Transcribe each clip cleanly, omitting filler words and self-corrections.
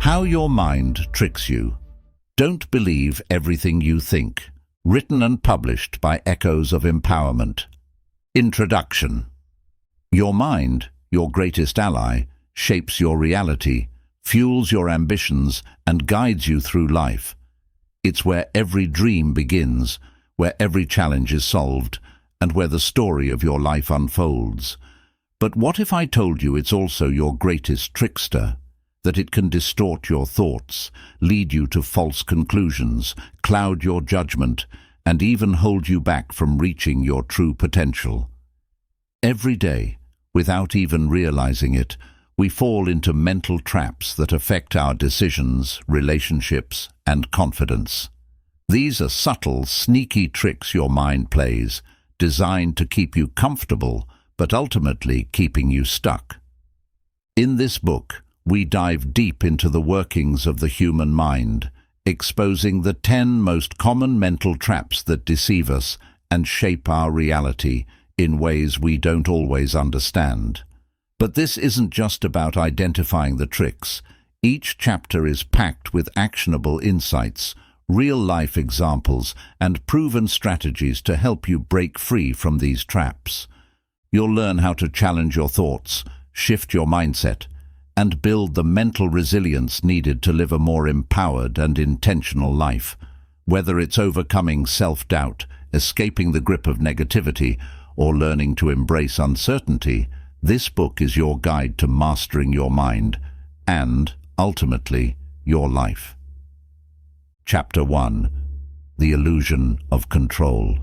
How your mind tricks you. Don't believe everything you think. Written and published by Echoes of Empowerment. Introduction. Your mind, your greatest ally, shapes your reality, fuels your ambitions, and guides you through life. It's where every dream begins, where every challenge is solved, and where the story of your life unfolds. But what if I told you it's also your greatest trickster? That it can distort your thoughts, lead you to false conclusions, cloud your judgment, and even hold you back from reaching your true potential. Every day, without even realizing it, we fall into mental traps that affect our decisions, relationships, and confidence. These are subtle, sneaky tricks your mind plays, designed to keep you comfortable, but ultimately keeping you stuck. In this book, we dive deep into the workings of the human mind, exposing the 10 most common mental traps that deceive us and shape our reality in ways we don't always understand. But this isn't just about identifying the tricks. Each chapter is packed with actionable insights, real-life examples, and proven strategies to help you break free from these traps. You'll learn how to challenge your thoughts, shift your mindset, and build the mental resilience needed to live a more empowered and intentional life. Whether it's overcoming self-doubt, escaping the grip of negativity, or learning to embrace uncertainty, this book is your guide to mastering your mind and, ultimately, your life. Chapter 1. The Illusion of Control.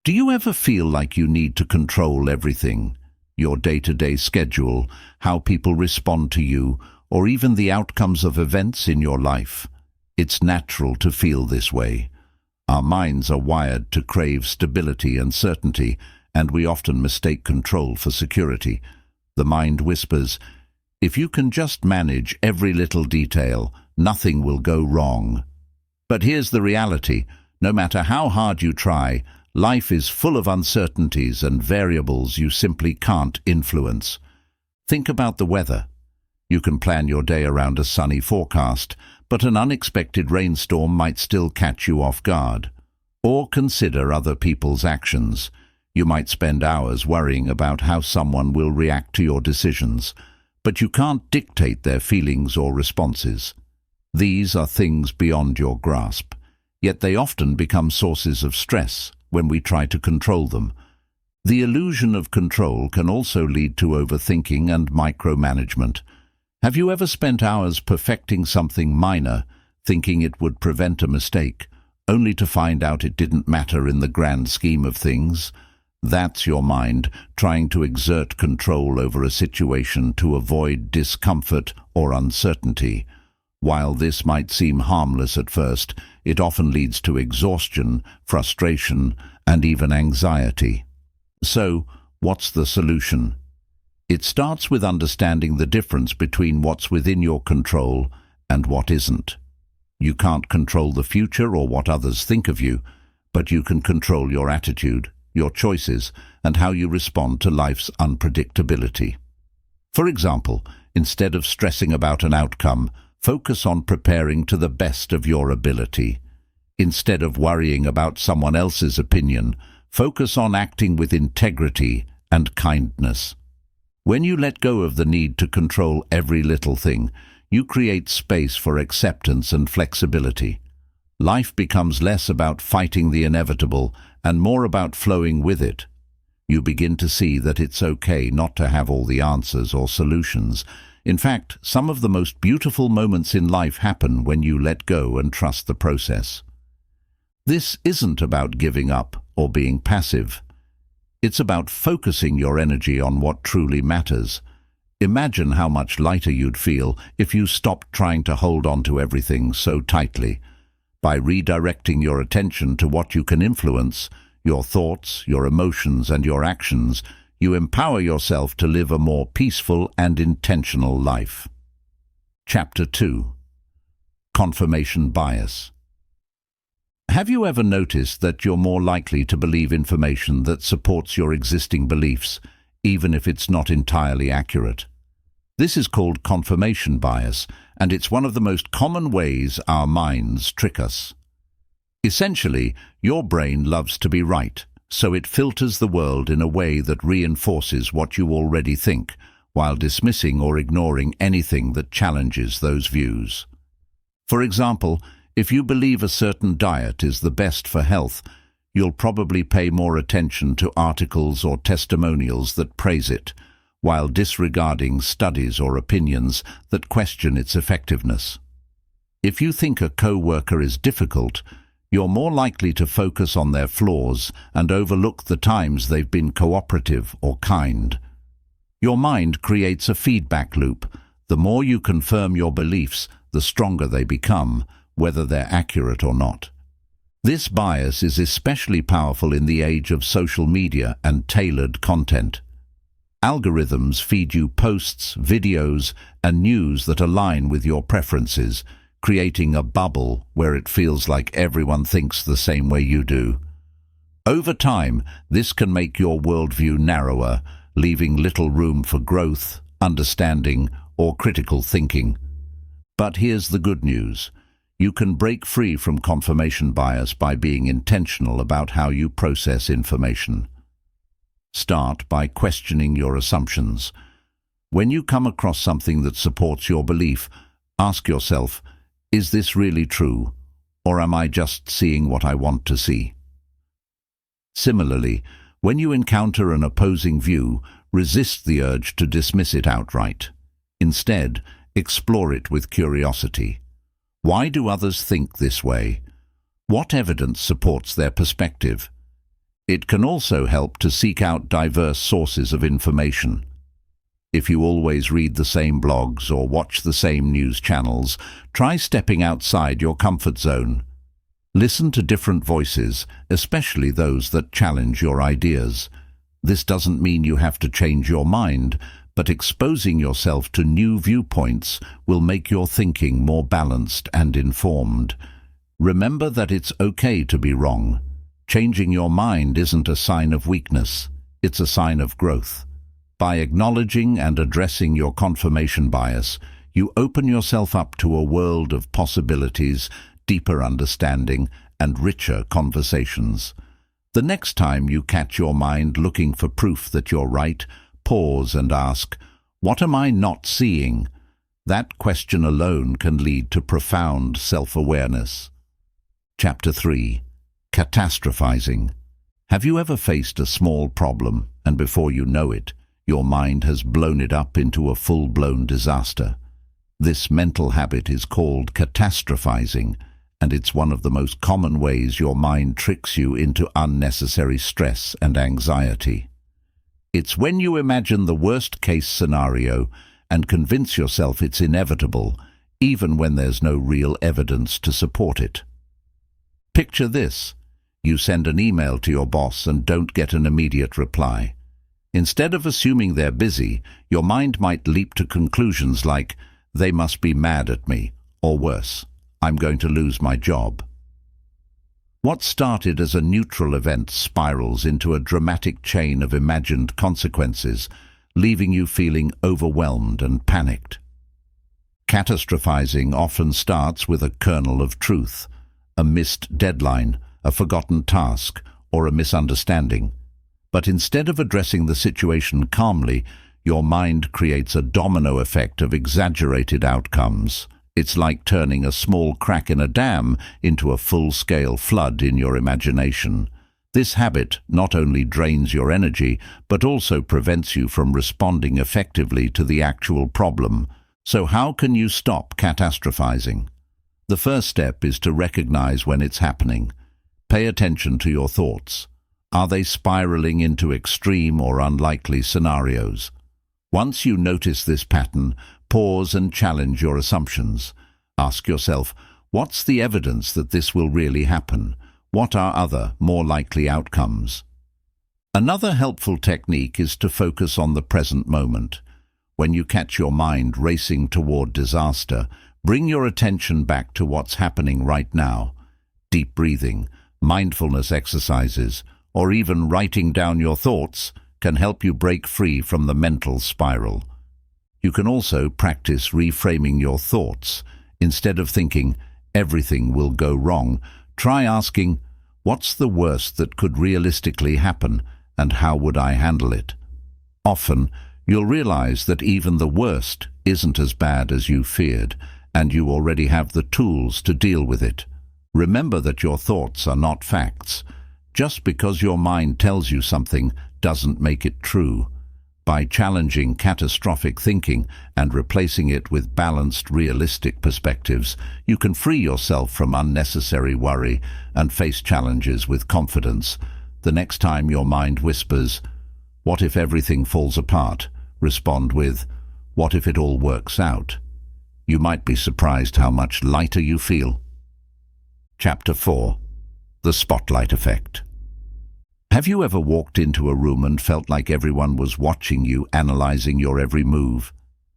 Do you ever feel like you need to control everything? Your day-to-day schedule, how people respond to you, or even the outcomes of events in your life? It's natural to feel this way. Our minds are wired to crave stability and certainty, and we often mistake control for security. The mind whispers, "If you can just manage every little detail, nothing will go wrong." But here's the reality. No matter how hard you try, life is full of uncertainties and variables you simply can't influence. Think about the weather. You can plan your day around a sunny forecast, but an unexpected rainstorm might still catch you off guard. Or consider other people's actions. You might spend hours worrying about how someone will react to your decisions, but you can't dictate their feelings or responses. These are things beyond your grasp, yet they often become sources of stress when we try to control them. The illusion of control can also lead to overthinking and micromanagement. Have you ever spent hours perfecting something minor, thinking it would prevent a mistake, only to find out it didn't matter in the grand scheme of things? That's your mind trying to exert control over a situation to avoid discomfort or uncertainty. While this might seem harmless at first, it often leads to exhaustion, frustration, and even anxiety. So, what's the solution? It starts with understanding the difference between what's within your control and what isn't. You can't control the future or what others think of you, but you can control your attitude, your choices, and how you respond to life's unpredictability. For example, instead of stressing about an outcome, focus on preparing to the best of your ability. Instead of worrying about someone else's opinion, focus on acting with integrity and kindness. When you let go of the need to control every little thing, you create space for acceptance and flexibility. Life becomes less about fighting the inevitable and more about flowing with it. You begin to see that it's okay not to have all the answers or solutions. In fact, some of the most beautiful moments in life happen when you let go and trust the process. This isn't about giving up or being passive. It's about focusing your energy on what truly matters. Imagine how much lighter you'd feel if you stopped trying to hold on to everything so tightly. By redirecting your attention to what you can influence, your thoughts, your emotions, and your actions, you empower yourself to live a more peaceful and intentional life. Chapter 2. Confirmation Bias. Have you ever noticed that you're more likely to believe information that supports your existing beliefs, even if it's not entirely accurate? This is called confirmation bias, and it's one of the most common ways our minds trick us. Essentially, your brain loves to be right, so it filters the world in a way that reinforces what you already think, while dismissing or ignoring anything that challenges those views. For example, if you believe a certain diet is the best for health, you'll probably pay more attention to articles or testimonials that praise it, while disregarding studies or opinions that question its effectiveness. If you think a co-worker is difficult, you're more likely to focus on their flaws and overlook the times they've been cooperative or kind. Your mind creates a feedback loop. The more you confirm your beliefs, the stronger they become, whether they're accurate or not. This bias is especially powerful in the age of social media and tailored content. Algorithms feed you posts, videos, and news that align with your preferences, creating a bubble where it feels like everyone thinks the same way you do. Over time, this can make your worldview narrower, leaving little room for growth, understanding, or critical thinking. But here's the good news. You can break free from confirmation bias by being intentional about how you process information. Start by questioning your assumptions. When you come across something that supports your belief, ask yourself, is this really true, or am I just seeing what I want to see? Similarly, when you encounter an opposing view, resist the urge to dismiss it outright. Instead, explore it with curiosity. Why do others think this way? What evidence supports their perspective? It can also help to seek out diverse sources of information. If you always read the same blogs or watch the same news channels, try stepping outside your comfort zone. Listen to different voices, especially those that challenge your ideas. This doesn't mean you have to change your mind, but exposing yourself to new viewpoints will make your thinking more balanced and informed. Remember that it's okay to be wrong. Changing your mind isn't a sign of weakness, it's a sign of growth. By acknowledging and addressing your confirmation bias, you open yourself up to a world of possibilities, deeper understanding, and richer conversations. The next time you catch your mind looking for proof that you're right, pause and ask, what am I not seeing? That question alone can lead to profound self-awareness. Chapter 3. Catastrophizing. Have you ever faced a small problem, and before you know it, your mind has blown it up into a full-blown disaster? This mental habit is called catastrophizing, and it's one of the most common ways your mind tricks you into unnecessary stress and anxiety. It's when you imagine the worst-case scenario and convince yourself it's inevitable, even when there's no real evidence to support it. Picture this. You send an email to your boss and don't get an immediate reply. Instead of assuming they're busy, your mind might leap to conclusions like, they must be mad at me, or worse, I'm going to lose my job. What started as a neutral event spirals into a dramatic chain of imagined consequences, leaving you feeling overwhelmed and panicked. Catastrophizing often starts with a kernel of truth, a missed deadline, a forgotten task, or a misunderstanding. But instead of addressing the situation calmly, your mind creates a domino effect of exaggerated outcomes. It's like turning a small crack in a dam into a full-scale flood in your imagination. This habit not only drains your energy, but also prevents you from responding effectively to the actual problem. So how can you stop catastrophizing? The first step is to recognize when it's happening. Pay attention to your thoughts. Are they spiraling into extreme or unlikely scenarios? Once you notice this pattern, pause and challenge your assumptions. Ask yourself, what's the evidence that this will really happen? What are other, more likely outcomes? Another helpful technique is to focus on the present moment. When you catch your mind racing toward disaster, bring your attention back to what's happening right now. Deep breathing, mindfulness exercises, or even writing down your thoughts can help you break free from the mental spiral. You can also practice reframing your thoughts. Instead of thinking, everything will go wrong, try asking, what's the worst that could realistically happen, and how would I handle it? Often, you'll realize that even the worst isn't as bad as you feared, and you already have the tools to deal with it. Remember that your thoughts are not facts. Just because your mind tells you something doesn't make it true. By challenging catastrophic thinking and replacing it with balanced, realistic perspectives, you can free yourself from unnecessary worry and face challenges with confidence. The next time your mind whispers, "What if everything falls apart?" respond with, "What if it all works out?" You might be surprised how much lighter you feel. Chapter 4. The Spotlight Effect. Have you ever walked into a room and felt like everyone was watching you, analyzing your every move?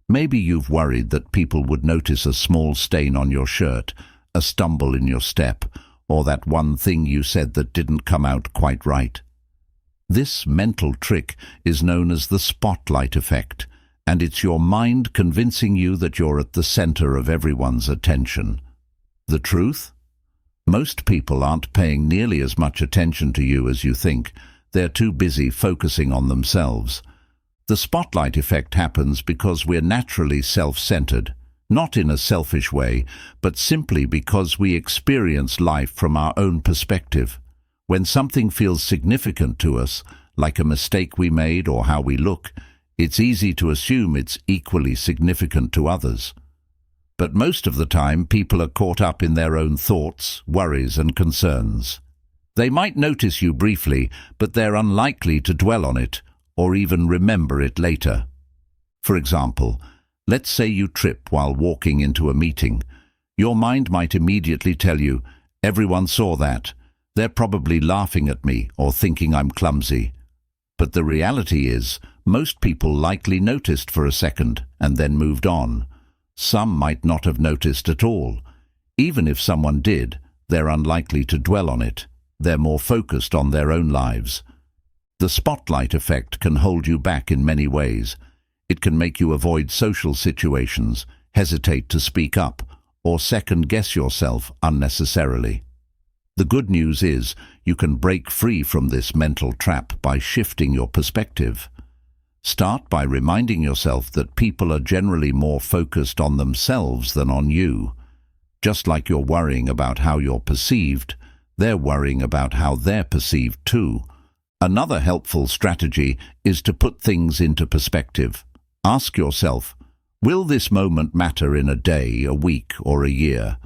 Maybe you've worried that people would notice a small stain on your shirt, a stumble in your step, or that one thing you said that didn't come out quite right. This mental trick is known as the spotlight effect, and it's your mind convincing you that you're at the center of everyone's attention. The truth? Most people aren't paying nearly as much attention to you as you think. They're too busy focusing on themselves. The spotlight effect happens because we're naturally self-centered, not in a selfish way, but simply because we experience life from our own perspective. When something feels significant to us, like a mistake we made or how we look, it's easy to assume it's equally significant to others. But most of the time, people are caught up in their own thoughts, worries, and concerns. They might notice you briefly, but they're unlikely to dwell on it or even remember it later. For example, let's say you trip while walking into a meeting. Your mind might immediately tell you, "Everyone saw that. They're probably laughing at me or thinking I'm clumsy." But the reality is, most people likely noticed for a second and then moved on. Some might not have noticed at all. Even if someone did, they're unlikely to dwell on it. They're more focused on their own lives. The spotlight effect can hold you back in many ways. It can make you avoid social situations, hesitate to speak up, or second-guess yourself unnecessarily. The good news is you can break free from this mental trap by shifting your perspective. Start by reminding yourself that people are generally more focused on themselves than on you. Just like you're worrying about how you're perceived, they're worrying about how they're perceived too. Another helpful strategy is to put things into perspective. Ask yourself, will this moment matter in a day, a week, or a year?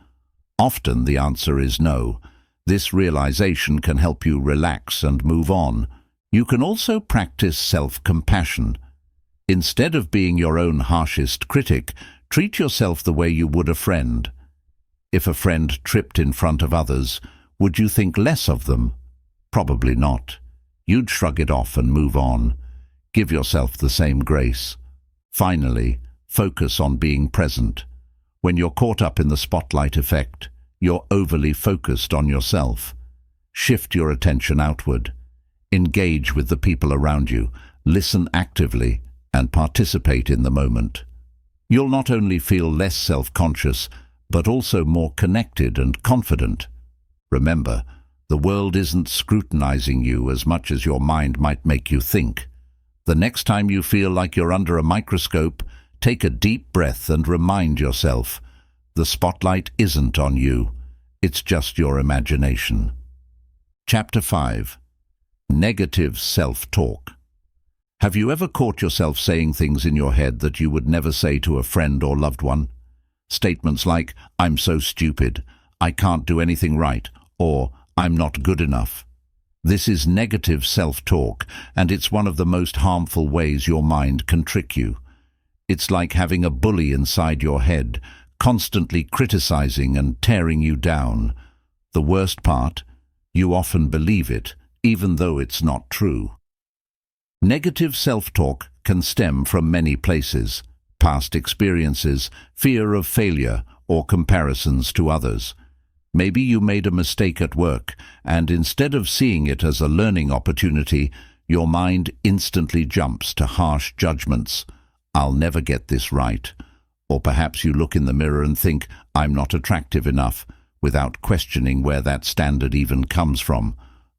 Often the answer is no. This realization can help you relax and move on. You can also practice self-compassion. Instead of being your own harshest critic, treat yourself the way you would a friend. If a friend tripped in front of others, would you think less of them? Probably not. You'd shrug it off and move on. Give yourself the same grace. Finally, focus on being present. When you're caught up in the spotlight effect, you're overly focused on yourself. Shift your attention outward. Engage with the people around you, listen actively, and participate in the moment. You'll not only feel less self-conscious, but also more connected and confident. Remember, the world isn't scrutinizing you as much as your mind might make you think. The next time you feel like you're under a microscope, take a deep breath and remind yourself, the spotlight isn't on you, it's just your imagination. Chapter 5. Negative self-talk. Have you ever caught yourself saying things in your head that you would never say to a friend or loved one? Statements like, "I'm so stupid," "I can't do anything right," or "I'm not good enough." This is negative self-talk, and it's one of the most harmful ways your mind can trick you. It's like having a bully inside your head, constantly criticizing and tearing you down. The worst part, you often believe it, even though it's not true. Negative self-talk can stem from many places: past experiences, fear of failure, or comparisons to others. Maybe you made a mistake at work, and instead of seeing it as a learning opportunity, your mind instantly jumps to harsh judgments. I'll never get this right. Or perhaps you look in the mirror and think, I'm not attractive enough, without questioning where that standard even comes from.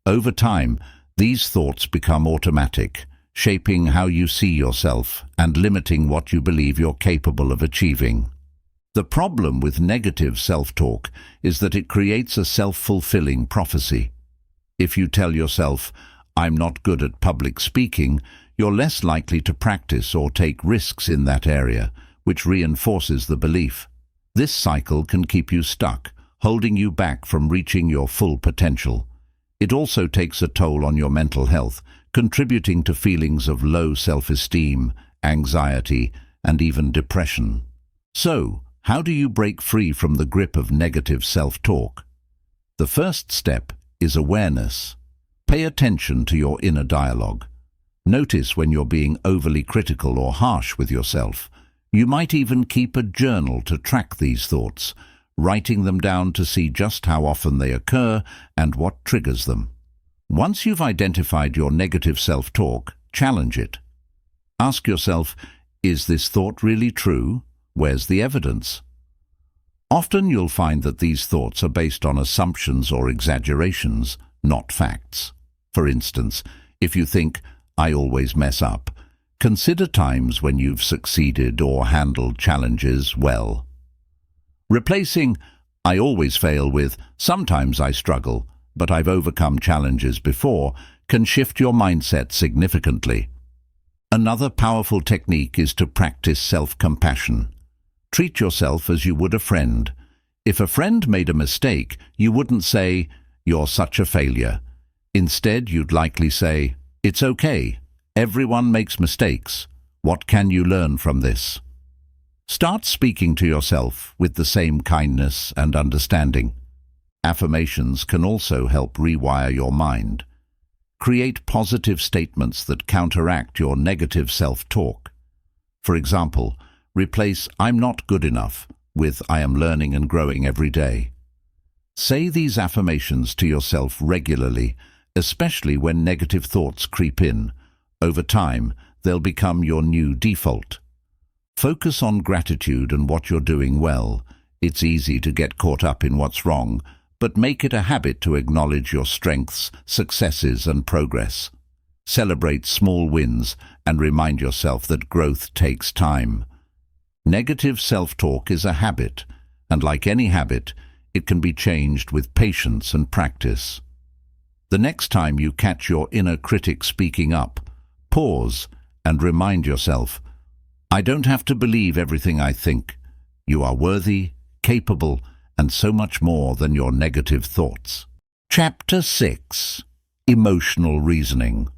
Over time, these thoughts become automatic, shaping how you see yourself and limiting what you believe you're capable of achieving. The problem with negative self-talk is that it creates a self-fulfilling prophecy. If you tell yourself, I'm not good at public speaking, you're less likely to practice or take risks in that area, which reinforces the belief. This cycle can keep you stuck, holding you back from reaching your full potential. It also takes a toll on your mental health, contributing to feelings of low self-esteem, anxiety, and even depression. So, how do you break free from the grip of negative self-talk? The first step is awareness. Pay attention to your inner dialogue. Notice when you're being overly critical or harsh with yourself. You might even keep a journal to track these thoughts, writing them down to see just how often they occur and what triggers them. Once you've identified your negative self-talk, challenge it. Ask yourself, is this thought really true? Where's the evidence? Often you'll find that these thoughts are based on assumptions or exaggerations, not facts. For instance, if you think, I always mess up, consider times when you've succeeded or handled challenges well. Replacing, I always fail with, sometimes I struggle, but I've overcome challenges before, can shift your mindset significantly. Another powerful technique is to practice self-compassion. Treat yourself as you would a friend. If a friend made a mistake, you wouldn't say, you're such a failure. Instead, you'd likely say, it's okay. Everyone makes mistakes. What can you learn from this? Start speaking to yourself with the same kindness and understanding. Affirmations can also help rewire your mind. Create positive statements that counteract your negative self-talk. For example, replace I'm not good enough with I am learning and growing every day. Say these affirmations to yourself regularly, especially when negative thoughts creep in. Over time, they'll become your new default. Focus on gratitude and what you're doing well. It's easy to get caught up in what's wrong, but make it a habit to acknowledge your strengths, successes, and progress. Celebrate small wins and remind yourself that growth takes time. Negative self-talk is a habit, and like any habit, it can be changed with patience and practice. The next time you catch your inner critic speaking up, pause and remind yourself, I don't have to believe everything I think. You are worthy, capable, and so much more than your negative thoughts. Chapter 6. Emotional Reasoning.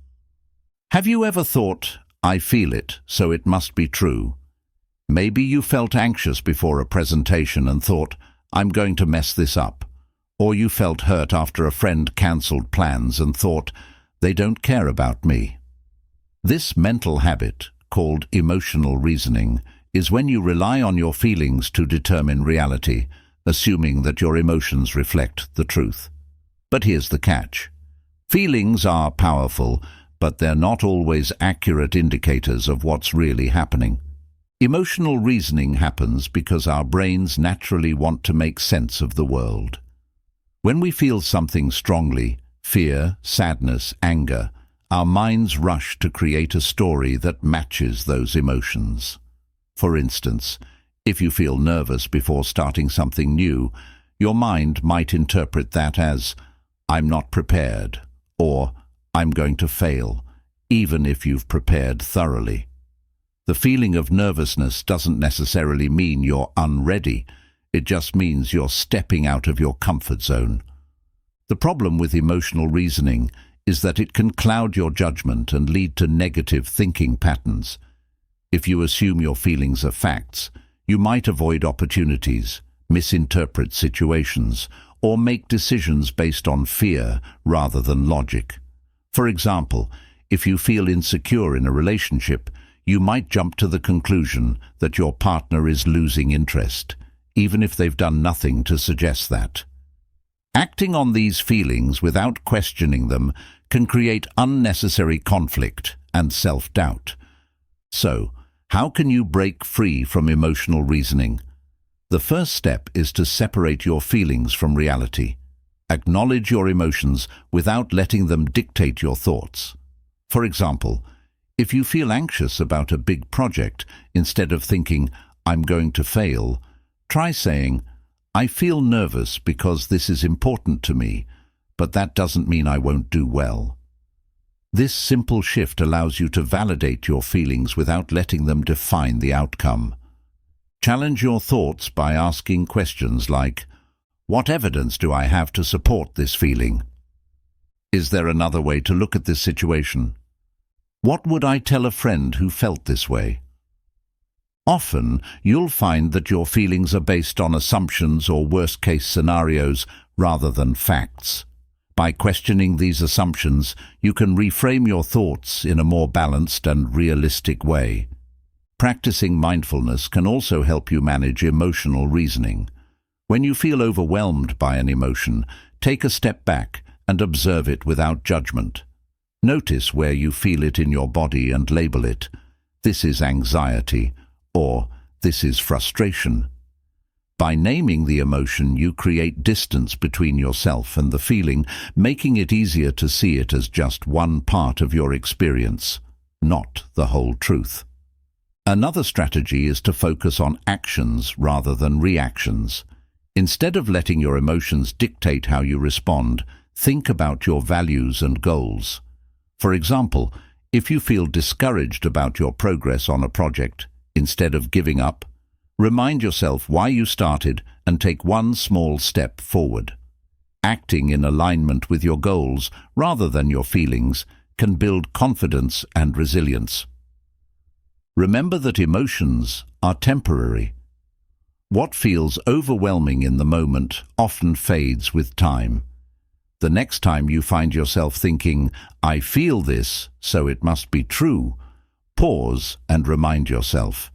Have you ever thought, I feel it, so it must be true? Maybe you felt anxious before a presentation and thought, I'm going to mess this up. Or you felt hurt after a friend cancelled plans and thought, they don't care about me. This mental habit, called emotional reasoning, is when you rely on your feelings to determine reality, assuming that your emotions reflect the truth. But here's the catch. Feelings are powerful, but they're not always accurate indicators of what's really happening. Emotional reasoning happens because our brains naturally want to make sense of the world. When we feel something strongly, fear, sadness, anger, our minds rush to create a story that matches those emotions. For instance, if you feel nervous before starting something new, your mind might interpret that as, I'm not prepared, or I'm going to fail, even if you've prepared thoroughly. The feeling of nervousness doesn't necessarily mean you're unready. It just means you're stepping out of your comfort zone. The problem with emotional reasoning is that it can cloud your judgment and lead to negative thinking patterns. If you assume your feelings are facts, you might avoid opportunities, misinterpret situations, or make decisions based on fear rather than logic. For example, if you feel insecure in a relationship, you might jump to the conclusion that your partner is losing interest, even if they've done nothing to suggest that. Acting on these feelings without questioning them can create unnecessary conflict and self-doubt. So, How can you break free from emotional reasoning? The first step is to separate your feelings from reality. Acknowledge your emotions without letting them dictate your thoughts. For example, if you feel anxious about a big project, instead of thinking, "I'm going to fail," try saying, "I feel nervous because this is important to me, but that doesn't mean I won't do well." This simple shift allows you to validate your feelings without letting them define the outcome. Challenge your thoughts by asking questions like, "What evidence do I have to support this feeling? Is there another way to look at this situation? What would I tell a friend who felt this way?" Often, you'll find that your feelings are based on assumptions or worst-case scenarios rather than facts. By questioning these assumptions, you can reframe your thoughts in a more balanced and realistic way. Practicing mindfulness can also help you manage emotional reasoning. When you feel overwhelmed by an emotion, take a step back and observe it without judgment. Notice where you feel it in your body and label it. "This is anxiety," or "This is frustration." By naming the emotion, you create distance between yourself and the feeling, making it easier to see it as just one part of your experience, not the whole truth. Another strategy is to focus on actions rather than reactions. Instead of letting your emotions dictate how you respond, think about your values and goals. For example, if you feel discouraged about your progress on a project, instead of giving up, remind yourself why you started and take one small step forward. Acting in alignment with your goals rather than your feelings can build confidence and resilience. Remember that emotions are temporary. What feels overwhelming in the moment often fades with time. The next time you find yourself thinking, "I feel this, so it must be true," pause and remind yourself,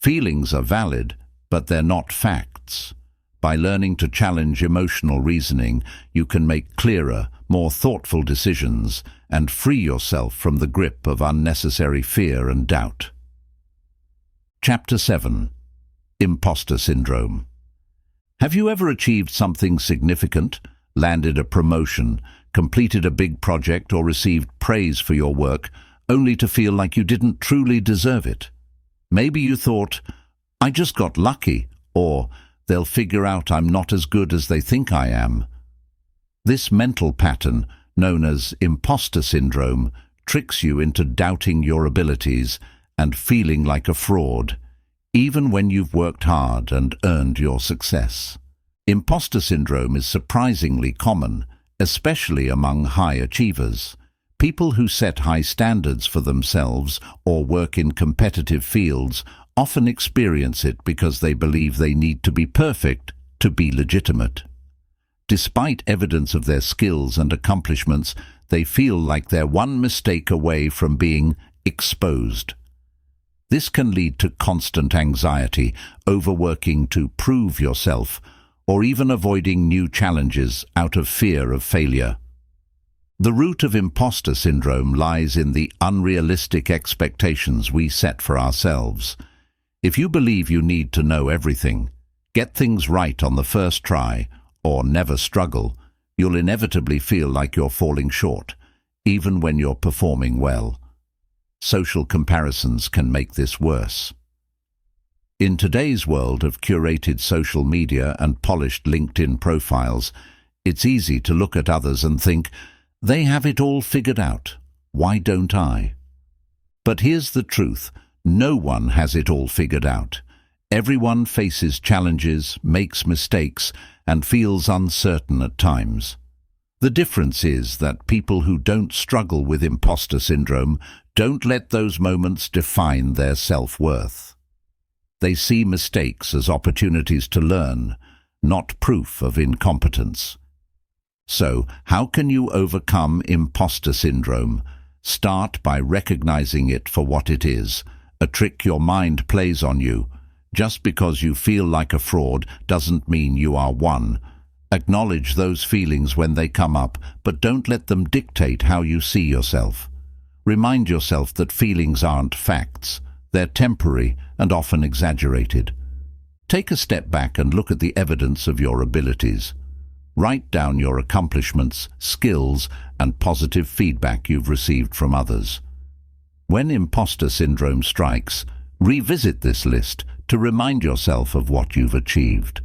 feelings are valid, but they're not facts. By learning to challenge emotional reasoning, you can make clearer, more thoughtful decisions and free yourself from the grip of unnecessary fear and doubt. Chapter 7. Imposter Syndrome. Have you ever achieved something significant, landed a promotion, completed a big project, or received praise for your work, only to feel like you didn't truly deserve it? Maybe you thought, "I just got lucky," or "They'll figure out I'm not as good as they think I am." This mental pattern, known as imposter syndrome, tricks you into doubting your abilities and feeling like a fraud, even when you've worked hard and earned your success. Imposter syndrome is surprisingly common, especially among high achievers. People who set high standards for themselves or work in competitive fields often experience it because they believe they need to be perfect to be legitimate. Despite evidence of their skills and accomplishments, they feel like they're one mistake away from being exposed. This can lead to constant anxiety, overworking to prove yourself, or even avoiding new challenges out of fear of failure. The root of imposter syndrome lies in the unrealistic expectations we set for ourselves. If you believe you need to know everything, get things right on the first try, or never struggle, you'll inevitably feel like you're falling short, even when you're performing well. Social comparisons can make this worse. In today's world of curated social media and polished LinkedIn profiles, it's easy to look at others and think, "They have it all figured out. Why don't I?" But here's the truth. No one has it all figured out. Everyone faces challenges, makes mistakes, and feels uncertain at times. The difference is that people who don't struggle with imposter syndrome don't let those moments define their self-worth. They see mistakes as opportunities to learn, not proof of incompetence. So, how can you overcome imposter syndrome? Start by recognizing it for what it is, a trick your mind plays on you. Just because you feel like a fraud doesn't mean you are one. Acknowledge those feelings when they come up, but don't let them dictate how you see yourself. Remind yourself that feelings aren't facts, They're temporary and often exaggerated. Take a step back and look at the evidence of your abilities. Write down your accomplishments, skills, and positive feedback you've received from others. When imposter syndrome strikes, revisit this list to remind yourself of what you've achieved.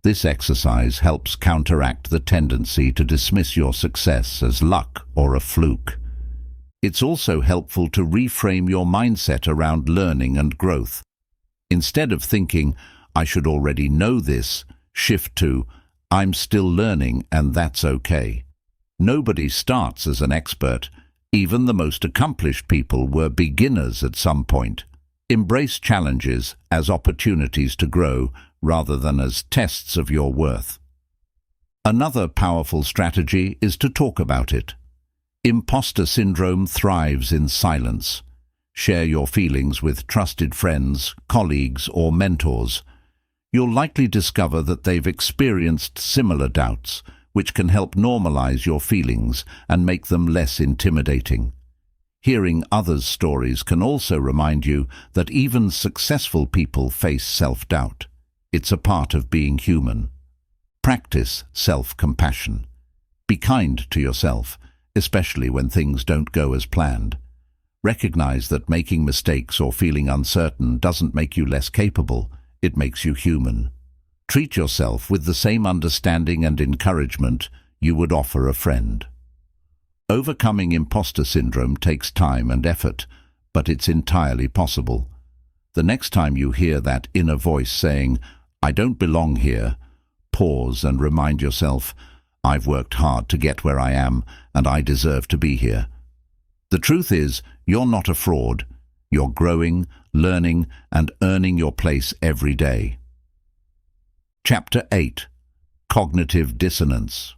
This exercise helps counteract the tendency to dismiss your success as luck or a fluke. It's also helpful to reframe your mindset around learning and growth. Instead of thinking, "I should already know this," shift to, "I'm still learning and that's okay." Nobody starts as an expert. Even the most accomplished people were beginners at some point. Embrace challenges as opportunities to grow rather than as tests of your worth. Another powerful strategy is to talk about it. Imposter syndrome thrives in silence. Share your feelings with trusted friends, colleagues, or mentors. You'll likely discover that they've experienced similar doubts, which can help normalize your feelings and make them less intimidating. Hearing others' stories can also remind you that even successful people face self-doubt. It's a part of being human. Practice self-compassion. Be kind to yourself, especially when things don't go as planned. Recognize that making mistakes or feeling uncertain doesn't make you less capable, it makes you human. Treat yourself with the same understanding and encouragement you would offer a friend. Overcoming imposter syndrome takes time and effort, but it's entirely possible. The next time you hear that inner voice saying, "I don't belong here," pause and remind yourself, "I've worked hard to get where I am, and I deserve to be here." The truth is, you're not a fraud. You're growing, learning, and earning your place every day. Chapter 8. Cognitive Dissonance.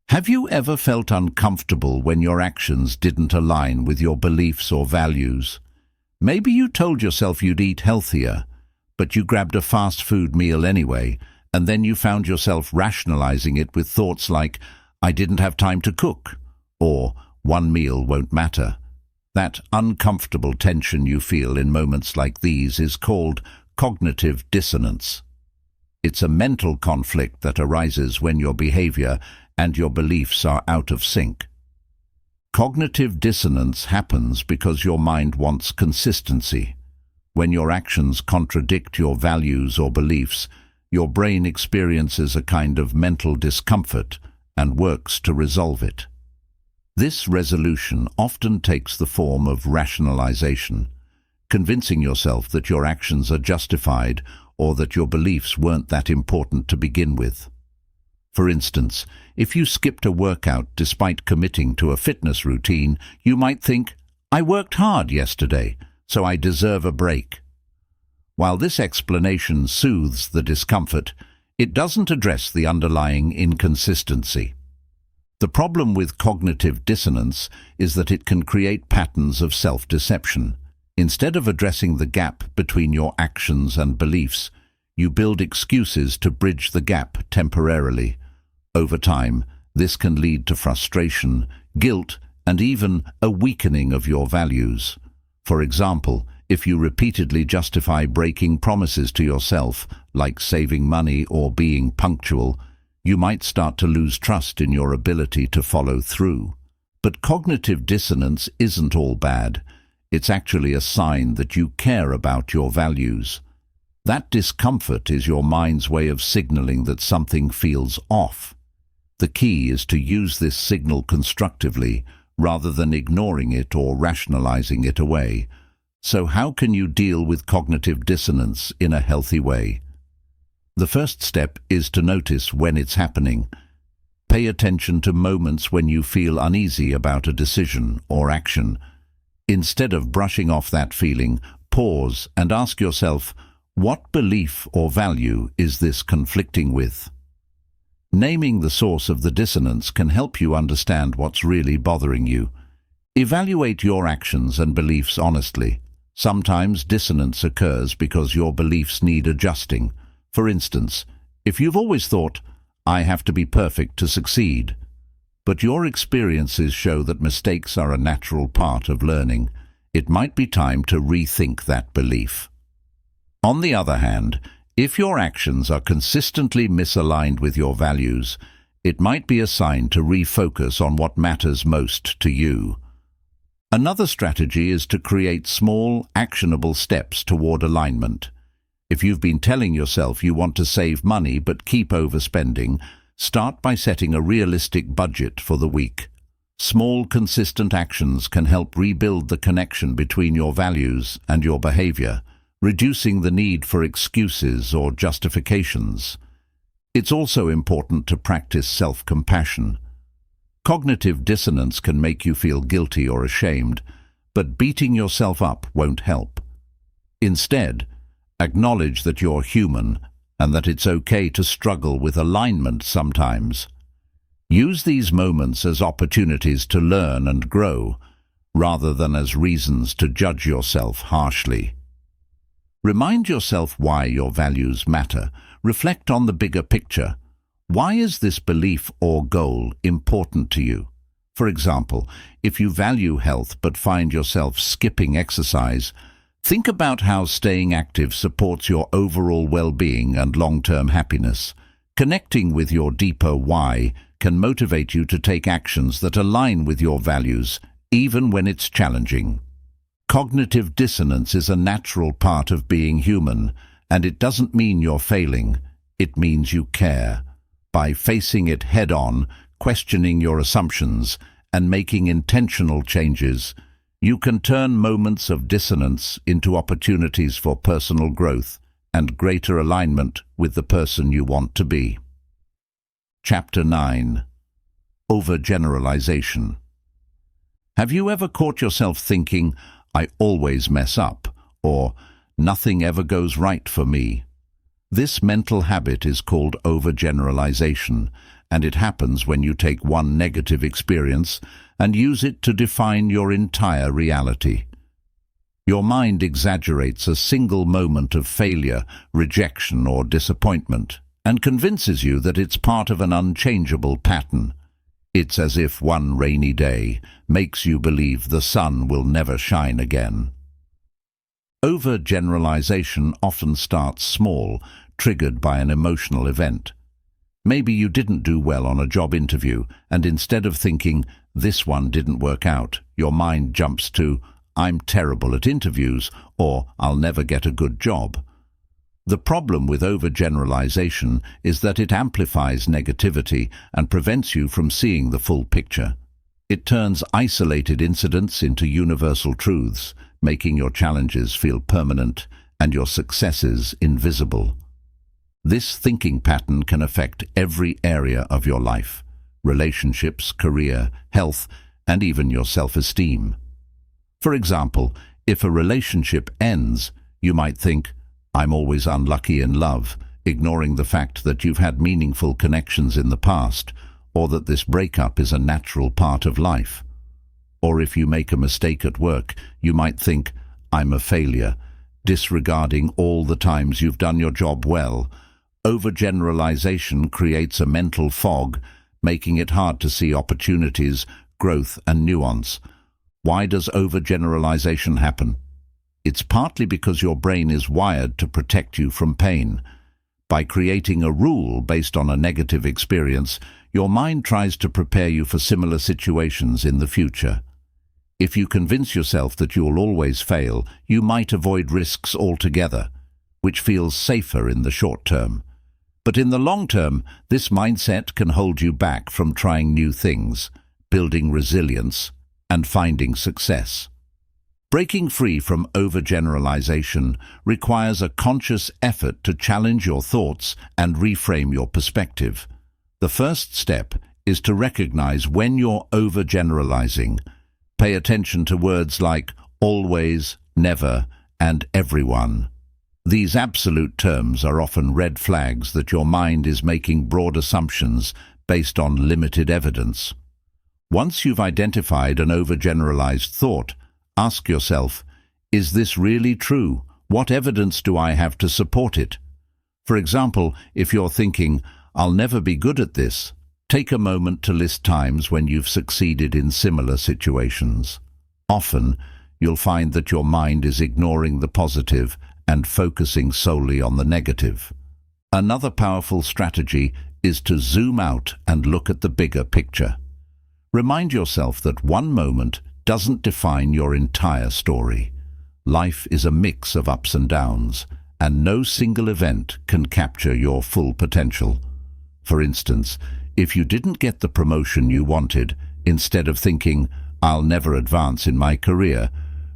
Have you ever felt uncomfortable when your actions didn't align with your beliefs or values? Maybe you told yourself you'd eat healthier, but you grabbed a fast food meal anyway, and then you found yourself rationalizing it with thoughts like, "I didn't have time to cook," or "one meal won't matter." That uncomfortable tension you feel in moments like these is called cognitive dissonance. It's a mental conflict that arises when your behavior and your beliefs are out of sync. Cognitive dissonance happens because your mind wants consistency. When your actions contradict your values or beliefs, your brain experiences a kind of mental discomfort and works to resolve it. This resolution often takes the form of rationalization, convincing yourself that your actions are justified or that your beliefs weren't that important to begin with. For instance, if you skipped a workout despite committing to a fitness routine, you might think, "I worked hard yesterday, so I deserve a break." While this explanation soothes the discomfort, it doesn't address the underlying inconsistency. The problem with cognitive dissonance is that it can create patterns of self-deception. Instead of addressing the gap between your actions and beliefs, you build excuses to bridge the gap temporarily. Over time, this can lead to frustration, guilt, and even a weakening of your values. For example, if you repeatedly justify breaking promises to yourself, like saving money or being punctual, you might start to lose trust in your ability to follow through. But cognitive dissonance isn't all bad. It's actually a sign that you care about your values. That discomfort is your mind's way of signaling that something feels off. The key is to use this signal constructively rather than ignoring it or rationalizing it away. So how can you deal with cognitive dissonance in a healthy way? The first step is to notice when it's happening. Pay attention to moments when you feel uneasy about a decision or action. Instead of brushing off that feeling, pause and ask yourself, what belief or value is this conflicting with? Naming the source of the dissonance can help you understand what's really bothering you. Evaluate your actions and beliefs honestly. Sometimes dissonance occurs because your beliefs need adjusting. For instance, if you've always thought, "I have to be perfect to succeed," but your experiences show that mistakes are a natural part of learning, it might be time to rethink that belief. On the other hand, if your actions are consistently misaligned with your values, it might be a sign to refocus on what matters most to you. Another strategy is to create small, actionable steps toward alignment. If you've been telling yourself you want to save money but keep overspending, start by setting a realistic budget for the week. Small, consistent actions can help rebuild the connection between your values and your behavior, reducing the need for excuses or justifications. It's also important to practice self-compassion. Cognitive dissonance can make you feel guilty or ashamed, but beating yourself up won't help. Instead, acknowledge that you're human and that it's okay to struggle with alignment sometimes. Use these moments as opportunities to learn and grow, rather than as reasons to judge yourself harshly. Remind yourself why your values matter. Reflect on the bigger picture. Why is this belief or goal important to you? For example, if you value health but find yourself skipping exercise, think about how staying active supports your overall well-being and long-term happiness. Connecting with your deeper why can motivate you to take actions that align with your values, even when it's challenging. Cognitive dissonance is a natural part of being human, and it doesn't mean you're failing. It means you care. By facing it head-on, questioning your assumptions, and making intentional changes, you can turn moments of dissonance into opportunities for personal growth and greater alignment with the person you want to be. Chapter 9. Overgeneralization. Have you ever caught yourself thinking, "I always mess up," or "nothing ever goes right for me"? This mental habit is called overgeneralization, and it happens when you take one negative experience and use it to define your entire reality. Your mind exaggerates a single moment of failure, rejection, or disappointment, and convinces you that it's part of an unchangeable pattern. It's as if one rainy day makes you believe the sun will never shine again. Overgeneralization often starts small, triggered by an emotional event. Maybe you didn't do well on a job interview, and instead of thinking, "This one didn't work out," your mind jumps to, "I'm terrible at interviews," or "I'll never get a good job." The problem with overgeneralization is that it amplifies negativity and prevents you from seeing the full picture. It turns isolated incidents into universal truths, making your challenges feel permanent and your successes invisible. This thinking pattern can affect every area of your life: relationships, career, health, and even your self-esteem. For example, if a relationship ends, you might think, "I'm always unlucky in love," ignoring the fact that you've had meaningful connections in the past, or that this breakup is a natural part of life. Or if you make a mistake at work, you might think, "I'm a failure," disregarding all the times you've done your job well. Overgeneralization creates a mental fog, making it hard to see opportunities, growth, and nuance. Why does overgeneralization happen? It's partly because your brain is wired to protect you from pain. By creating a rule based on a negative experience, your mind tries to prepare you for similar situations in the future. If you convince yourself that you'll always fail, you might avoid risks altogether, which feels safer in the short term. But in the long term, this mindset can hold you back from trying new things, building resilience, and finding success. Breaking free from overgeneralization requires a conscious effort to challenge your thoughts and reframe your perspective. The first step is to recognize when you're overgeneralizing. Pay attention to words like always, never, and everyone. These absolute terms are often red flags that your mind is making broad assumptions based on limited evidence. Once you've identified an overgeneralized thought, ask yourself, is this really true? What evidence do I have to support it? For example, if you're thinking, "I'll never be good at this," take a moment to list times when you've succeeded in similar situations. Often, you'll find that your mind is ignoring the positive and focusing solely on the negative. Another powerful strategy is to zoom out and look at the bigger picture. Remind yourself that one moment doesn't define your entire story. Life is a mix of ups and downs, and no single event can capture your full potential. For instance, if you didn't get the promotion you wanted, instead of thinking, "I'll never advance in my career,"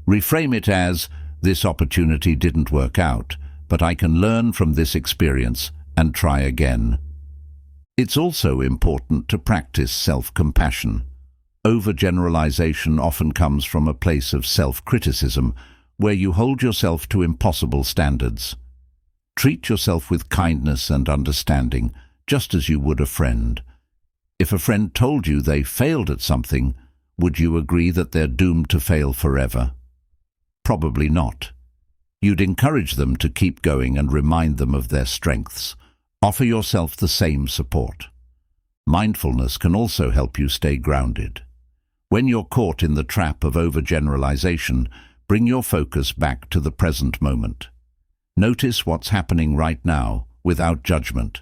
reframe it as, "This opportunity didn't work out, but I can learn from this experience and try again." It's also important to practice self-compassion. Overgeneralization often comes from a place of self-criticism, where you hold yourself to impossible standards. Treat yourself with kindness and understanding, just as you would a friend. If a friend told you they failed at something, would you agree that they're doomed to fail forever? Probably not. You'd encourage them to keep going and remind them of their strengths. Offer yourself the same support. Mindfulness can also help you stay grounded. When you're caught in the trap of overgeneralization, bring your focus back to the present moment. Notice what's happening right now, without judgment.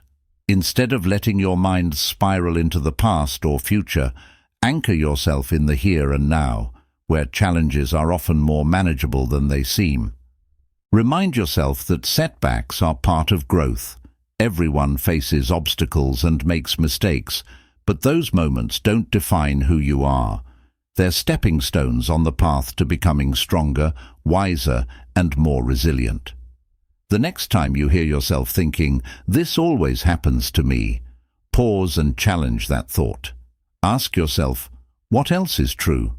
Instead of letting your mind spiral into the past or future, anchor yourself in the here and now, where challenges are often more manageable than they seem. Remind yourself that setbacks are part of growth. Everyone faces obstacles and makes mistakes, but those moments don't define who you are. They're stepping stones on the path to becoming stronger, wiser, and more resilient. The next time you hear yourself thinking, "This always happens to me," pause and challenge that thought. Ask yourself, what else is true?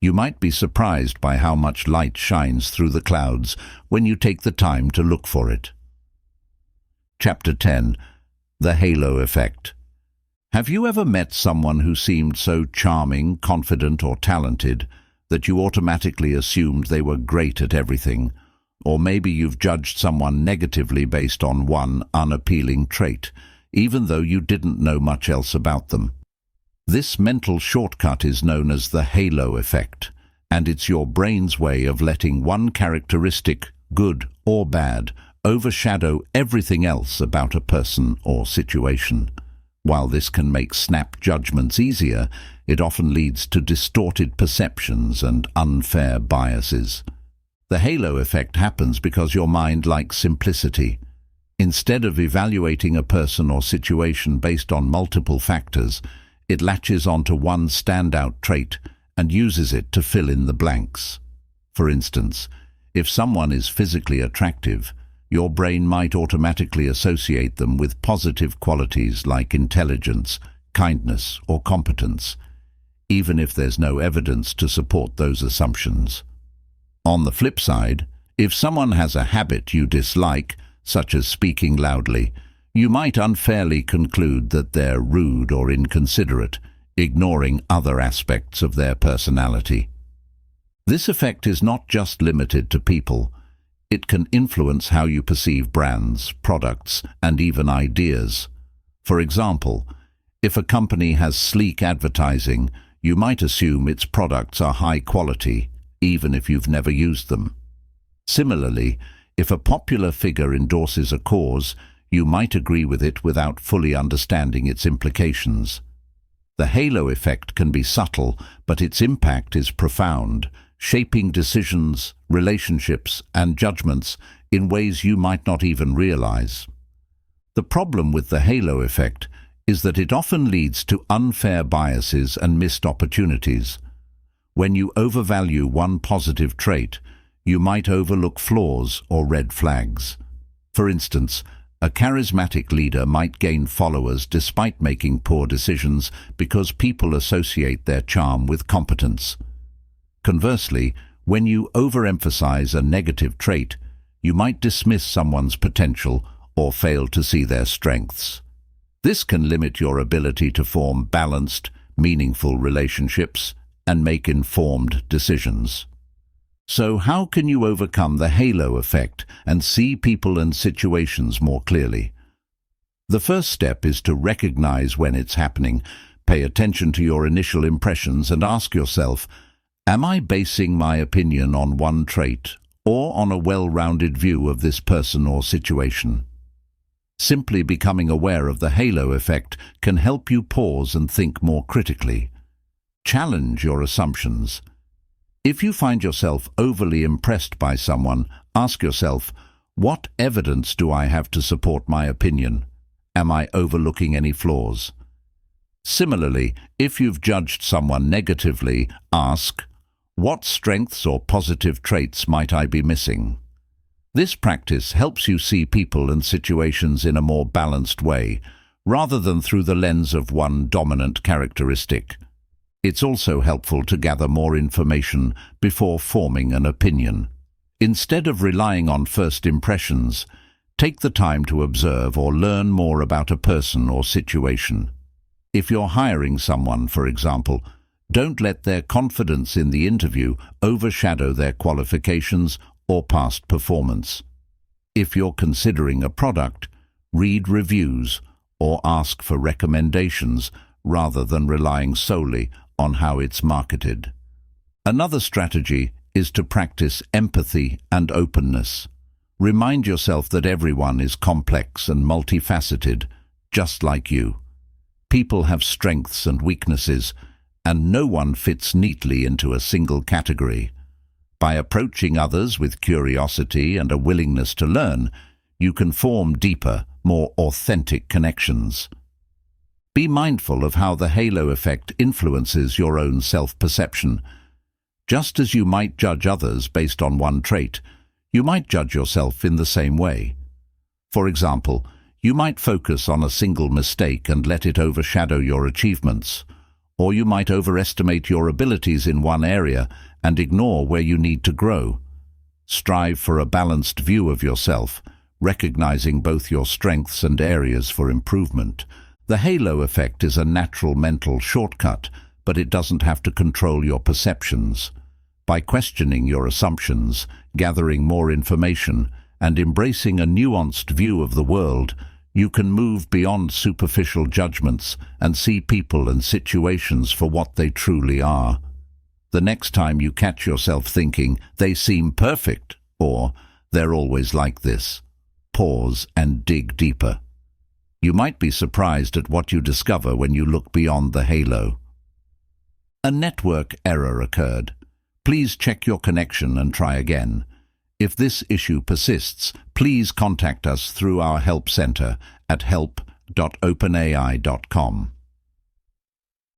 You might be surprised by how much light shines through the clouds when you take the time to look for it. Chapter 10. The Halo Effect. Have you ever met someone who seemed so charming, confident, or talented that you automatically assumed they were great at everything? Or maybe you've judged someone negatively based on one unappealing trait, even though you didn't know much else about them. This mental shortcut is known as the halo effect, and it's your brain's way of letting one characteristic, good or bad, overshadow everything else about a person or situation. While this can make snap judgments easier, it often leads to distorted perceptions and unfair biases. The halo effect happens because your mind likes simplicity. Instead of evaluating a person or situation based on multiple factors, it latches onto one standout trait and uses it to fill in the blanks. For instance, if someone is physically attractive, your brain might automatically associate them with positive qualities like intelligence, kindness, or competence, even if there's no evidence to support those assumptions. On the flip side, if someone has a habit you dislike, such as speaking loudly, you might unfairly conclude that they're rude or inconsiderate, ignoring other aspects of their personality. This effect is not just limited to people. It can influence how you perceive brands, products, and even ideas. For example, if a company has sleek advertising, you might assume its products are high quality, even if you've never used them. Similarly, if a popular figure endorses a cause, you might agree with it without fully understanding its implications. The halo effect can be subtle, but its impact is profound, shaping decisions, relationships, and judgments in ways you might not even realize. The problem with the halo effect is that it often leads to unfair biases and missed opportunities. When you overvalue one positive trait, you might overlook flaws or red flags. For instance, a charismatic leader might gain followers despite making poor decisions because people associate their charm with competence. Conversely, when you overemphasize a negative trait, you might dismiss someone's potential or fail to see their strengths. This can limit your ability to form balanced, meaningful relationships and make informed decisions. So how can you overcome the halo effect and see people and situations more clearly? The first step is to recognize when it's happening. Pay attention to your initial impressions and ask yourself, Am I basing my opinion on one trait or on a well-rounded view of this person or situation? Simply becoming aware of the halo effect can help you pause and think more critically. Challenge your assumptions. If you find yourself overly impressed by someone, ask yourself, what evidence do I have to support my opinion? Am I overlooking any flaws? Similarly, if you've judged someone negatively, ask, what strengths or positive traits might I be missing? This practice helps you see people and situations in a more balanced way, rather than through the lens of one dominant characteristic. It's also helpful to gather more information before forming an opinion. Instead of relying on first impressions, take the time to observe or learn more about a person or situation. If you're hiring someone, for example, don't let their confidence in the interview overshadow their qualifications or past performance. If you're considering a product, read reviews or ask for recommendations rather than relying solely on how it's marketed. Another strategy is to practice empathy and openness. Remind yourself that everyone is complex and multifaceted, just like you. People have strengths and weaknesses, and no one fits neatly into a single category. By approaching others with curiosity and a willingness to learn, you can form deeper, more authentic connections. Be mindful of how the halo effect influences your own self-perception. Just as you might judge others based on one trait, you might judge yourself in the same way. For example, you might focus on a single mistake and let it overshadow your achievements, or you might overestimate your abilities in one area and ignore where you need to grow. Strive for a balanced view of yourself, recognizing both your strengths and areas for improvement. The halo effect is a natural mental shortcut, but it doesn't have to control your perceptions. By questioning your assumptions, gathering more information, and embracing a nuanced view of the world, you can move beyond superficial judgments and see people and situations for what they truly are. The next time you catch yourself thinking, they seem perfect, or they're always like this, pause and dig deeper. You might be surprised at what you discover when you look beyond the halo. A network error occurred. Please check your connection and try again. If this issue persists, please contact us through our help center at help.openai.com.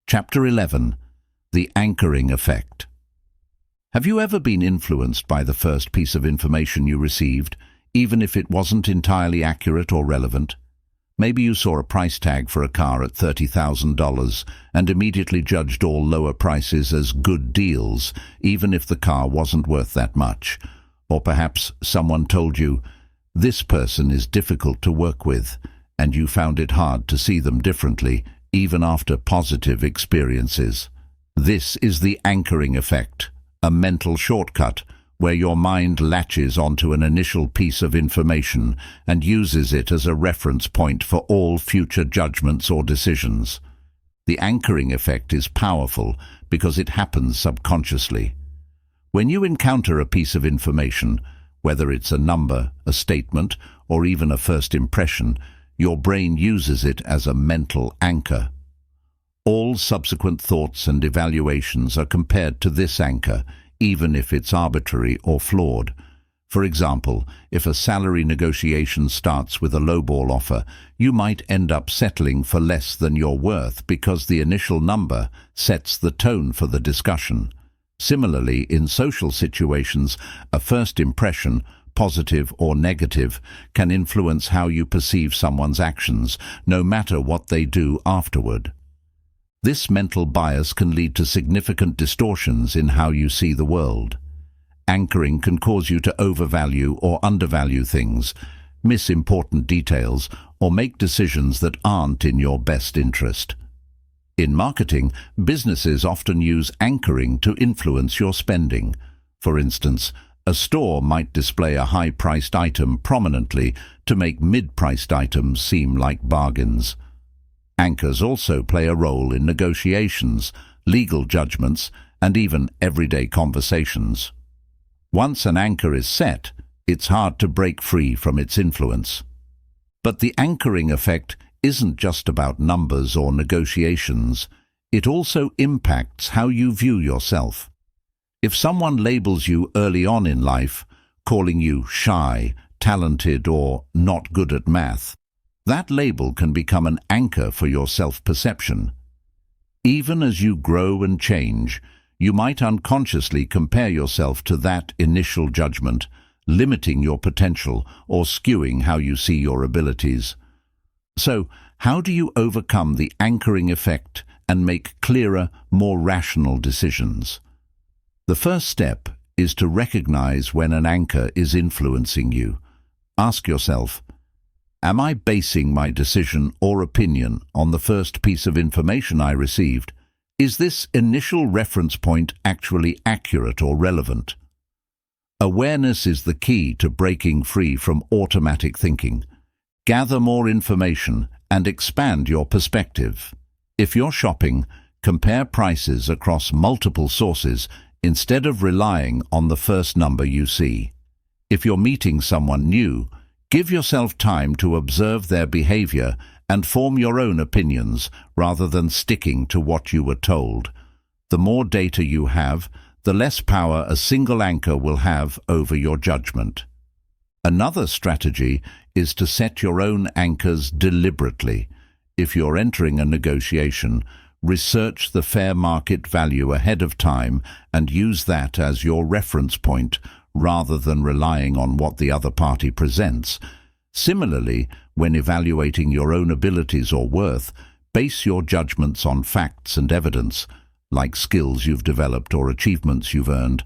Chapter 11. The Anchoring Effect. Have you ever been influenced by the first piece of information you received, even if it wasn't entirely accurate or relevant? Maybe you saw a price tag for a car at $30,000 and immediately judged all lower prices as good deals, even if the car wasn't worth that much. Or perhaps someone told you, this person is difficult to work with, and you found it hard to see them differently, even after positive experiences. This is the anchoring effect, a mental shortcut where your mind latches onto an initial piece of information and uses it as a reference point for all future judgments or decisions. The anchoring effect is powerful because it happens subconsciously. When you encounter a piece of information, whether it's a number, a statement, or even a first impression, your brain uses it as a mental anchor. All subsequent thoughts and evaluations are compared to this anchor, even if it's arbitrary or flawed. For example, if a salary negotiation starts with a lowball offer, you might end up settling for less than you're worth because the initial number sets the tone for the discussion. Similarly, in social situations, a first impression, positive or negative, can influence how you perceive someone's actions, no matter what they do afterward. This mental bias can lead to significant distortions in how you see the world. Anchoring can cause you to overvalue or undervalue things, miss important details, or make decisions that aren't in your best interest. In marketing, businesses often use anchoring to influence your spending. For instance, a store might display a high-priced item prominently to make mid-priced items seem like bargains. Anchors also play a role in negotiations, legal judgments, and even everyday conversations. Once an anchor is set, it's hard to break free from its influence. But the anchoring effect isn't just about numbers or negotiations. It also impacts how you view yourself. If someone labels you early on in life, calling you shy, talented, or not good at math, that label can become an anchor for your self-perception. Even as you grow and change, you might unconsciously compare yourself to that initial judgment, limiting your potential or skewing how you see your abilities. So, how do you overcome the anchoring effect and make clearer, more rational decisions? The first step is to recognize when an anchor is influencing you. Ask yourself, am I basing my decision or opinion on the first piece of information I received? Is this initial reference point actually accurate or relevant? Awareness is the key to breaking free from automatic thinking. Gather more information and expand your perspective. If you're shopping, compare prices across multiple sources instead of relying on the first number you see. If you're meeting someone new, give yourself time to observe their behavior and form your own opinions rather than sticking to what you were told. The more data you have, the less power a single anchor will have over your judgment. Another strategy is to set your own anchors deliberately. If you're entering a negotiation, research the fair market value ahead of time and use that as your reference point rather than relying on what the other party presents. Similarly, when evaluating your own abilities or worth, base your judgments on facts and evidence, like skills you've developed or achievements you've earned,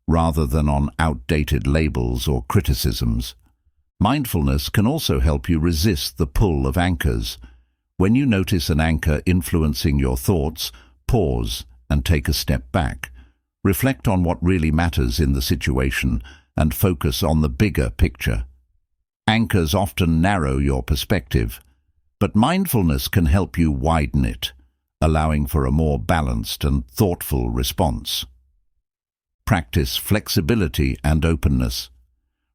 rather than on outdated labels or criticisms. Mindfulness can also help you resist the pull of anchors. When you notice an anchor influencing your thoughts, pause and take a step back. Reflect on what really matters in the situation and focus on the bigger picture. Anchors often narrow your perspective, but mindfulness can help you widen it, allowing for a more balanced and thoughtful response. Practice flexibility and openness.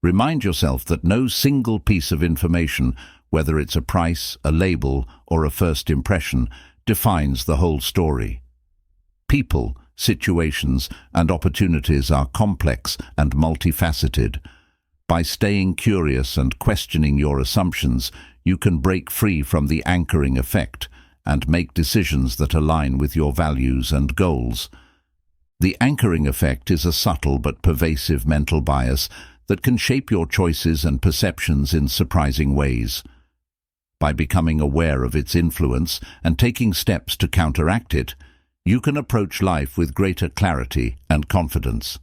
Remind yourself that no single piece of information, whether it's a price, a label, or a first impression, defines the whole story. People, situations, and opportunities are complex and multifaceted. By staying curious and questioning your assumptions, you can break free from the anchoring effect and make decisions that align with your values and goals. The anchoring effect is a subtle but pervasive mental bias that can shape your choices and perceptions in surprising ways. By becoming aware of its influence and taking steps to counteract it, you can approach life with greater clarity and confidence.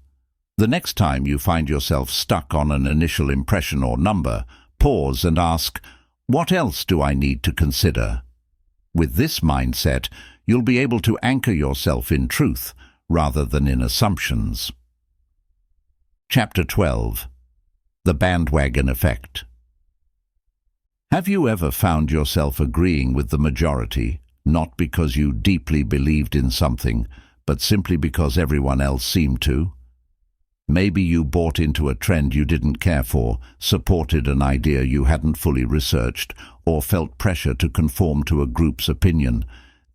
The next time you find yourself stuck on an initial impression or number, pause and ask, what else do I need to consider? With this mindset, you'll be able to anchor yourself in truth rather than in assumptions. Chapter 12. The Bandwagon Effect. Have you ever found yourself agreeing with the majority, not because you deeply believed in something, but simply because everyone else seemed to? Maybe you bought into a trend you didn't care for, supported an idea you hadn't fully researched, or felt pressure to conform to a group's opinion.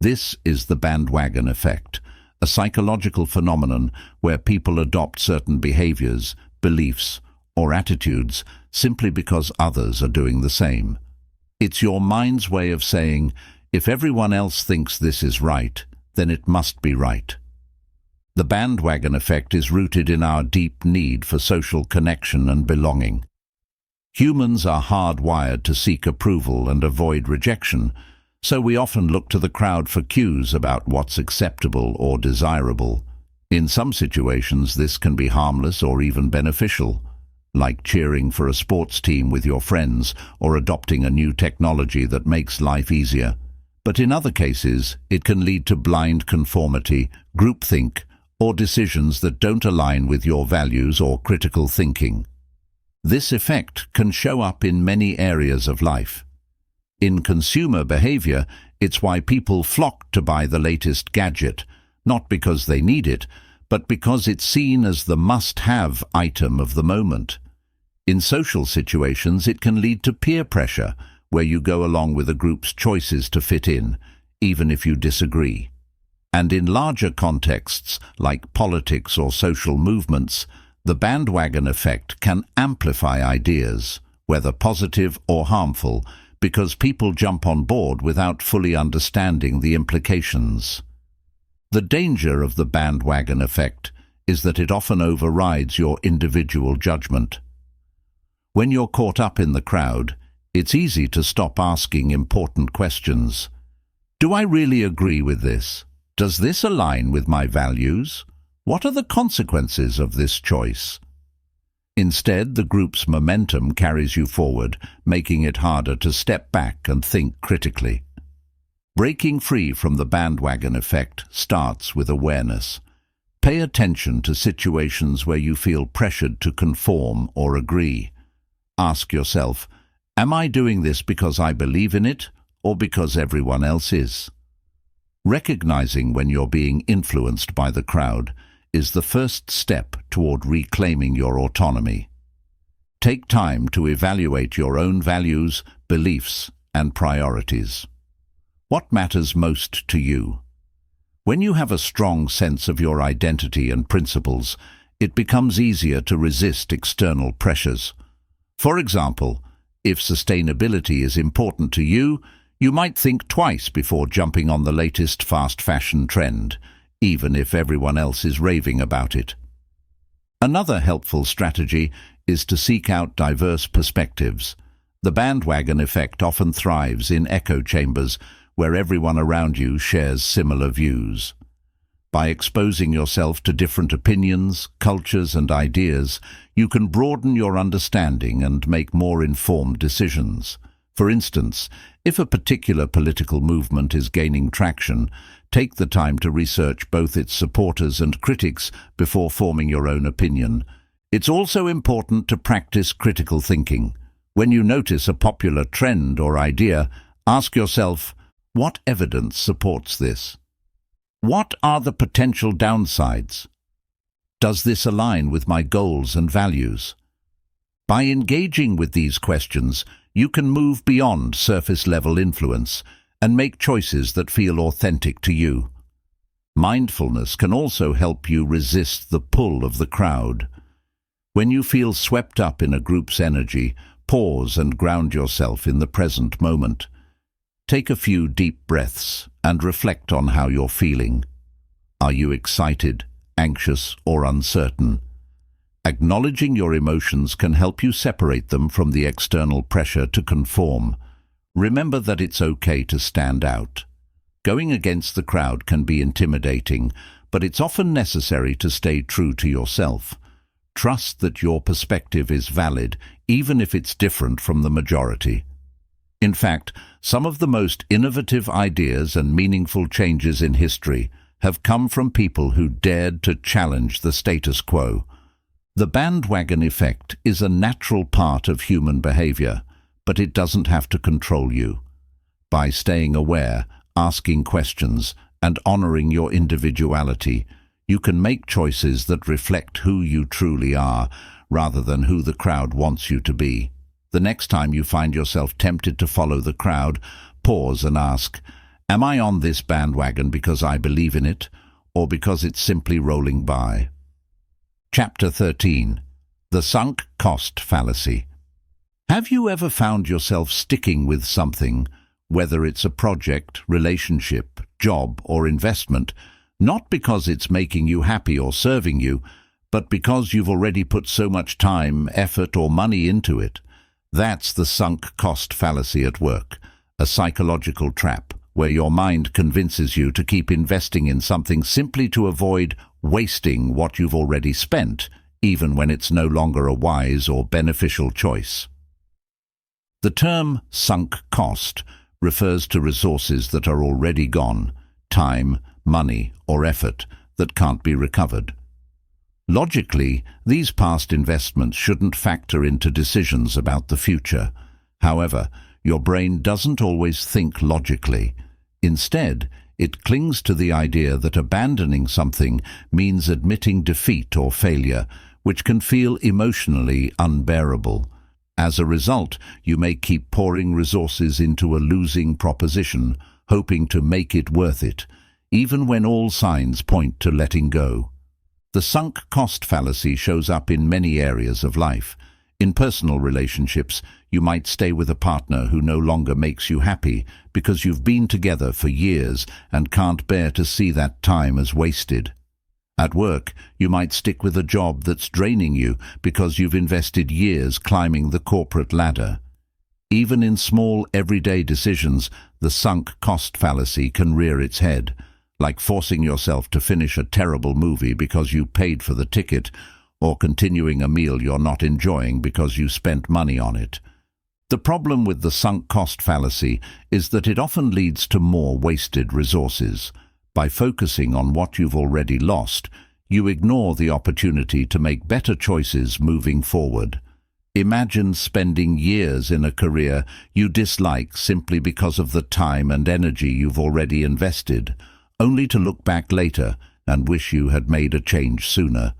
This is the bandwagon effect, a psychological phenomenon where people adopt certain behaviors, beliefs, or attitudes simply because others are doing the same. It's your mind's way of saying, if everyone else thinks this is right, then it must be right. The bandwagon effect is rooted in our deep need for social connection and belonging. Humans are hardwired to seek approval and avoid rejection, so we often look to the crowd for cues about what's acceptable or desirable. In some situations, this can be harmless or even beneficial, like cheering for a sports team with your friends or adopting a new technology that makes life easier. But in other cases, it can lead to blind conformity, groupthink, or decisions that don't align with your values or critical thinking. This effect can show up in many areas of life. In consumer behavior, it's why people flock to buy the latest gadget, not because they need it, but because it's seen as the must-have item of the moment. In social situations, it can lead to peer pressure, where you go along with a group's choices to fit in, even if you disagree. And in larger contexts, like politics or social movements, the bandwagon effect can amplify ideas, whether positive or harmful, because people jump on board without fully understanding the implications. The danger of the bandwagon effect is that it often overrides your individual judgment. When you're caught up in the crowd, it's easy to stop asking important questions. Do I really agree with this? Does this align with my values? What are the consequences of this choice? Instead, the group's momentum carries you forward, making it harder to step back and think critically. Breaking free from the bandwagon effect starts with awareness. Pay attention to situations where you feel pressured to conform or agree. Ask yourself, am I doing this because I believe in it or because everyone else is? Recognizing when you're being influenced by the crowd is the first step toward reclaiming your autonomy. Take time to evaluate your own values, beliefs, and priorities. What matters most to you? When you have a strong sense of your identity and principles, it becomes easier to resist external pressures. For example, if sustainability is important to you, you might think twice before jumping on the latest fast fashion trend, even if everyone else is raving about it. Another helpful strategy is to seek out diverse perspectives. The bandwagon effect often thrives in echo chambers where everyone around you shares similar views. By exposing yourself to different opinions, cultures, and ideas, you can broaden your understanding and make more informed decisions. For instance, if a particular political movement is gaining traction, take the time to research both its supporters and critics before forming your own opinion. It's also important to practice critical thinking. When you notice a popular trend or idea, ask yourself, what evidence supports this? What are the potential downsides? Does this align with my goals and values? By engaging with these questions, you can move beyond surface-level influence and make choices that feel authentic to you. Mindfulness can also help you resist the pull of the crowd. When you feel swept up in a group's energy, pause and ground yourself in the present moment. Take a few deep breaths and reflect on how you're feeling. Are you excited, anxious, or uncertain? Acknowledging your emotions can help you separate them from the external pressure to conform. Remember that it's okay to stand out. Going against the crowd can be intimidating, but it's often necessary to stay true to yourself. Trust that your perspective is valid, even if it's different from the majority. In fact, some of the most innovative ideas and meaningful changes in history have come from people who dared to challenge the status quo. The bandwagon effect is a natural part of human behavior, but it doesn't have to control you. By staying aware, asking questions, and honoring your individuality, you can make choices that reflect who you truly are, rather than who the crowd wants you to be. The next time you find yourself tempted to follow the crowd, pause and ask, am I on this bandwagon because I believe in it, or because it's simply rolling by? Chapter 13. The Sunk Cost Fallacy. Have you ever found yourself sticking with something, whether it's a project, relationship, job, or investment, not because it's making you happy or serving you, but because you've already put so much time, effort, or money into it? That's the sunk cost fallacy at work, a psychological trap where your mind convinces you to keep investing in something simply to avoid wasting what you've already spent, even when it's no longer a wise or beneficial choice. The term sunk cost refers to resources that are already gone, time, money, or effort that can't be recovered. Logically, these past investments shouldn't factor into decisions about the future. However, your brain doesn't always think logically. Instead, It clings to the idea that abandoning something means admitting defeat or failure, which can feel emotionally unbearable. As a result, you may keep pouring resources into a losing proposition, hoping to make it worth it, even when all signs point to letting go. The sunk cost fallacy shows up in many areas of life. In personal relationships, you might stay with a partner who no longer makes you happy because you've been together for years and can't bear to see that time as wasted. At work, you might stick with a job that's draining you because you've invested years climbing the corporate ladder. Even in small, everyday decisions, the sunk cost fallacy can rear its head, like forcing yourself to finish a terrible movie because you paid for the ticket, or continuing a meal you're not enjoying because you spent money on it. The problem with the sunk cost fallacy is that it often leads to more wasted resources. By focusing on what you've already lost, you ignore the opportunity to make better choices moving forward. Imagine spending years in a career you dislike simply because of the time and energy you've already invested, only to look back later and wish you had made a change sooner.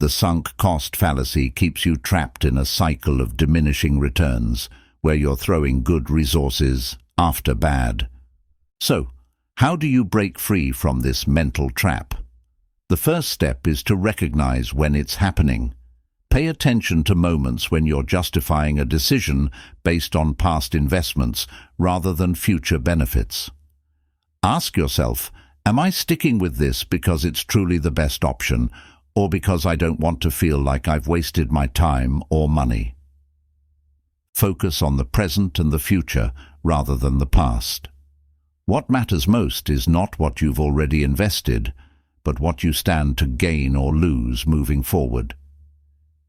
The sunk cost fallacy keeps you trapped in a cycle of diminishing returns, where you're throwing good resources after bad. So, how do you break free from this mental trap? The first step is to recognize when it's happening. Pay attention to moments when you're justifying a decision based on past investments rather than future benefits. Ask yourself, am I sticking with this because it's truly the best option, or because I don't want to feel like I've wasted my time or money? Focus on the present and the future rather than the past. What matters most is not what you've already invested, but what you stand to gain or lose moving forward.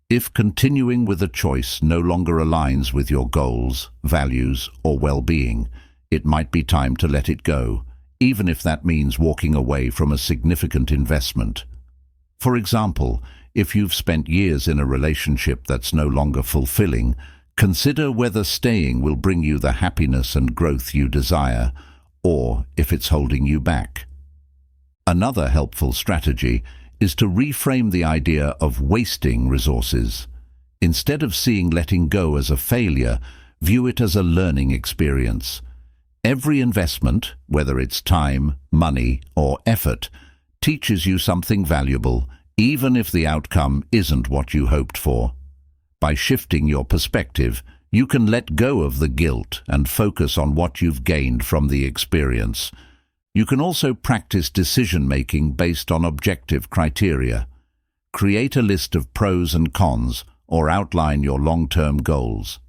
If continuing with a choice no longer aligns with your goals, values, or well-being, it might be time to let it go, even if that means walking away from a significant investment. For example, if you've spent years in a relationship that's no longer fulfilling, consider whether staying will bring you the happiness and growth you desire, or if it's holding you back. Another helpful strategy is to reframe the idea of wasting resources. Instead of seeing letting go as a failure, view it as a learning experience. Every investment, whether it's time, money, or effort, teaches you something valuable, even if the outcome isn't what you hoped for. By shifting your perspective, you can let go of the guilt and focus on what you've gained from the experience. You can also practice decision-making based on objective criteria. Create a list of pros and cons, or outline your long-term goals.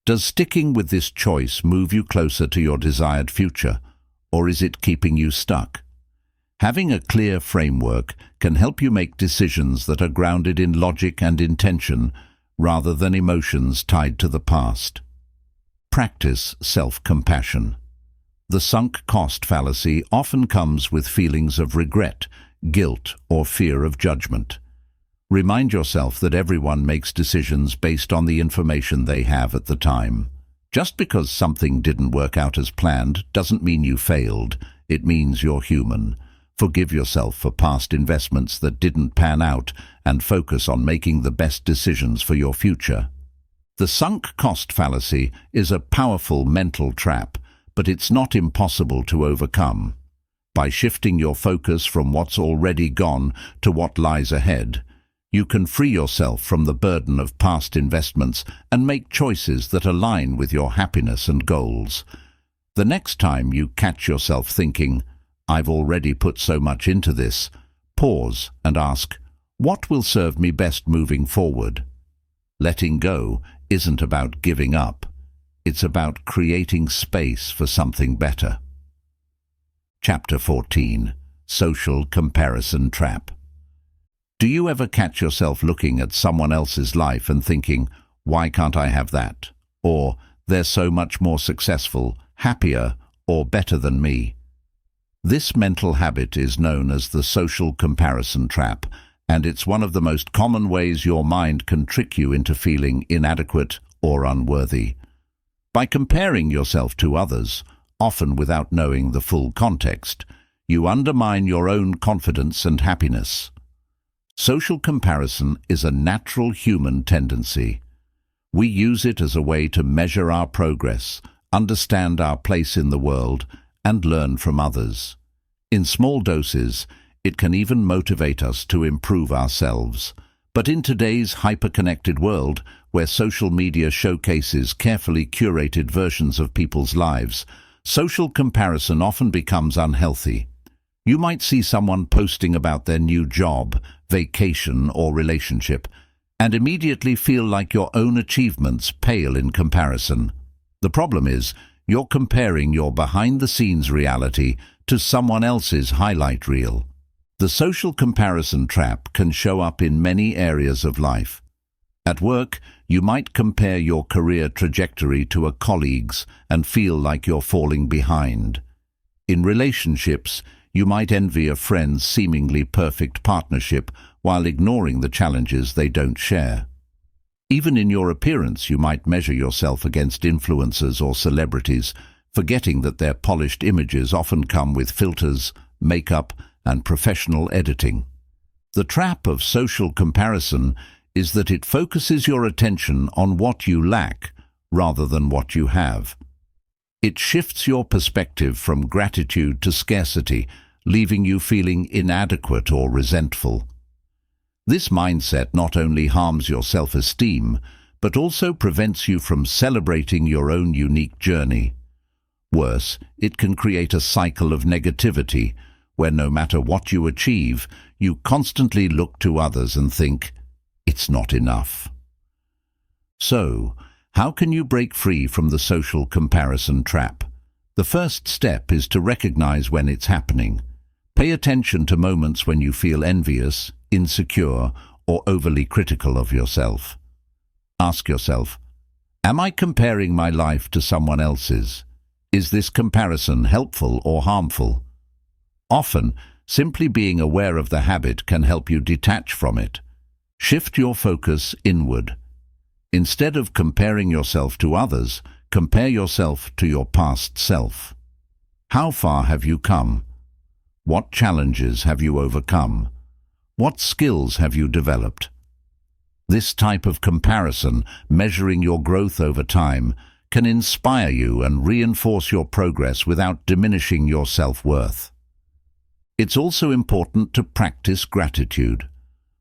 Does sticking with this choice move you closer to your desired future, or is it keeping you stuck? Having a clear framework can help you make decisions that are grounded in logic and intention, rather than emotions tied to the past. Practice self-compassion. The sunk cost fallacy often comes with feelings of regret, guilt, or fear of judgment. Remind yourself that everyone makes decisions based on the information they have at the time. Just because something didn't work out as planned doesn't mean you failed. It means you're human. Forgive yourself for past investments that didn't pan out and focus on making the best decisions for your future. The sunk cost fallacy is a powerful mental trap, but it's not impossible to overcome. By shifting your focus from what's already gone to what lies ahead, you can free yourself from the burden of past investments and make choices that align with your happiness and goals. The next time you catch yourself thinking, "I've already put so much into this," pause and ask, what will serve me best moving forward? Letting go isn't about giving up. It's about creating space for something better. Chapter 14. Social Comparison Trap. Do you ever catch yourself looking at someone else's life and thinking, "Why can't I have that?" Or, "They're so much more successful, happier, or better than me"? This mental habit is known as the social comparison trap, and it's one of the most common ways your mind can trick you into feeling inadequate or unworthy. By comparing yourself to others, often without knowing the full context, you undermine your own confidence and happiness. Social comparison is a natural human tendency. We use it as a way to measure our progress, understand our place in the world, and learn from others. In small doses, it can even motivate us to improve ourselves. But in today's hyper-connected world, where social media showcases carefully curated versions of people's lives, social comparison often becomes unhealthy. You might see someone posting about their new job, vacation, or relationship, and immediately feel like your own achievements pale in comparison. The problem is, you're comparing your behind-the-scenes reality to someone else's highlight reel. The social comparison trap can show up in many areas of life. At work, you might compare your career trajectory to a colleague's and feel like you're falling behind. In relationships, you might envy a friend's seemingly perfect partnership while ignoring the challenges they don't share. Even in your appearance, you might measure yourself against influencers or celebrities, forgetting that their polished images often come with filters, makeup, and professional editing. The trap of social comparison is that it focuses your attention on what you lack rather than what you have. It shifts your perspective from gratitude to scarcity, leaving you feeling inadequate or resentful. This mindset not only harms your self-esteem, but also prevents you from celebrating your own unique journey. Worse, it can create a cycle of negativity, where no matter what you achieve, you constantly look to others and think, it's not enough. So, how can you break free from the social comparison trap? The first step is to recognize when it's happening. Pay attention to moments when you feel envious, insecure, or overly critical of yourself. Ask yourself, am I comparing my life to someone else's? Is this comparison helpful or harmful? Often, simply being aware of the habit can help you detach from it. Shift your focus inward. Instead of comparing yourself to others, compare yourself to your past self. How far have you come? What challenges have you overcome? What skills have you developed? This type of comparison, measuring your growth over time, can inspire you and reinforce your progress without diminishing your self-worth. It's also important to practice gratitude.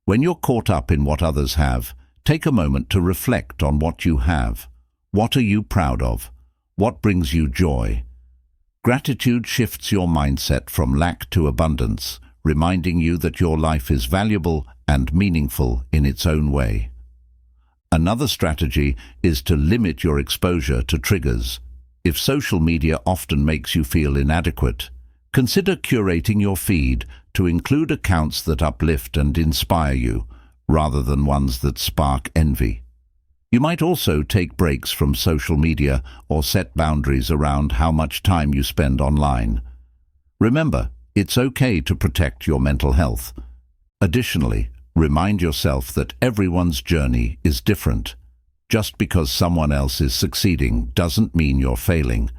When you're caught up in what others have, take a moment to reflect on what you have. What are you proud of? What brings you joy? Gratitude shifts your mindset from lack to abundance, reminding you that your life is valuable and meaningful in its own way. Another strategy is to limit your exposure to triggers. If social media often makes you feel inadequate, consider curating your feed to include accounts that uplift and inspire you, rather than ones that spark envy. You might also take breaks from social media or set boundaries around how much time you spend online. Remember, it's okay to protect your mental health. Additionally, remind yourself that everyone's journey is different. Just because someone else is succeeding doesn't mean you're failing.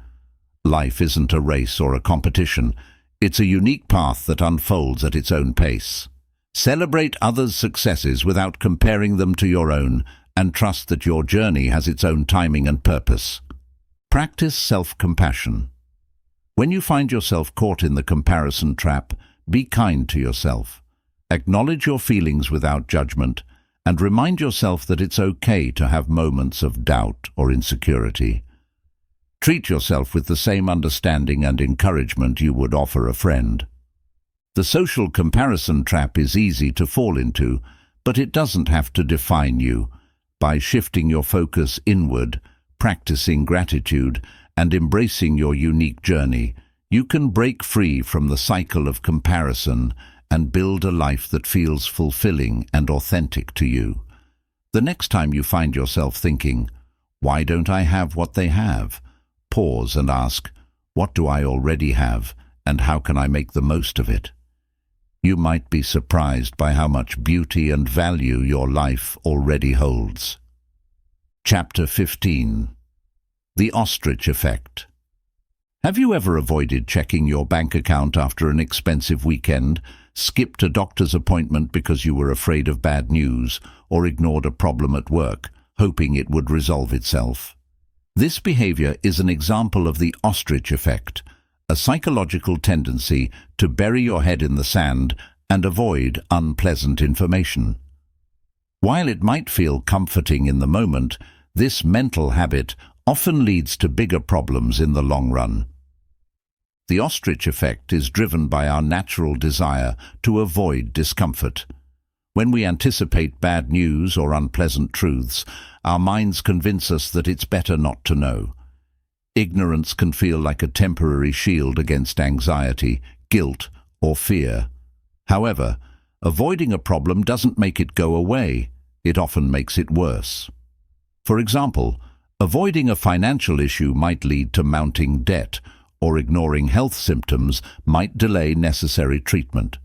Life isn't a race or a competition. It's a unique path that unfolds at its own pace. Celebrate others' successes without comparing them to your own, and trust that your journey has its own timing and purpose. Practice self-compassion. When you find yourself caught in the comparison trap, be kind to yourself. Acknowledge your feelings without judgment, and remind yourself that it's okay to have moments of doubt or insecurity. Treat yourself with the same understanding and encouragement you would offer a friend. The social comparison trap is easy to fall into, but it doesn't have to define you. By shifting your focus inward, practicing gratitude, and embracing your unique journey, you can break free from the cycle of comparison and build a life that feels fulfilling and authentic to you. The next time you find yourself thinking, "Why don't I have what they have?" pause and ask, "What do I already have, and how can I make the most of it?" You might be surprised by how much beauty and value your life already holds. Chapter 15. The Ostrich Effect. Have you ever avoided checking your bank account after an expensive weekend, skipped a doctor's appointment because you were afraid of bad news, or ignored a problem at work, hoping it would resolve itself? This behavior is an example of the ostrich effect, a psychological tendency to bury your head in the sand and avoid unpleasant information. While it might feel comforting in the moment, this mental habit often leads to bigger problems in the long run. The ostrich effect is driven by our natural desire to avoid discomfort. When we anticipate bad news or unpleasant truths, our minds convince us that it's better not to know. Ignorance can feel like a temporary shield against anxiety, guilt, or fear. However, avoiding a problem doesn't make it go away. It often makes it worse. For example, avoiding a financial issue might lead to mounting debt, or ignoring health symptoms might delay necessary treatment.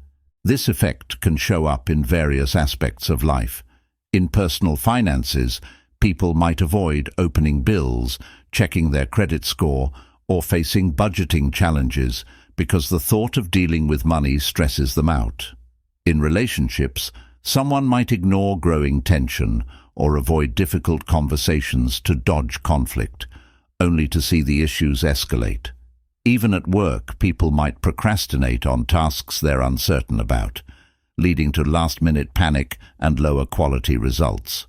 This effect can show up in various aspects of life. In personal finances, people might avoid opening bills, checking their credit score, or facing budgeting challenges because the thought of dealing with money stresses them out. In relationships, someone might ignore growing tension or avoid difficult conversations to dodge conflict, only to see the issues escalate. Even at work, people might procrastinate on tasks they're uncertain about, leading to last-minute panic and lower quality results.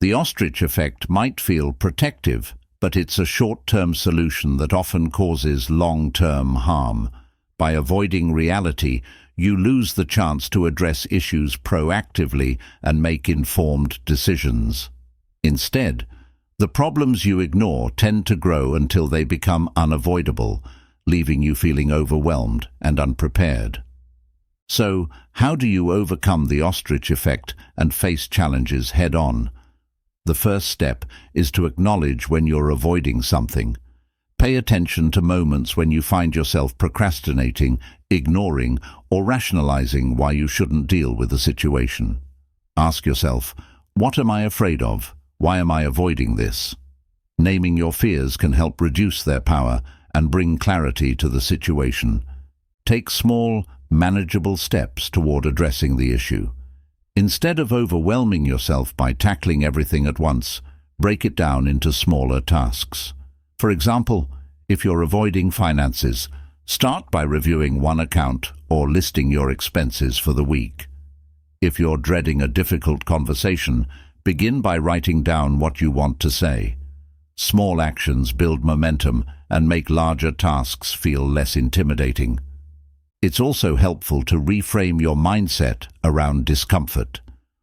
The ostrich effect might feel protective, but it's a short-term solution that often causes long-term harm. By avoiding reality, you lose the chance to address issues proactively and make informed decisions. Instead, the problems you ignore tend to grow until they become unavoidable, leaving you feeling overwhelmed and unprepared. So, how do you overcome the ostrich effect and face challenges head-on? The first step is to acknowledge when you're avoiding something. Pay attention to moments when you find yourself procrastinating, ignoring, or rationalizing why you shouldn't deal with a situation. Ask yourself, what am I afraid of? Why am I avoiding this? Naming your fears can help reduce their power and bring clarity to the situation. Take small, manageable steps toward addressing the issue. Instead of overwhelming yourself by tackling everything at once, break it down into smaller tasks. For example, if you're avoiding finances, start by reviewing one account or listing your expenses for the week. If you're dreading a difficult conversation, begin by writing down what you want to say. Small actions build momentum and make larger tasks feel less intimidating. It's also helpful to reframe your mindset around discomfort.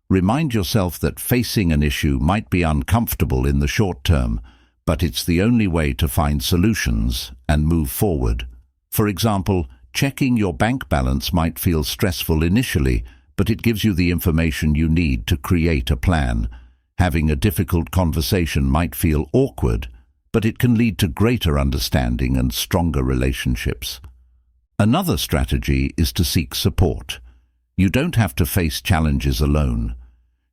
Remind yourself that facing an issue might be uncomfortable in the short term, but it's the only way to find solutions and move forward. For example, checking your bank balance might feel stressful initially, but it gives you the information you need to create a plan. Having a difficult conversation might feel awkward, but it can lead to greater understanding and stronger relationships. Another strategy is to seek support. You don't have to face challenges alone.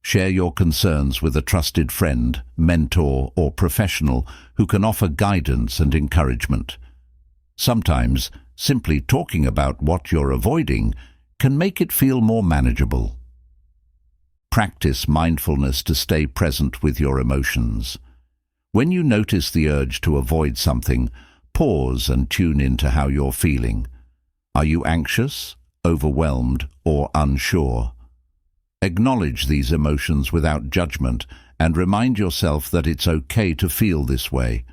Share your concerns with a trusted friend, mentor, or professional who can offer guidance and encouragement. Sometimes, simply talking about what you're avoiding can make it feel more manageable. Practice mindfulness to stay present with your emotions. When you notice the urge to avoid something, pause and tune into how you're feeling. Are you anxious, overwhelmed, or unsure? Acknowledge these emotions without judgment and remind yourself that it's okay to feel this way.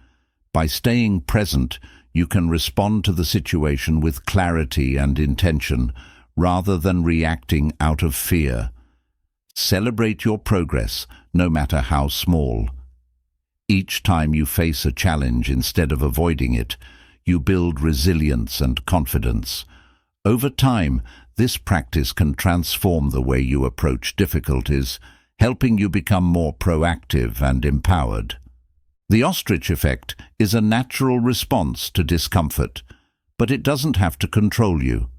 By staying present, you can respond to the situation with clarity and intention, rather than reacting out of fear. Celebrate your progress, no matter how small. Each time you face a challenge instead of avoiding it, you build resilience and confidence. Over time, this practice can transform the way you approach difficulties, helping you become more proactive and empowered. The ostrich effect is a natural response to discomfort, but it doesn't have to control you.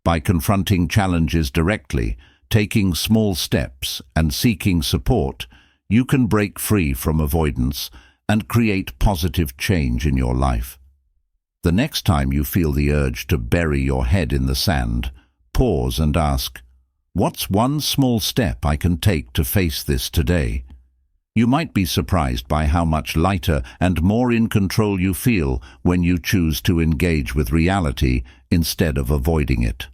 By confronting challenges directly, taking small steps, and seeking support, you can break free from avoidance and create positive change in your life. The next time you feel the urge to bury your head in the sand, pause and ask, "What's one small step I can take to face this today?" You might be surprised by how much lighter and more in control you feel when you choose to engage with reality instead of avoiding it.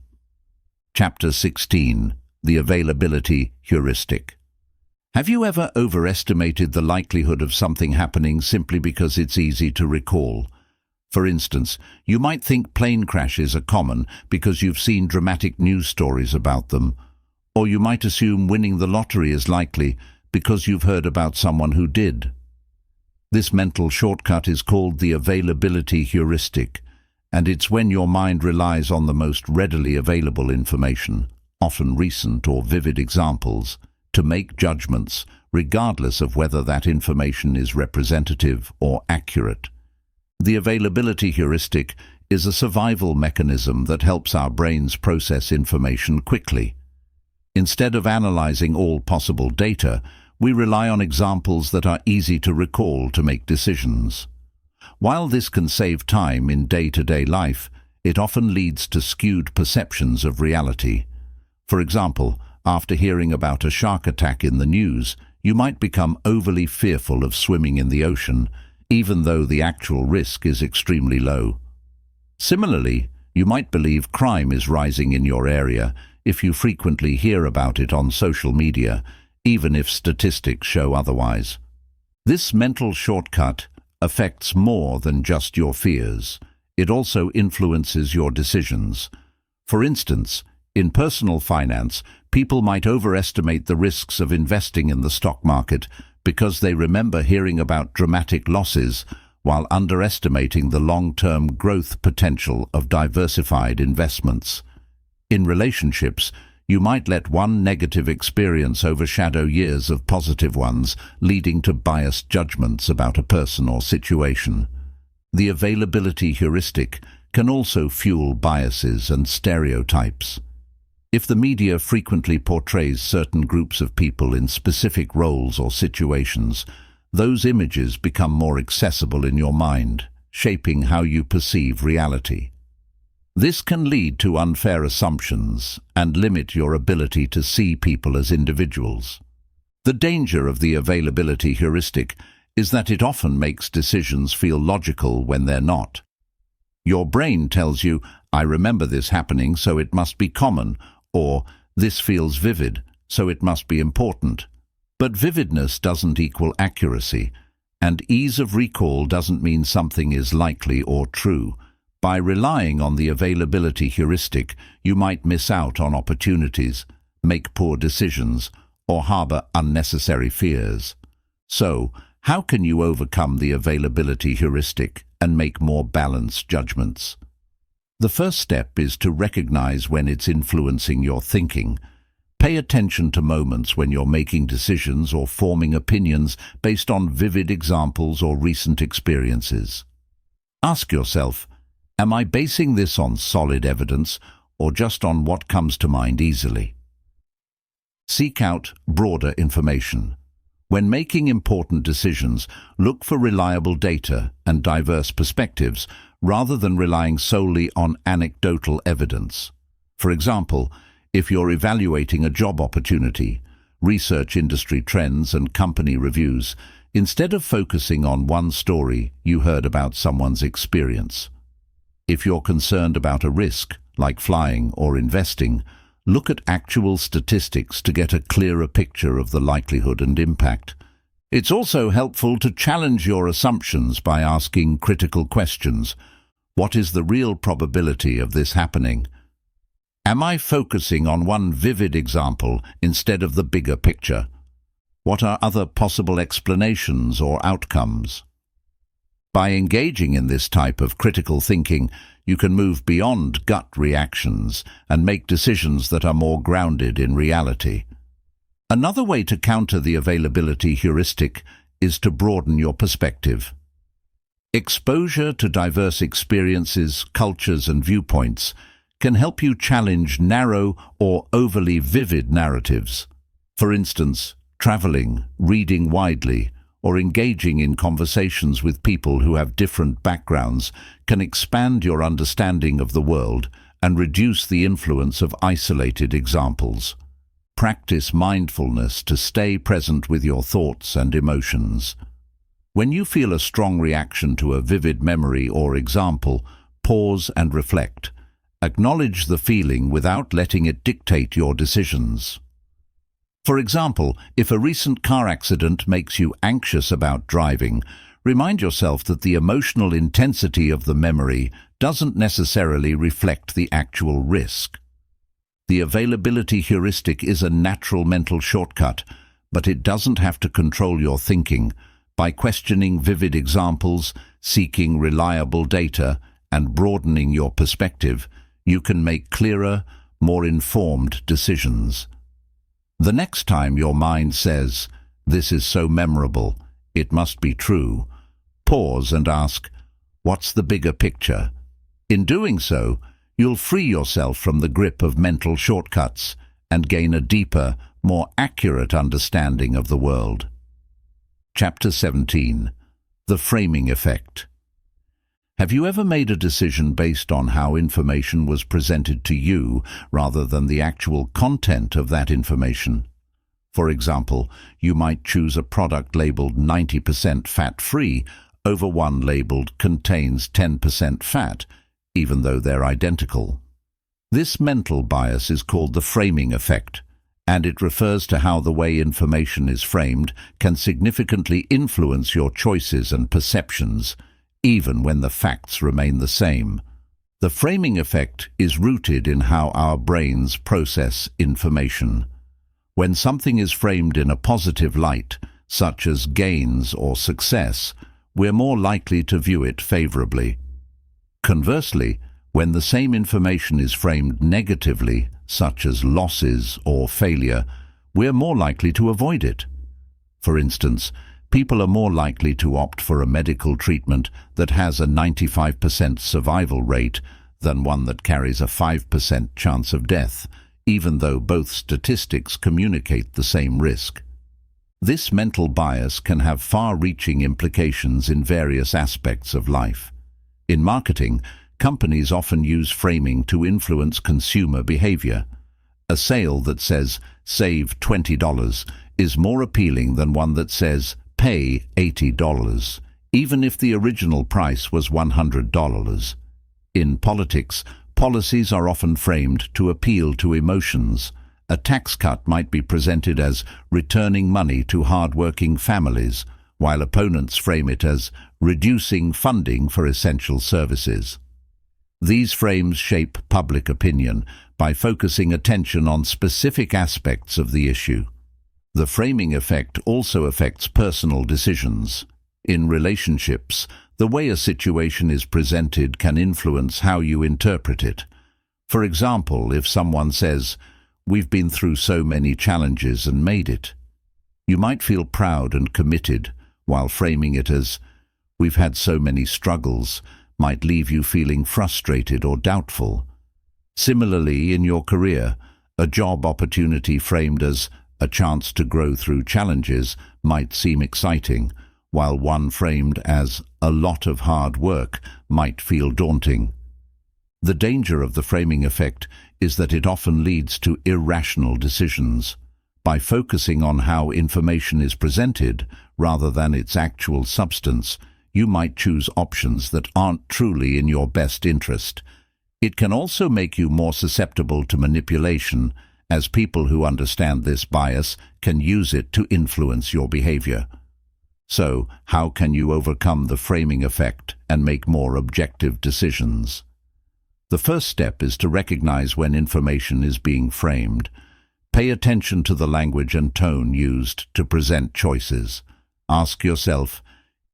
Chapter 16. The Availability Heuristic. Have you ever overestimated the likelihood of something happening simply because it's easy to recall? For instance, you might think plane crashes are common because you've seen dramatic news stories about them, or you might assume winning the lottery is likely because you've heard about someone who did. This mental shortcut is called the availability heuristic, and it's when your mind relies on the most readily available information, often recent or vivid examples, to make judgments, regardless of whether that information is representative or accurate. The availability heuristic is a survival mechanism that helps our brains process information quickly. Instead of analyzing all possible data, we rely on examples that are easy to recall to make decisions. While this can save time in day-to-day life, it often leads to skewed perceptions of reality. For example, after hearing about a shark attack in the news, you might become overly fearful of swimming in the ocean, even though the actual risk is extremely low. Similarly, you might believe crime is rising in your area if you frequently hear about it on social media, even if statistics show otherwise. This mental shortcut affects more than just your fears. It also influences your decisions. For instance, in personal finance, people might overestimate the risks of investing in the stock market because they remember hearing about dramatic losses while underestimating the long-term growth potential of diversified investments. In relationships, you might let one negative experience overshadow years of positive ones, leading to biased judgments about a person or situation. The availability heuristic can also fuel biases and stereotypes. If the media frequently portrays certain groups of people in specific roles or situations, those images become more accessible in your mind, shaping how you perceive reality. This can lead to unfair assumptions and limit your ability to see people as individuals. The danger of the availability heuristic is that it often makes decisions feel logical when they're not. Your brain tells you, "I remember this happening, so it must be common," or "this feels vivid, so it must be important." But vividness doesn't equal accuracy, and ease of recall doesn't mean something is likely or true. By relying on the availability heuristic, you might miss out on opportunities, make poor decisions, or harbor unnecessary fears. So, how can you overcome the availability heuristic and make more balanced judgments? The first step is to recognize when it's influencing your thinking. Pay attention to moments when you're making decisions or forming opinions based on vivid examples or recent experiences. Ask yourself, am I basing this on solid evidence or just on what comes to mind easily? Seek out broader information. When making important decisions, look for reliable data and diverse perspectives rather than relying solely on anecdotal evidence. For example, if you're evaluating a job opportunity, research industry trends and company reviews, instead of focusing on one story you heard about someone's experience. If you're concerned about a risk, like flying or investing, look at actual statistics to get a clearer picture of the likelihood and impact. It's also helpful to challenge your assumptions by asking critical questions. What is the real probability of this happening? Am I focusing on one vivid example instead of the bigger picture? What are other possible explanations or outcomes? By engaging in this type of critical thinking, you can move beyond gut reactions and make decisions that are more grounded in reality. Another way to counter the availability heuristic is to broaden your perspective. Exposure to diverse experiences, cultures, and viewpoints can help you challenge narrow or overly vivid narratives. For instance, traveling, reading widely, or engaging in conversations with people who have different backgrounds can expand your understanding of the world and reduce the influence of isolated examples. Practice mindfulness to stay present with your thoughts and emotions. When you feel a strong reaction to a vivid memory or example, pause and reflect. Acknowledge the feeling without letting it dictate your decisions. For example, if a recent car accident makes you anxious about driving, remind yourself that the emotional intensity of the memory doesn't necessarily reflect the actual risk. The availability heuristic is a natural mental shortcut, but it doesn't have to control your thinking. By questioning vivid examples, seeking reliable data, and broadening your perspective, you can make clearer, more informed decisions. The next time your mind says, "This is so memorable, it must be true," pause and ask, "What's the bigger picture?" In doing so, you'll free yourself from the grip of mental shortcuts and gain a deeper, more accurate understanding of the world. Chapter 17. The Framing Effect. Have you ever made a decision based on how information was presented to you rather than the actual content of that information? For example, you might choose a product labeled 90% fat-free over one labeled contains 10% fat, even though they're identical. This mental bias is called the framing effect, and it refers to how the way information is framed can significantly influence your choices and perceptions, even when the facts remain the same. The framing effect is rooted in how our brains process information. When something is framed in a positive light, such as gains or success, we're more likely to view it favorably. Conversely, when the same information is framed negatively, such as losses or failure, we're more likely to avoid it. For instance, people are more likely to opt for a medical treatment that has a 95% survival rate than one that carries a 5% chance of death, even though both statistics communicate the same risk. This mental bias can have far-reaching implications in various aspects of life. In marketing, companies often use framing to influence consumer behavior. A sale that says, "Save $20," is more appealing than one that says, "Pay $80," even if the original price was $100. In politics, policies are often framed to appeal to emotions. A tax cut might be presented as returning money to hard-working families, while opponents frame it as reducing funding for essential services. These frames shape public opinion by focusing attention on specific aspects of the issue. The framing effect also affects personal decisions. In relationships, the way a situation is presented can influence how you interpret it. For example, if someone says, "We've been through so many challenges and made it," you might feel proud and committed, while framing it as, "We've had so many struggles," might leave you feeling frustrated or doubtful. Similarly, in your career, a job opportunity framed as a chance to grow through challenges might seem exciting, while one framed as a lot of hard work might feel daunting. The danger of the framing effect is that it often leads to irrational decisions. By focusing on how information is presented rather than its actual substance, you might choose options that aren't truly in your best interest. It can also make you more susceptible to manipulation, as people who understand this bias can use it to influence your behavior. So, how can you overcome the framing effect and make more objective decisions? The first step is to recognize when information is being framed. Pay attention to the language and tone used to present choices. Ask yourself,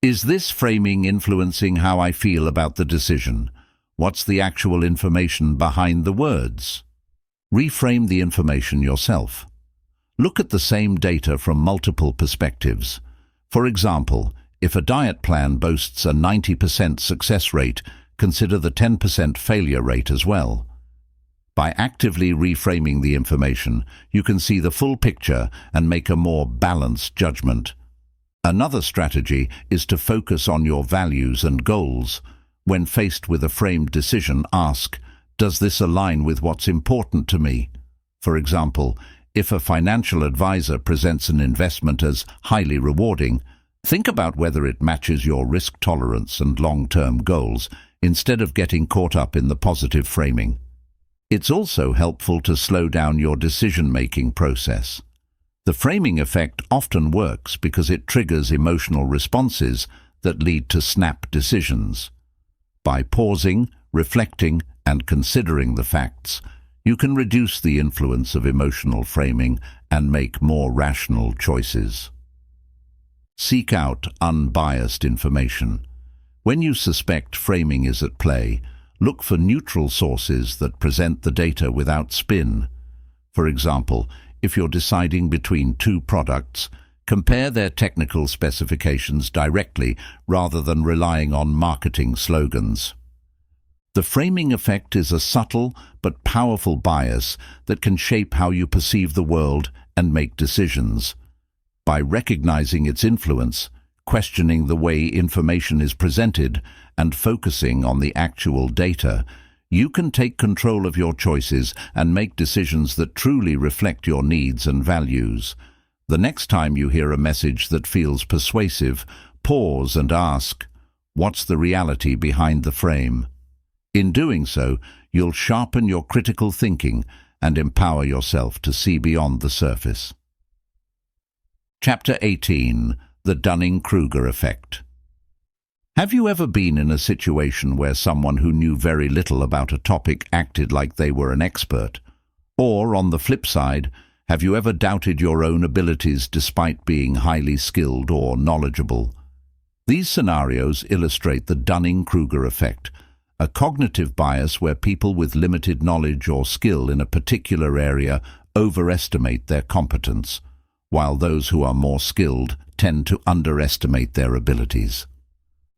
is this framing influencing how I feel about the decision? What's the actual information behind the words? Reframe the information yourself. Look at the same data from multiple perspectives. For example, if a diet plan boasts a 90% success rate, consider the 10% failure rate as well. By actively reframing the information, you can see the full picture and make a more balanced judgment. Another strategy is to focus on your values and goals. When faced with a framed decision, ask, does this align with what's important to me? For example, if a financial advisor presents an investment as highly rewarding, think about whether it matches your risk tolerance and long-term goals, instead of getting caught up in the positive framing. It's also helpful to slow down your decision-making process. The framing effect often works because it triggers emotional responses that lead to snap decisions. By pausing, reflecting, and considering the facts, you can reduce the influence of emotional framing and make more rational choices. Seek out unbiased information. When you suspect framing is at play, look for neutral sources that present the data without spin. For example, if you're deciding between two products, compare their technical specifications directly rather than relying on marketing slogans. The framing effect is a subtle but powerful bias that can shape how you perceive the world and make decisions. By recognizing its influence, questioning the way information is presented, and focusing on the actual data, you can take control of your choices and make decisions that truly reflect your needs and values. The next time you hear a message that feels persuasive, pause and ask, what's the reality behind the frame? In doing so, you'll sharpen your critical thinking and empower yourself to see beyond the surface. Chapter 18. The Dunning-Kruger Effect. Have you ever been in a situation where someone who knew very little about a topic acted like they were an expert? Or, on the flip side, have you ever doubted your own abilities despite being highly skilled or knowledgeable? These scenarios illustrate the Dunning-Kruger effect, a cognitive bias where people with limited knowledge or skill in a particular area overestimate their competence, while those who are more skilled tend to underestimate their abilities.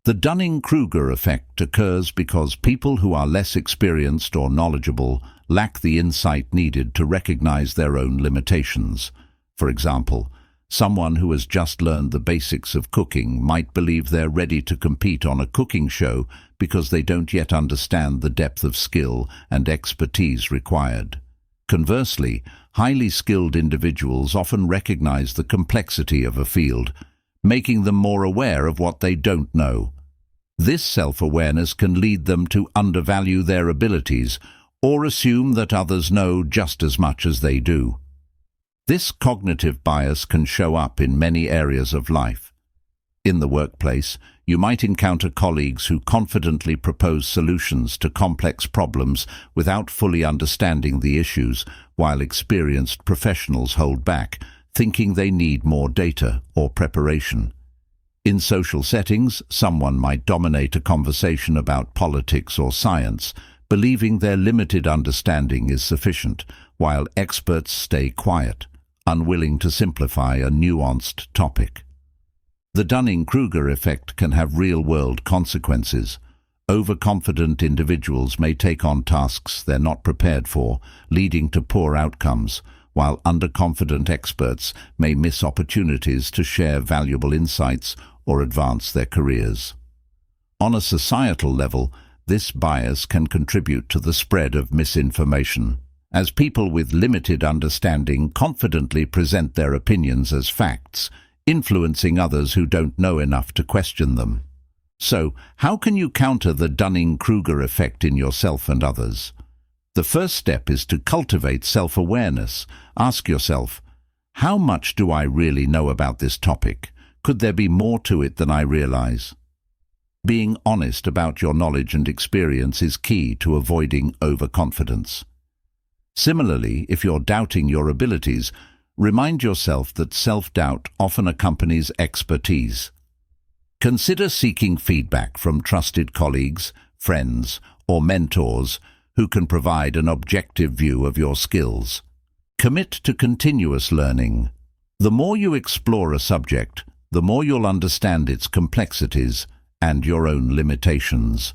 The Dunning-Kruger effect occurs because people who are less experienced or knowledgeable lack the insight needed to recognize their own limitations. For example, someone who has just learned the basics of cooking might believe they're ready to compete on a cooking show because they don't yet understand the depth of skill and expertise required. Conversely, highly skilled individuals often recognize the complexity of a field, making them more aware of what they don't know. This self-awareness can lead them to undervalue their abilities or assume that others know just as much as they do. This cognitive bias can show up in many areas of life. In the workplace, you might encounter colleagues who confidently propose solutions to complex problems without fully understanding the issues, while experienced professionals hold back, thinking they need more data or preparation. In social settings, someone might dominate a conversation about politics or science, believing their limited understanding is sufficient, while experts stay quiet, unwilling to simplify a nuanced topic. The Dunning-Kruger effect can have real-world consequences. Overconfident individuals may take on tasks they're not prepared for, leading to poor outcomes, while underconfident experts may miss opportunities to share valuable insights or advance their careers. On a societal level, this bias can contribute to the spread of misinformation, as people with limited understanding confidently present their opinions as facts, influencing others who don't know enough to question them. So, how can you counter the Dunning-Kruger effect in yourself and others? The first step is to cultivate self-awareness. Ask yourself, how much do I really know about this topic? Could there be more to it than I realize? Being honest about your knowledge and experience is key to avoiding overconfidence. Similarly, if you're doubting your abilities, remind yourself that self-doubt often accompanies expertise. Consider seeking feedback from trusted colleagues, friends, or mentors who can provide an objective view of your skills. Commit to continuous learning. The more you explore a subject, the more you'll understand its complexities and your own limitations.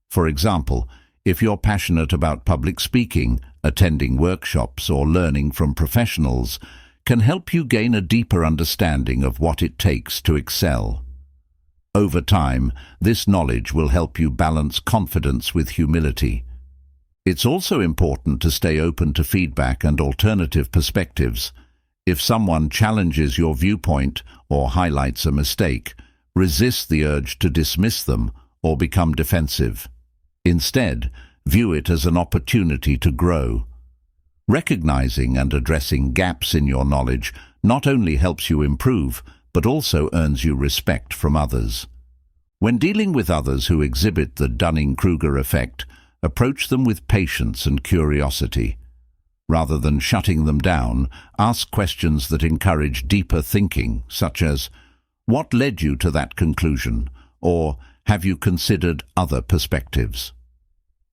For example, if you're passionate about public speaking, attending workshops, or learning from professionals, can help you gain a deeper understanding of what it takes to excel. Over time, this knowledge will help you balance confidence with humility. It's also important to stay open to feedback and alternative perspectives. If someone challenges your viewpoint or highlights a mistake, resist the urge to dismiss them or become defensive. Instead, view it as an opportunity to grow. Recognizing and addressing gaps in your knowledge not only helps you improve, but also earns you respect from others. When dealing with others who exhibit the Dunning-Kruger effect, approach them with patience and curiosity. Rather than shutting them down, ask questions that encourage deeper thinking, such as, "What led you to that conclusion?" or "Have you considered other perspectives?"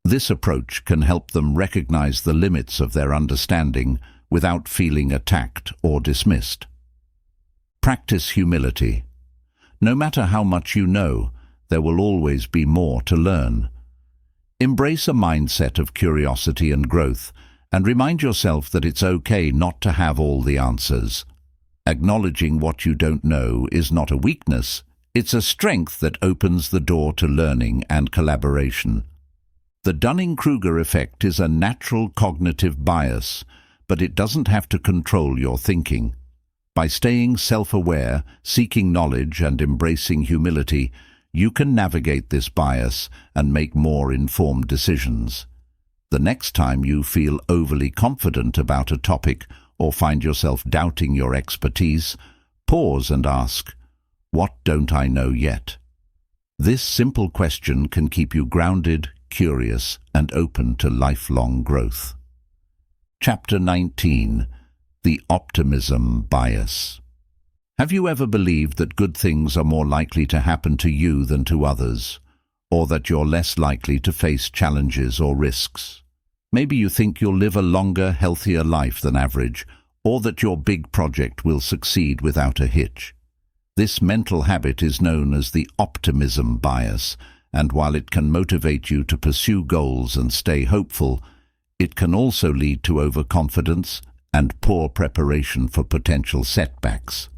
This approach can help them recognize the limits of their understanding without feeling attacked or dismissed. Practice humility. No matter how much you know, there will always be more to learn. Embrace a mindset of curiosity and growth, and remind yourself that it's okay not to have all the answers. Acknowledging what you don't know is not a weakness, it's a strength that opens the door to learning and collaboration. The Dunning-Kruger effect is a natural cognitive bias, but it doesn't have to control your thinking. By staying self-aware, seeking knowledge, and embracing humility, you can navigate this bias and make more informed decisions. The next time you feel overly confident about a topic or find yourself doubting your expertise, pause and ask, "What don't I know yet?" This simple question can keep you grounded, curious, and open to lifelong growth. Chapter 19. The Optimism Bias. Have you ever believed that good things are more likely to happen to you than to others, or that you're less likely to face challenges or risks? Maybe you think you'll live a longer, healthier life than average, or that your big project will succeed without a hitch. This mental habit is known as the optimism bias, and while it can motivate you to pursue goals and stay hopeful, it can also lead to overconfidence and poor preparation for potential setbacks.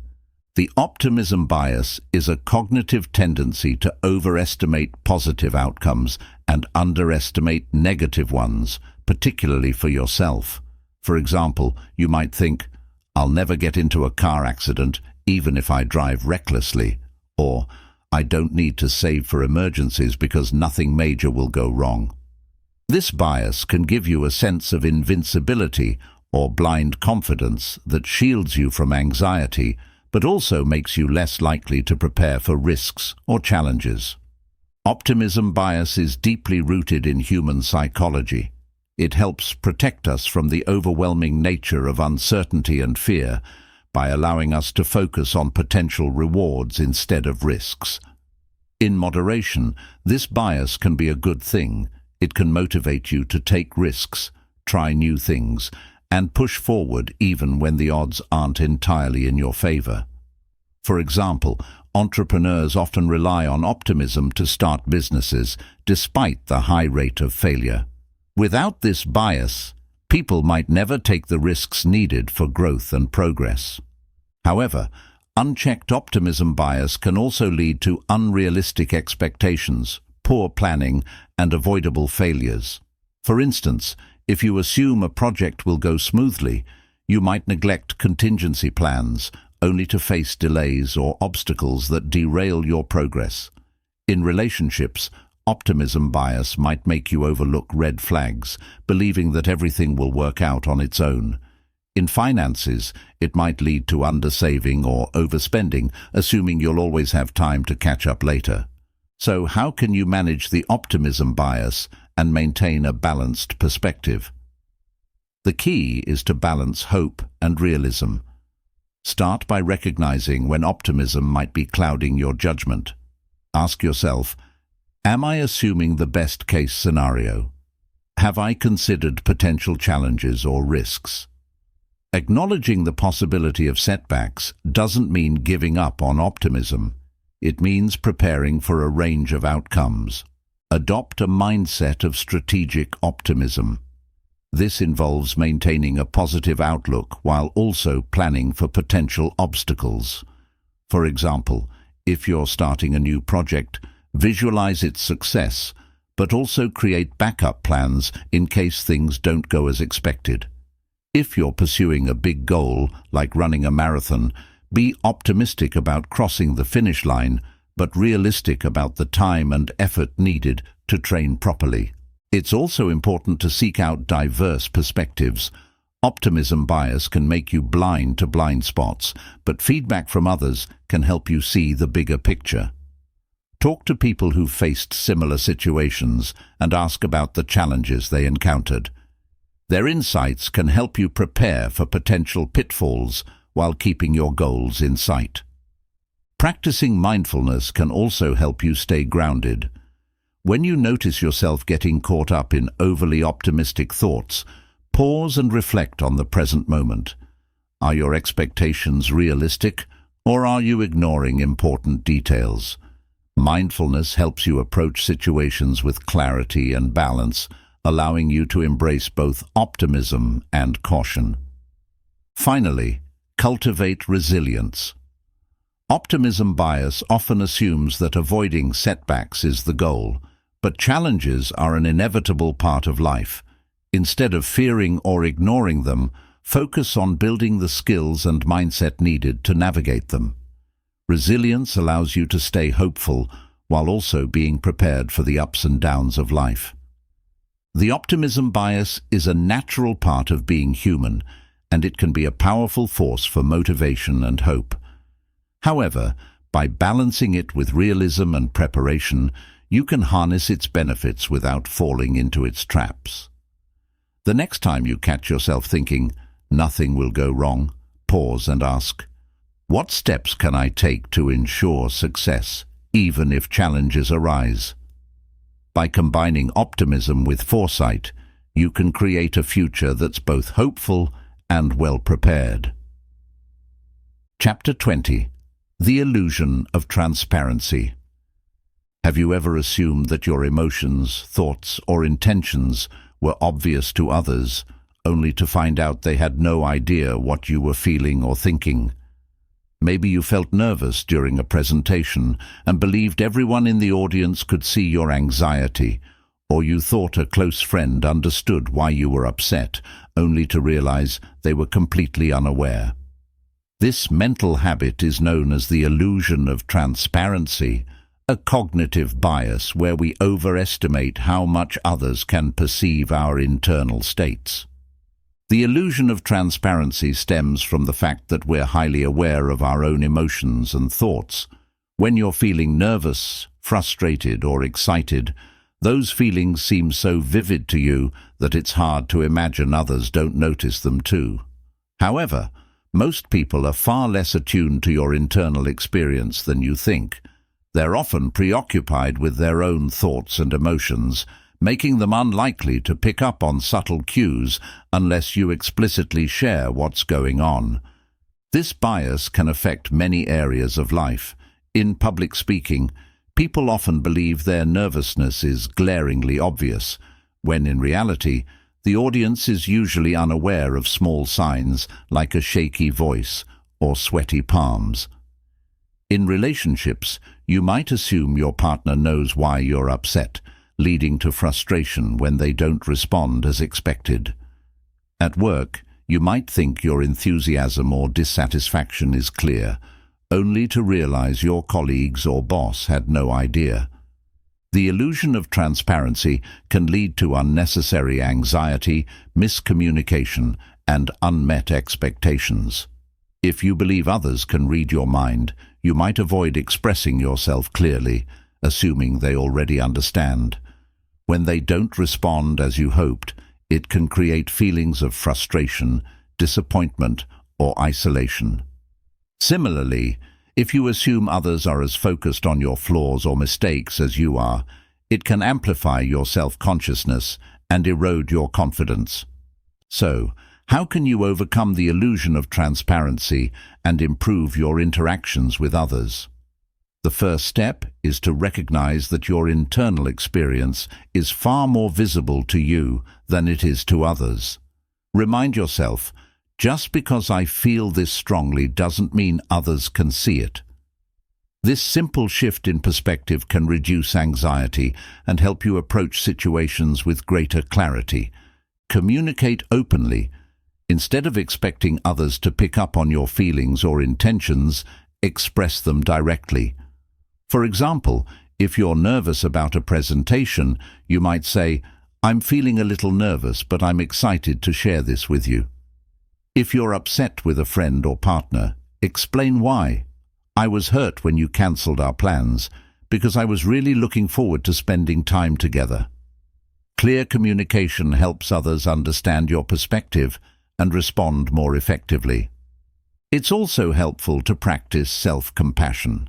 The optimism bias is a cognitive tendency to overestimate positive outcomes and underestimate negative ones, particularly for yourself. For example, you might think, "I'll never get into a car accident even if I drive recklessly," or "I don't need to save for emergencies because nothing major will go wrong." This bias can give you a sense of invincibility or blind confidence that shields you from anxiety, but also makes you less likely to prepare for risks or challenges. Optimism bias is deeply rooted in human psychology. It helps protect us from the overwhelming nature of uncertainty and fear by allowing us to focus on potential rewards instead of risks. In moderation, this bias can be a good thing. It can motivate you to take risks, try new things, and push forward even when the odds aren't entirely in your favor. For example, entrepreneurs often rely on optimism to start businesses, despite the high rate of failure. Without this bias, people might never take the risks needed for growth and progress. However, unchecked optimism bias can also lead to unrealistic expectations, poor planning, and avoidable failures. For instance, if you assume a project will go smoothly, you might neglect contingency plans, only to face delays or obstacles that derail your progress. In relationships, optimism bias might make you overlook red flags, believing that everything will work out on its own. In finances, it might lead to undersaving or overspending, assuming you'll always have time to catch up later. So how can you manage the optimism bias and maintain a balanced perspective? The key is to balance hope and realism. Start by recognizing when optimism might be clouding your judgment. Ask yourself, am I assuming the best-case scenario? Have I considered potential challenges or risks? Acknowledging the possibility of setbacks doesn't mean giving up on optimism. It means preparing for a range of outcomes. Adopt a mindset of strategic optimism. This involves maintaining a positive outlook while also planning for potential obstacles. For example, if you're starting a new project, visualize its success, but also create backup plans in case things don't go as expected. If you're pursuing a big goal, like running a marathon, be optimistic about crossing the finish line, but realistic about the time and effort needed to train properly. It's also important to seek out diverse perspectives. Optimism bias can make you blind to blind spots, but feedback from others can help you see the bigger picture. Talk to people who've faced similar situations and ask about the challenges they encountered. Their insights can help you prepare for potential pitfalls while keeping your goals in sight. Practicing mindfulness can also help you stay grounded. When you notice yourself getting caught up in overly optimistic thoughts, pause and reflect on the present moment. Are your expectations realistic, or are you ignoring important details? Mindfulness helps you approach situations with clarity and balance, allowing you to embrace both optimism and caution. Finally, cultivate resilience. Optimism bias often assumes that avoiding setbacks is the goal, but challenges are an inevitable part of life. Instead of fearing or ignoring them, focus on building the skills and mindset needed to navigate them. Resilience allows you to stay hopeful while also being prepared for the ups and downs of life. The optimism bias is a natural part of being human, and it can be a powerful force for motivation and hope. However, by balancing it with realism and preparation, you can harness its benefits without falling into its traps. The next time you catch yourself thinking, "Nothing will go wrong," pause and ask, "What steps can I take to ensure success, even if challenges arise?" By combining optimism with foresight, you can create a future that's both hopeful and well prepared. Chapter 20. The Illusion of Transparency. Have you ever assumed that your emotions, thoughts, or intentions were obvious to others, only to find out they had no idea what you were feeling or thinking? Maybe you felt nervous during a presentation and believed everyone in the audience could see your anxiety, or you thought a close friend understood why you were upset, only to realize they were completely unaware. This mental habit is known as the illusion of transparency, a cognitive bias where we overestimate how much others can perceive our internal states. The illusion of transparency stems from the fact that we're highly aware of our own emotions and thoughts. When you're feeling nervous, frustrated, or excited, those feelings seem so vivid to you that it's hard to imagine others don't notice them too. However, most people are far less attuned to your internal experience than you think. They're often preoccupied with their own thoughts and emotions, making them unlikely to pick up on subtle cues unless you explicitly share what's going on. This bias can affect many areas of life. In public speaking, people often believe their nervousness is glaringly obvious, when in reality, the audience is usually unaware of small signs like a shaky voice or sweaty palms. In relationships, you might assume your partner knows why you're upset, leading to frustration when they don't respond as expected. At work, you might think your enthusiasm or dissatisfaction is clear, only to realize your colleagues or boss had no idea. The illusion of transparency can lead to unnecessary anxiety, miscommunication, and unmet expectations. If you believe others can read your mind, you might avoid expressing yourself clearly, assuming they already understand. When they don't respond as you hoped, it can create feelings of frustration, disappointment, or isolation. Similarly, if you assume others are as focused on your flaws or mistakes as you are, it can amplify your self-consciousness and erode your confidence. So, how can you overcome the illusion of transparency and improve your interactions with others? The first step is to recognize that your internal experience is far more visible to you than it is to others. Remind yourself, just because I feel this strongly doesn't mean others can see it. This simple shift in perspective can reduce anxiety and help you approach situations with greater clarity. Communicate openly. Instead of expecting others to pick up on your feelings or intentions, express them directly. For example, if you're nervous about a presentation, you might say, "I'm feeling a little nervous, but I'm excited to share this with you." If you're upset with a friend or partner, explain why. "I was hurt when you cancelled our plans because I was really looking forward to spending time together." Clear communication helps others understand your perspective and respond more effectively. It's also helpful to practice self-compassion.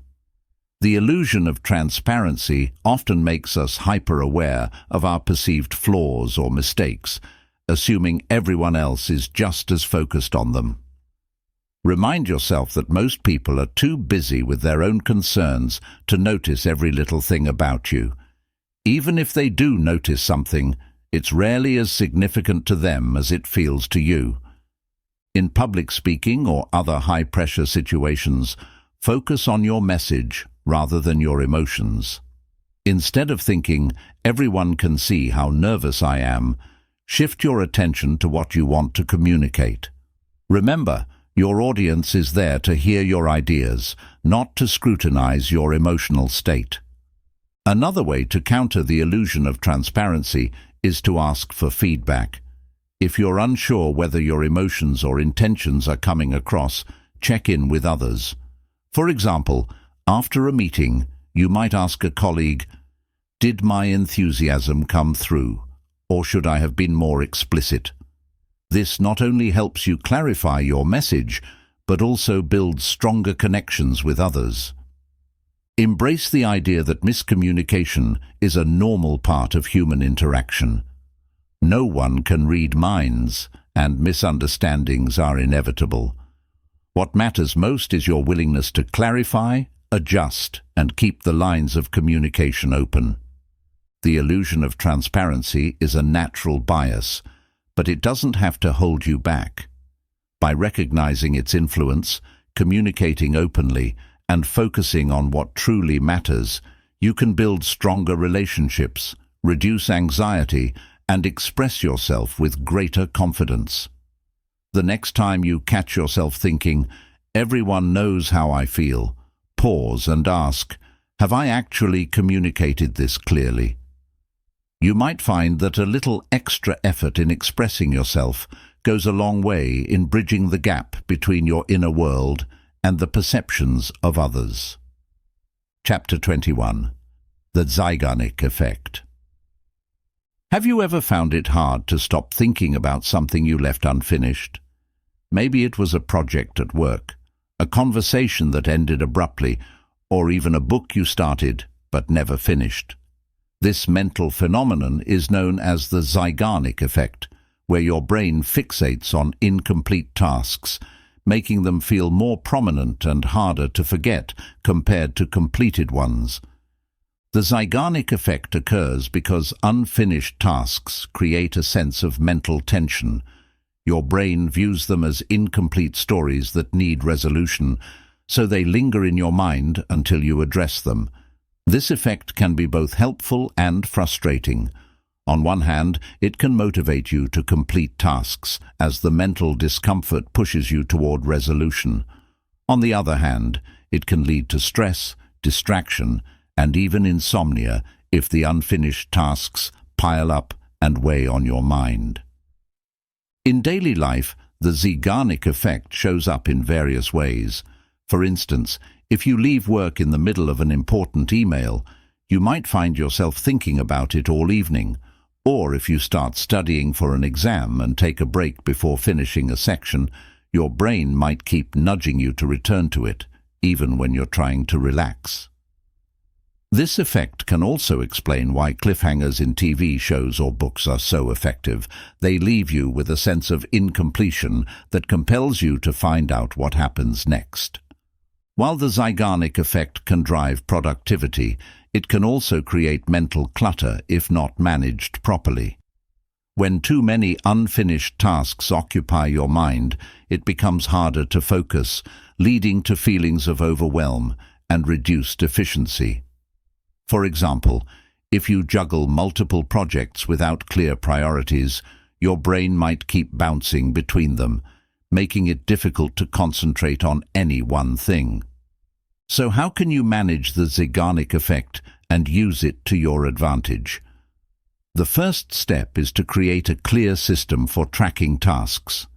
The illusion of transparency often makes us hyper-aware of our perceived flaws or mistakes, assuming everyone else is just as focused on them. Remind yourself that most people are too busy with their own concerns to notice every little thing about you. Even if they do notice something, it's rarely as significant to them as it feels to you. In public speaking or other high-pressure situations, focus on your message rather than your emotions. Instead of thinking, "Everyone can see how nervous I am," shift your attention to what you want to communicate. Remember, your audience is there to hear your ideas, not to scrutinize your emotional state. Another way to counter the illusion of transparency is to ask for feedback. If you're unsure whether your emotions or intentions are coming across, check in with others. For example, after a meeting, you might ask a colleague, "Did my enthusiasm come through, or should I have been more explicit?" This not only helps you clarify your message, but also builds stronger connections with others. Embrace the idea that miscommunication is a normal part of human interaction. No one can read minds, and misunderstandings are inevitable. What matters most is your willingness to clarify, adjust, and keep the lines of communication open. The illusion of transparency is a natural bias, but it doesn't have to hold you back. By recognizing its influence, communicating openly, and focusing on what truly matters, you can build stronger relationships, reduce anxiety, and express yourself with greater confidence. The next time you catch yourself thinking, "Everyone knows how I feel," pause and ask, "Have I actually communicated this clearly?" You might find that a little extra effort in expressing yourself goes a long way in bridging the gap between your inner world and the perceptions of others. Chapter 21. The Zeigarnik Effect. Have you ever found it hard to stop thinking about something you left unfinished? Maybe it was a project at work, a conversation that ended abruptly, or even a book you started but never finished. This mental phenomenon is known as the Zeigarnik effect, where your brain fixates on incomplete tasks, making them feel more prominent and harder to forget compared to completed ones. The Zeigarnik effect occurs because unfinished tasks create a sense of mental tension. Your brain views them as incomplete stories that need resolution, so they linger in your mind until you address them. This effect can be both helpful and frustrating. On one hand, it can motivate you to complete tasks, as the mental discomfort pushes you toward resolution. On the other hand, it can lead to stress, distraction, and even insomnia if the unfinished tasks pile up and weigh on your mind. In daily life, the Zeigarnik effect shows up in various ways. For instance, if you leave work in the middle of an important email, you might find yourself thinking about it all evening. Or if you start studying for an exam and take a break before finishing a section, your brain might keep nudging you to return to it, even when you're trying to relax. This effect can also explain why cliffhangers in TV shows or books are so effective. They leave you with a sense of incompletion that compels you to find out what happens next. While the Zeigarnik effect can drive productivity, it can also create mental clutter if not managed properly. When too many unfinished tasks occupy your mind, it becomes harder to focus, leading to feelings of overwhelm and reduced efficiency. For example, if you juggle multiple projects without clear priorities, your brain might keep bouncing between them, making it difficult to concentrate on any one thing. So how can you manage the Zeigarnik effect and use it to your advantage? The first step is to create a clear system for tracking tasks.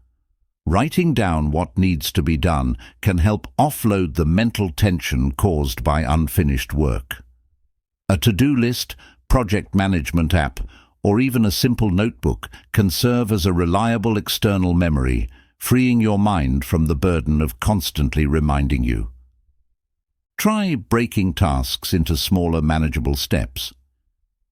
Writing down what needs to be done can help offload the mental tension caused by unfinished work. A to-do list, project management app, or even a simple notebook can serve as a reliable external memory, freeing your mind from the burden of constantly reminding you. Try breaking tasks into smaller, manageable steps.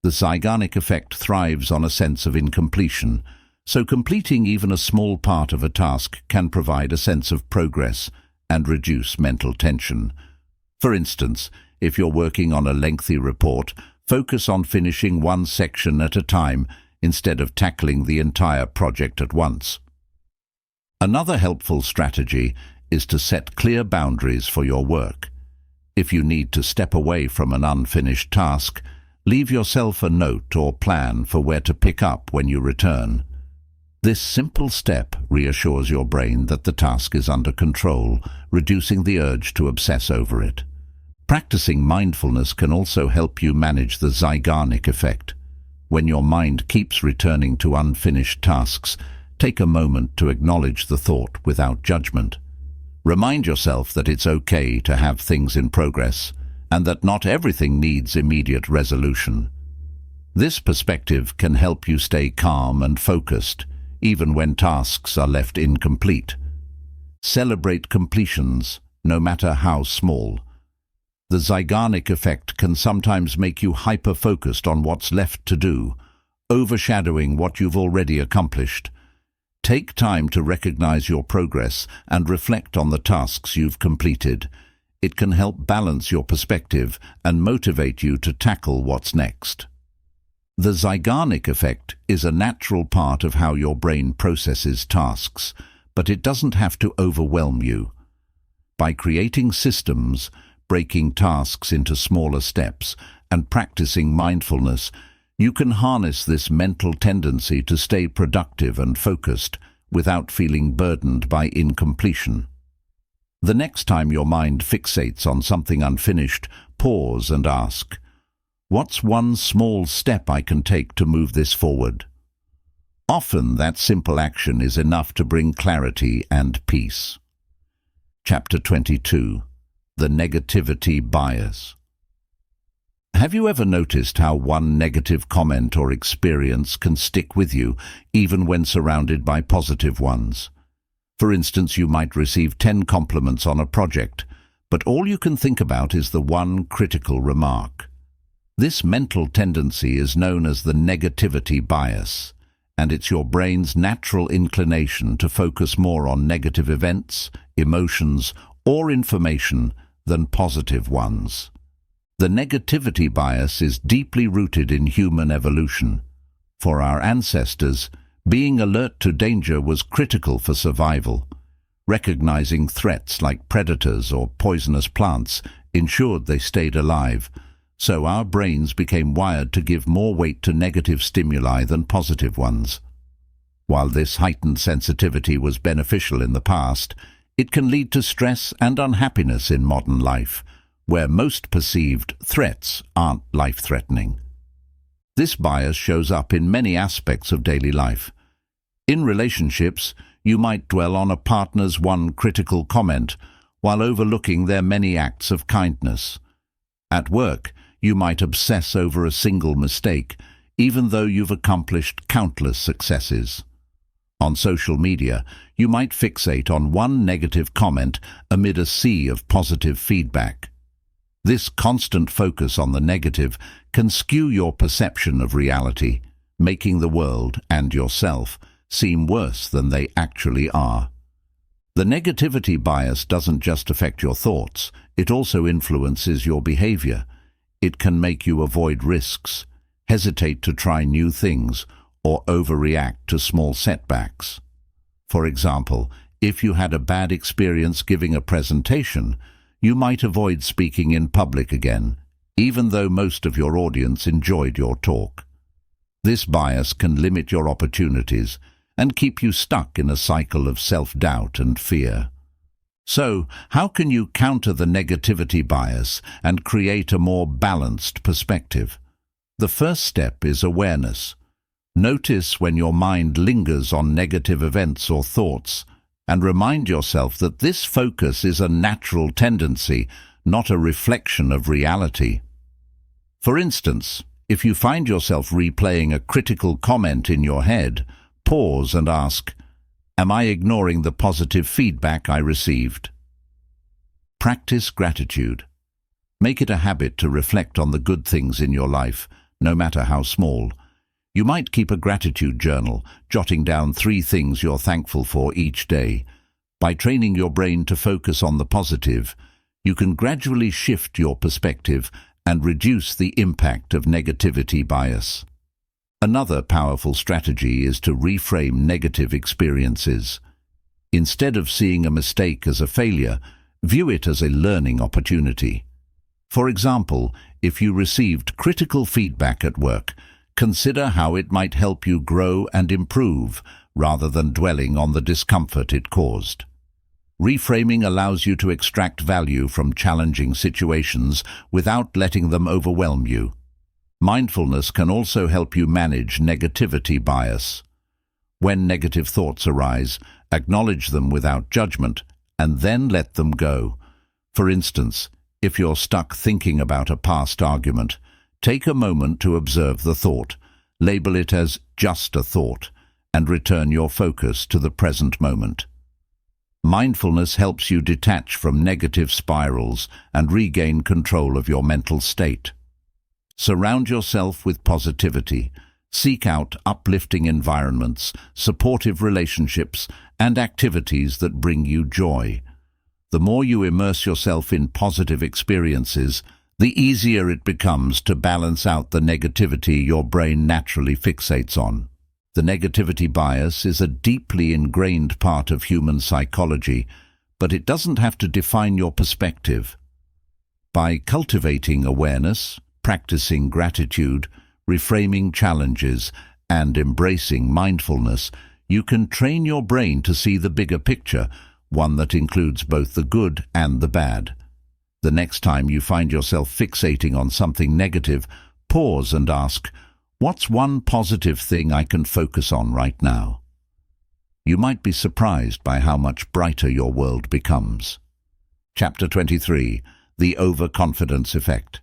The Zeigarnik effect thrives on a sense of incompletion, so completing even a small part of a task can provide a sense of progress and reduce mental tension. For instance, if you're working on a lengthy report, focus on finishing one section at a time instead of tackling the entire project at once. Another helpful strategy is to set clear boundaries for your work. If you need to step away from an unfinished task, leave yourself a note or plan for where to pick up when you return. This simple step reassures your brain that the task is under control, reducing the urge to obsess over it. Practicing mindfulness can also help you manage the Zeigarnik effect. When your mind keeps returning to unfinished tasks, take a moment to acknowledge the thought without judgment. Remind yourself that it's okay to have things in progress, and that not everything needs immediate resolution. This perspective can help you stay calm and focused, even when tasks are left incomplete. Celebrate completions, no matter how small. The Zeigarnik effect can sometimes make you hyper-focused on what's left to do, overshadowing what you've already accomplished. Take time to recognize your progress and reflect on the tasks you've completed. It can help balance your perspective and motivate you to tackle what's next. The Zeigarnik effect is a natural part of how your brain processes tasks, but it doesn't have to overwhelm you. By creating systems, breaking tasks into smaller steps, and practicing mindfulness, you can harness this mental tendency to stay productive and focused without feeling burdened by incompletion. The next time your mind fixates on something unfinished, pause and ask, "What's one small step I can take to move this forward?" Often that simple action is enough to bring clarity and peace. Chapter 22. The Negativity Bias. Have you ever noticed how one negative comment or experience can stick with you, even when surrounded by positive ones? For instance, you might receive 10 compliments on a project, but all you can think about is the one critical remark. This mental tendency is known as the negativity bias, and it's your brain's natural inclination to focus more on negative events, emotions, or information than positive ones. The negativity bias is deeply rooted in human evolution. For our ancestors, being alert to danger was critical for survival. Recognizing threats like predators or poisonous plants ensured they stayed alive, so our brains became wired to give more weight to negative stimuli than positive ones. While this heightened sensitivity was beneficial in the past, it can lead to stress and unhappiness in modern life, where most perceived threats aren't life-threatening. This bias shows up in many aspects of daily life. In relationships, you might dwell on a partner's one critical comment while overlooking their many acts of kindness. At work, you might obsess over a single mistake, even though you've accomplished countless successes. On social media, you might fixate on one negative comment amid a sea of positive feedback. This constant focus on the negative can skew your perception of reality, making the world and yourself seem worse than they actually are. The negativity bias doesn't just affect your thoughts, it also influences your behavior. It can make you avoid risks, hesitate to try new things, or overreact to small setbacks. For example, if you had a bad experience giving a presentation, you might avoid speaking in public again, even though most of your audience enjoyed your talk. This bias can limit your opportunities and keep you stuck in a cycle of self-doubt and fear. So, how can you counter the negativity bias and create a more balanced perspective? The first step is awareness. Notice when your mind lingers on negative events or thoughts, and remind yourself that this focus is a natural tendency, not a reflection of reality. For instance, if you find yourself replaying a critical comment in your head, pause and ask, "Am I ignoring the positive feedback I received?" Practice gratitude. Make it a habit to reflect on the good things in your life, no matter how small. You might keep a gratitude journal, jotting down 3 things you're thankful for each day. By training your brain to focus on the positive, you can gradually shift your perspective and reduce the impact of negativity bias. Another powerful strategy is to reframe negative experiences. Instead of seeing a mistake as a failure, view it as a learning opportunity. For example, if you received critical feedback at work, consider how it might help you grow and improve, rather than dwelling on the discomfort it caused. Reframing allows you to extract value from challenging situations without letting them overwhelm you. Mindfulness can also help you manage negativity bias. When negative thoughts arise, acknowledge them without judgment and then let them go. For instance, if you're stuck thinking about a past argument, take a moment to observe the thought, label it as just a thought, and return your focus to the present moment. Mindfulness helps you detach from negative spirals and regain control of your mental state. Surround yourself with positivity. Seek out uplifting environments, supportive relationships, and activities that bring you joy. The more you immerse yourself in positive experiences, the easier it becomes to balance out the negativity your brain naturally fixates on. The negativity bias is a deeply ingrained part of human psychology, but it doesn't have to define your perspective. By cultivating awareness, practicing gratitude, reframing challenges, and embracing mindfulness, you can train your brain to see the bigger picture, one that includes both the good and the bad. The next time you find yourself fixating on something negative, pause and ask, "What's one positive thing I can focus on right now?" You might be surprised by how much brighter your world becomes. Chapter 23. The Overconfidence Effect.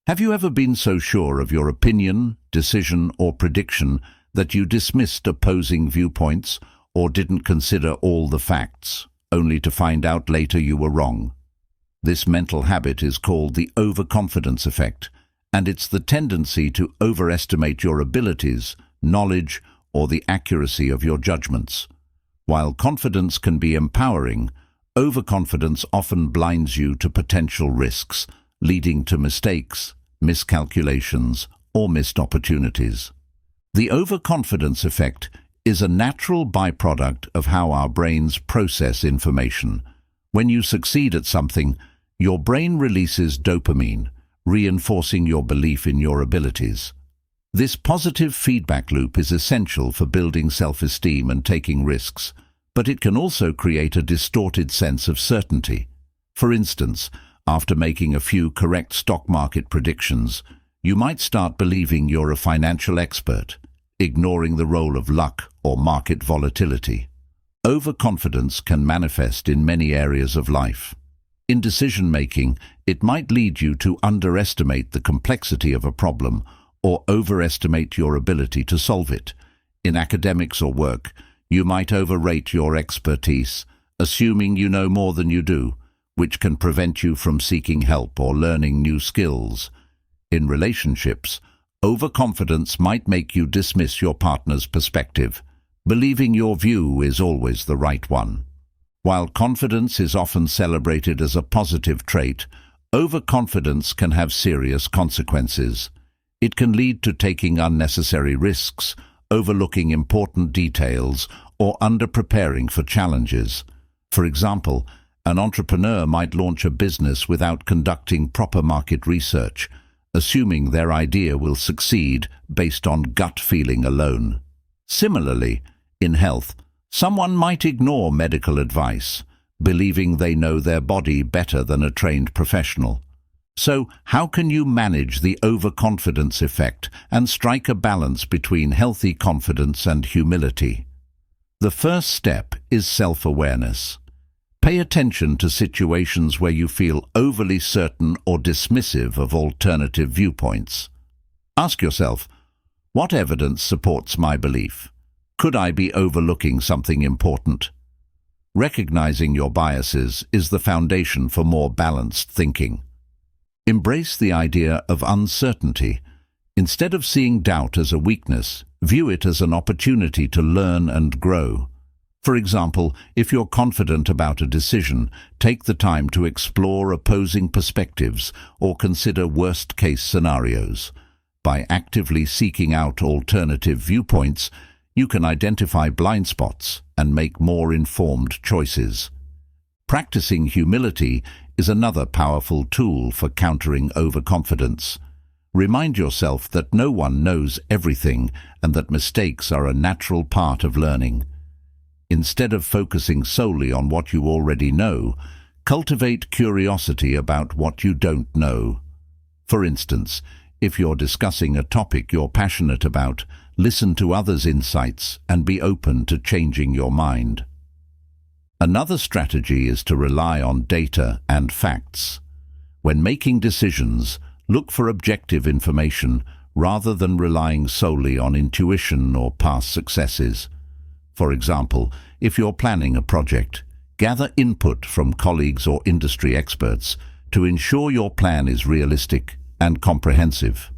Have you ever been so sure of your opinion, decision, or prediction that you dismissed opposing viewpoints or didn't consider all the facts, only to find out later you were wrong? This mental habit is called the overconfidence effect, and it's the tendency to overestimate your abilities, knowledge, or the accuracy of your judgments. While confidence can be empowering, overconfidence often blinds you to potential risks, leading to mistakes, miscalculations, or missed opportunities. The overconfidence effect is a natural byproduct of how our brains process information. When you succeed at something, your brain releases dopamine, reinforcing your belief in your abilities. This positive feedback loop is essential for building self-esteem and taking risks, but it can also create a distorted sense of certainty. For instance, after making a few correct stock market predictions, you might start believing you're a financial expert, ignoring the role of luck or market volatility. Overconfidence can manifest in many areas of life. In decision-making, it might lead you to underestimate the complexity of a problem or overestimate your ability to solve it. In academics or work, you might overrate your expertise, assuming you know more than you do, which can prevent you from seeking help or learning new skills. In relationships, overconfidence might make you dismiss your partner's perspective, believing your view is always the right one. While confidence is often celebrated as a positive trait, overconfidence can have serious consequences. It can lead to taking unnecessary risks, overlooking important details, or underpreparing for challenges. For example, an entrepreneur might launch a business without conducting proper market research, assuming their idea will succeed based on gut feeling alone. Similarly, in health, someone might ignore medical advice, believing they know their body better than a trained professional. So, how can you manage the overconfidence effect and strike a balance between healthy confidence and humility? The first step is self-awareness. Pay attention to situations where you feel overly certain or dismissive of alternative viewpoints. Ask yourself, what evidence supports my belief? Could I be overlooking something important? Recognizing your biases is the foundation for more balanced thinking. Embrace the idea of uncertainty. Instead of seeing doubt as a weakness, view it as an opportunity to learn and grow. For example, if you're confident about a decision, take the time to explore opposing perspectives or consider worst-case scenarios. By actively seeking out alternative viewpoints, you can identify blind spots and make more informed choices. Practicing humility is another powerful tool for countering overconfidence. Remind yourself that no one knows everything and that mistakes are a natural part of learning. Instead of focusing solely on what you already know, cultivate curiosity about what you don't know. For instance, if you're discussing a topic you're passionate about, listen to others' insights and be open to changing your mind. Another strategy is to rely on data and facts. When making decisions, look for objective information rather than relying solely on intuition or past successes. For example, if you're planning a project, gather input from colleagues or industry experts to ensure your plan is realistic and comprehensive.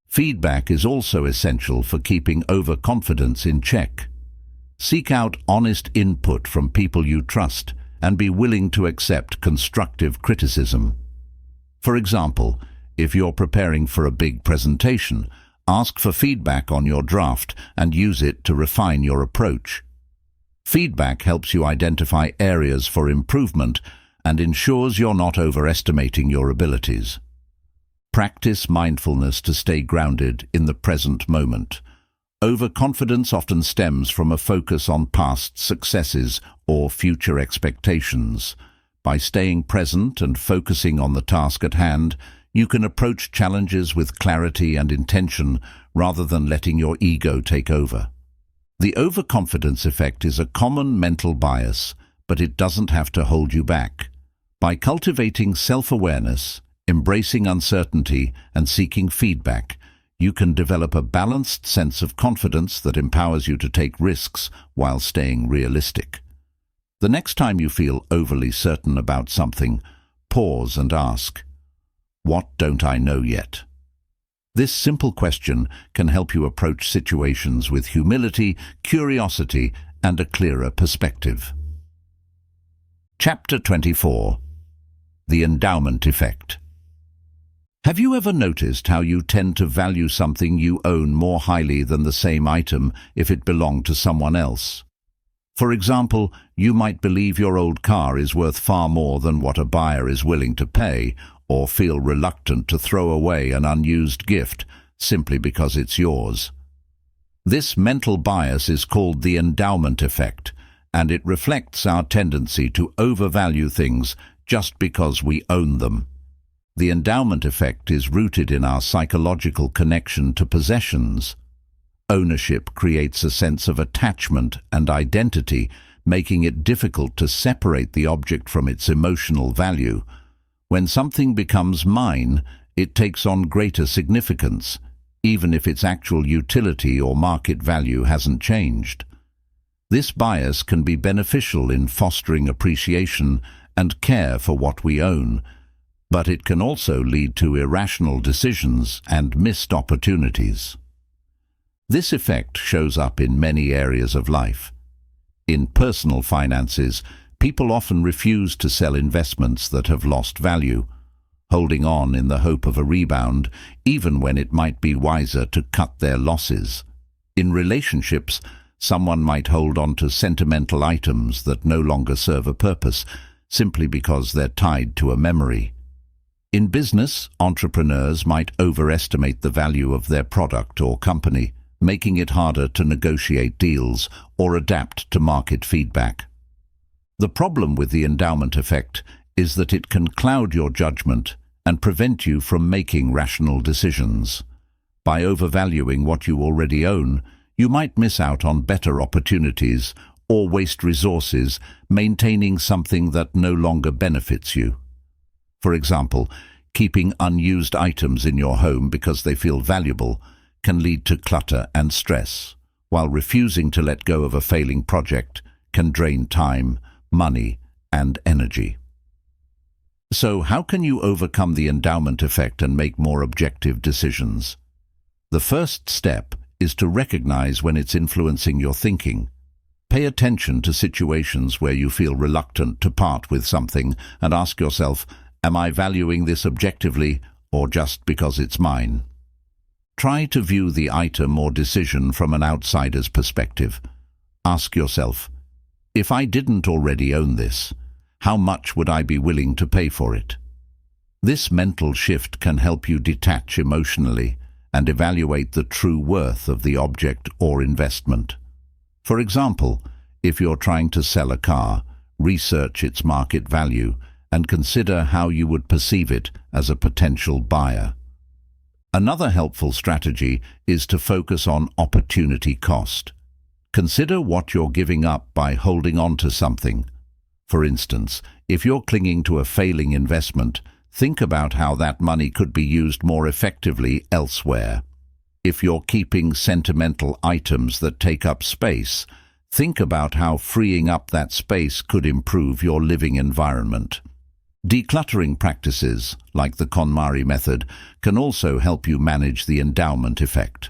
Feedback is also essential for keeping overconfidence in check. Seek out honest input from people you trust and be willing to accept constructive criticism. For example, if you're preparing for a big presentation, ask for feedback on your draft and use it to refine your approach. Feedback helps you identify areas for improvement and ensures you're not overestimating your abilities. Practice mindfulness to stay grounded in the present moment. Overconfidence often stems from a focus on past successes or future expectations. By staying present and focusing on the task at hand, you can approach challenges with clarity and intention rather than letting your ego take over. The overconfidence effect is a common mental bias, but it doesn't have to hold you back. By cultivating self-awareness, embracing uncertainty, and seeking feedback, you can develop a balanced sense of confidence that empowers you to take risks while staying realistic. The next time you feel overly certain about something, pause and ask, "What don't I know yet?" This simple question can help you approach situations with humility, curiosity, and a clearer perspective. Chapter 24. The Endowment Effect. Have you ever noticed how you tend to value something you own more highly than the same item if it belonged to someone else? For example, you might believe your old car is worth far more than what a buyer is willing to pay, or feel reluctant to throw away an unused gift simply because it's yours. This mental bias is called the endowment effect, and it reflects our tendency to overvalue things just because we own them. The endowment effect is rooted in our psychological connection to possessions. Ownership creates a sense of attachment and identity, making it difficult to separate the object from its emotional value. When something becomes mine, it takes on greater significance, even if its actual utility or market value hasn't changed. This bias can be beneficial in fostering appreciation and care for what we own, but it can also lead to irrational decisions and missed opportunities. This effect shows up in many areas of life. In personal finances, People often refuse to sell investments that have lost value, holding on in the hope of a rebound, even when it might be wiser to cut their losses. In relationships, someone might hold on to sentimental items that no longer serve a purpose, simply because they're tied to a memory. In business, entrepreneurs might overestimate the value of their product or company, making it harder to negotiate deals or adapt to market feedback. The problem with the endowment effect is that it can cloud your judgment and prevent you from making rational decisions. By overvaluing what you already own, you might miss out on better opportunities or waste resources maintaining something that no longer benefits you. For example, keeping unused items in your home because they feel valuable can lead to clutter and stress, while refusing to let go of a failing project can drain time, money, and energy. So how can you overcome the endowment effect and make more objective decisions? The first step is to recognize when it's influencing your thinking. Pay attention to situations where you feel reluctant to part with something and ask yourself, am I valuing this objectively or just because it's mine? Try to view the item or decision from an outsider's perspective. Ask yourself, if I didn't already own this, how much would I be willing to pay for it? This mental shift can help you detach emotionally and evaluate the true worth of the object or investment. For example, if you're trying to sell a car, research its market value and consider how you would perceive it as a potential buyer. Another helpful strategy is to focus on opportunity cost. Consider what you're giving up by holding on to something. For instance, if you're clinging to a failing investment, think about how that money could be used more effectively elsewhere. If you're keeping sentimental items that take up space, think about how freeing up that space could improve your living environment. Decluttering practices, like the KonMari method, can also help you manage the endowment effect.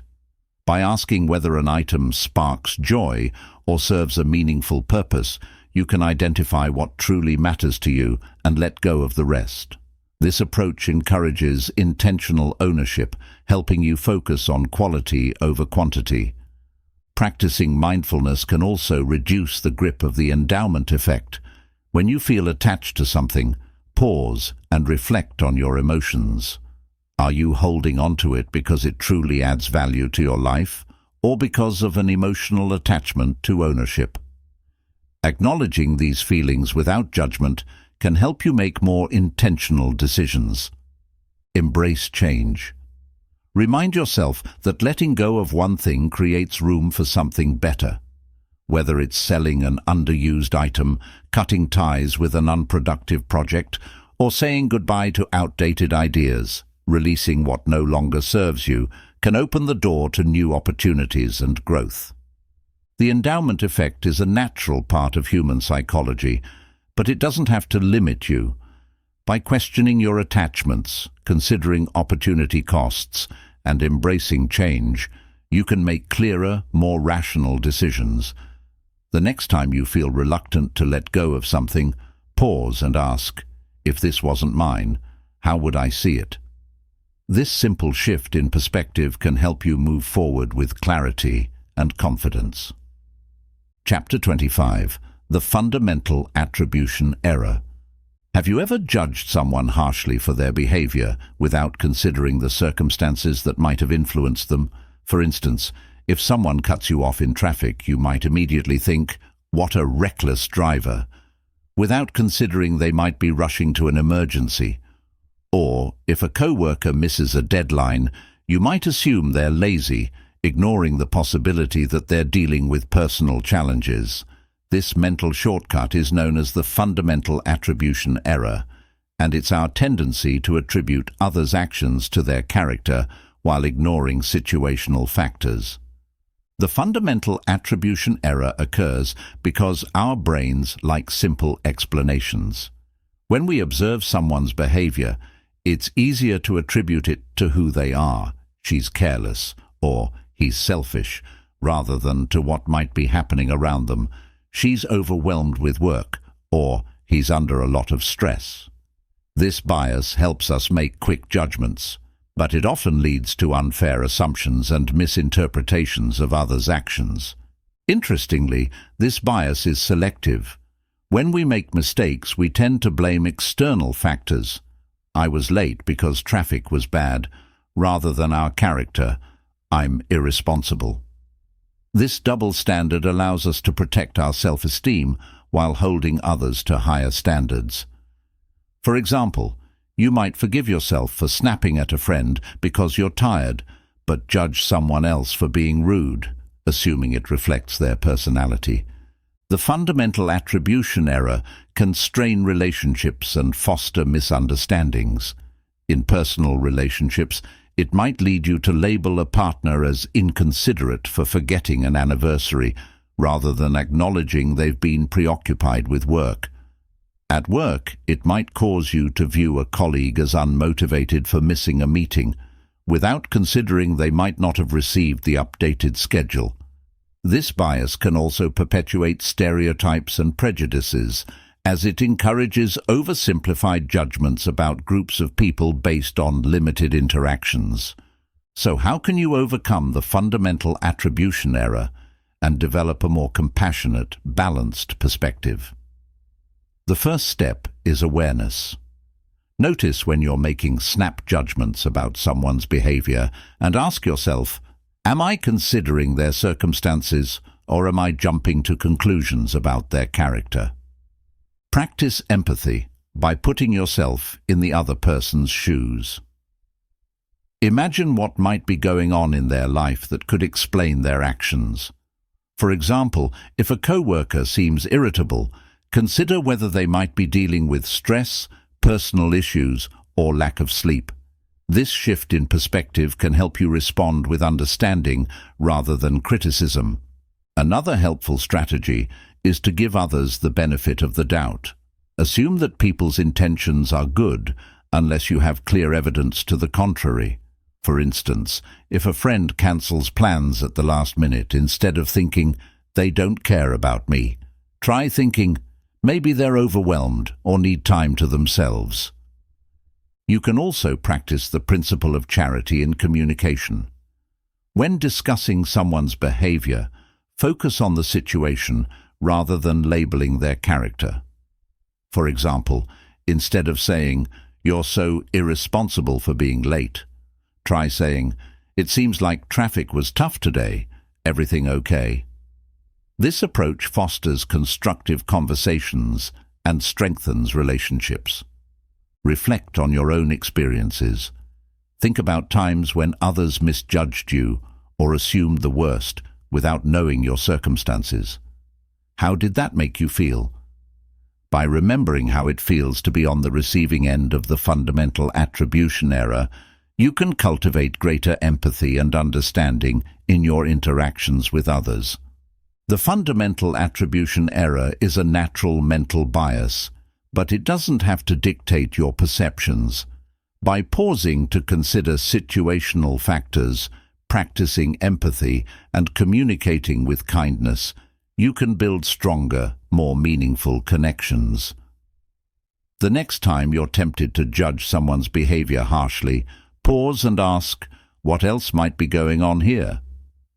By asking whether an item sparks joy or serves a meaningful purpose, you can identify what truly matters to you and let go of the rest. This approach encourages intentional ownership, helping you focus on quality over quantity. Practicing mindfulness can also reduce the grip of the endowment effect. When you feel attached to something, pause and reflect on your emotions. Are you holding on to it because it truly adds value to your life, or because of an emotional attachment to ownership? Acknowledging these feelings without judgment can help you make more intentional decisions. Embrace change. Remind yourself that letting go of one thing creates room for something better. Whether it's selling an underused item, cutting ties with an unproductive project, or saying goodbye to outdated ideas, releasing what no longer serves you can open the door to new opportunities and growth. The endowment effect is a natural part of human psychology, but it doesn't have to limit you. By questioning your attachments, considering opportunity costs, and embracing change, you can make clearer, more rational decisions. The next time you feel reluctant to let go of something, pause and ask, if this wasn't mine, how would I see it? This simple shift in perspective can help you move forward with clarity and confidence. Chapter 25. The Fundamental Attribution Error. Have you ever judged someone harshly for their behavior without considering the circumstances that might have influenced them? For instance, if someone cuts you off in traffic, you might immediately think, "What a reckless driver," without considering they might be rushing to an emergency. Or, if a coworker misses a deadline, you might assume they're lazy, ignoring the possibility that they're dealing with personal challenges. This mental shortcut is known as the fundamental attribution error, and it's our tendency to attribute others' actions to their character while ignoring situational factors. The fundamental attribution error occurs because our brains like simple explanations. When we observe someone's behavior, it's easier to attribute it to who they are. She's careless, or he's selfish, rather than to what might be happening around them. She's overwhelmed with work, or he's under a lot of stress. This bias helps us make quick judgments, but it often leads to unfair assumptions and misinterpretations of others' actions. Interestingly, this bias is selective. When we make mistakes, we tend to blame external factors. I was late because traffic was bad, rather than our character. I'm irresponsible. This double standard allows us to protect our self-esteem while holding others to higher standards. For example, you might forgive yourself for snapping at a friend because you're tired, but judge someone else for being rude, assuming it reflects their personality. The fundamental attribution error can strain relationships and foster misunderstandings. In personal relationships, it might lead you to label a partner as inconsiderate for forgetting an anniversary, rather than acknowledging they've been preoccupied with work. At work, it might cause you to view a colleague as unmotivated for missing a meeting, without considering they might not have received the updated schedule. This bias can also perpetuate stereotypes and prejudices, as it encourages oversimplified judgments about groups of people based on limited interactions. So how can you overcome the fundamental attribution error and develop a more compassionate, balanced perspective? The first step is awareness. Notice when you're making snap judgments about someone's behavior and ask yourself, am I considering their circumstances, or am I jumping to conclusions about their character? Practice empathy by putting yourself in the other person's shoes. Imagine what might be going on in their life that could explain their actions. For example, if a coworker seems irritable, consider whether they might be dealing with stress, personal issues, or lack of sleep. This shift in perspective can help you respond with understanding rather than criticism. Another helpful strategy is to give others the benefit of the doubt. Assume that people's intentions are good unless you have clear evidence to the contrary. For instance, if a friend cancels plans at the last minute, instead of thinking, they don't care about me, try thinking, maybe they're overwhelmed or need time to themselves. You can also practice the principle of charity in communication. When discussing someone's behavior, focus on the situation rather than labeling their character. For example, instead of saying, "You're so irresponsible for being late," try saying, "It seems like traffic was tough today. Everything okay?" This approach fosters constructive conversations and strengthens relationships. Reflect on your own experiences. Think about times when others misjudged you or assumed the worst without knowing your circumstances. How did that make you feel? By remembering how it feels to be on the receiving end of the fundamental attribution error, you can cultivate greater empathy and understanding in your interactions with others. The fundamental attribution error is a natural mental bias, but it doesn't have to dictate your perceptions. By pausing to consider situational factors, practicing empathy, and communicating with kindness, you can build stronger, more meaningful connections. The next time you're tempted to judge someone's behavior harshly, pause and ask, what else might be going on here?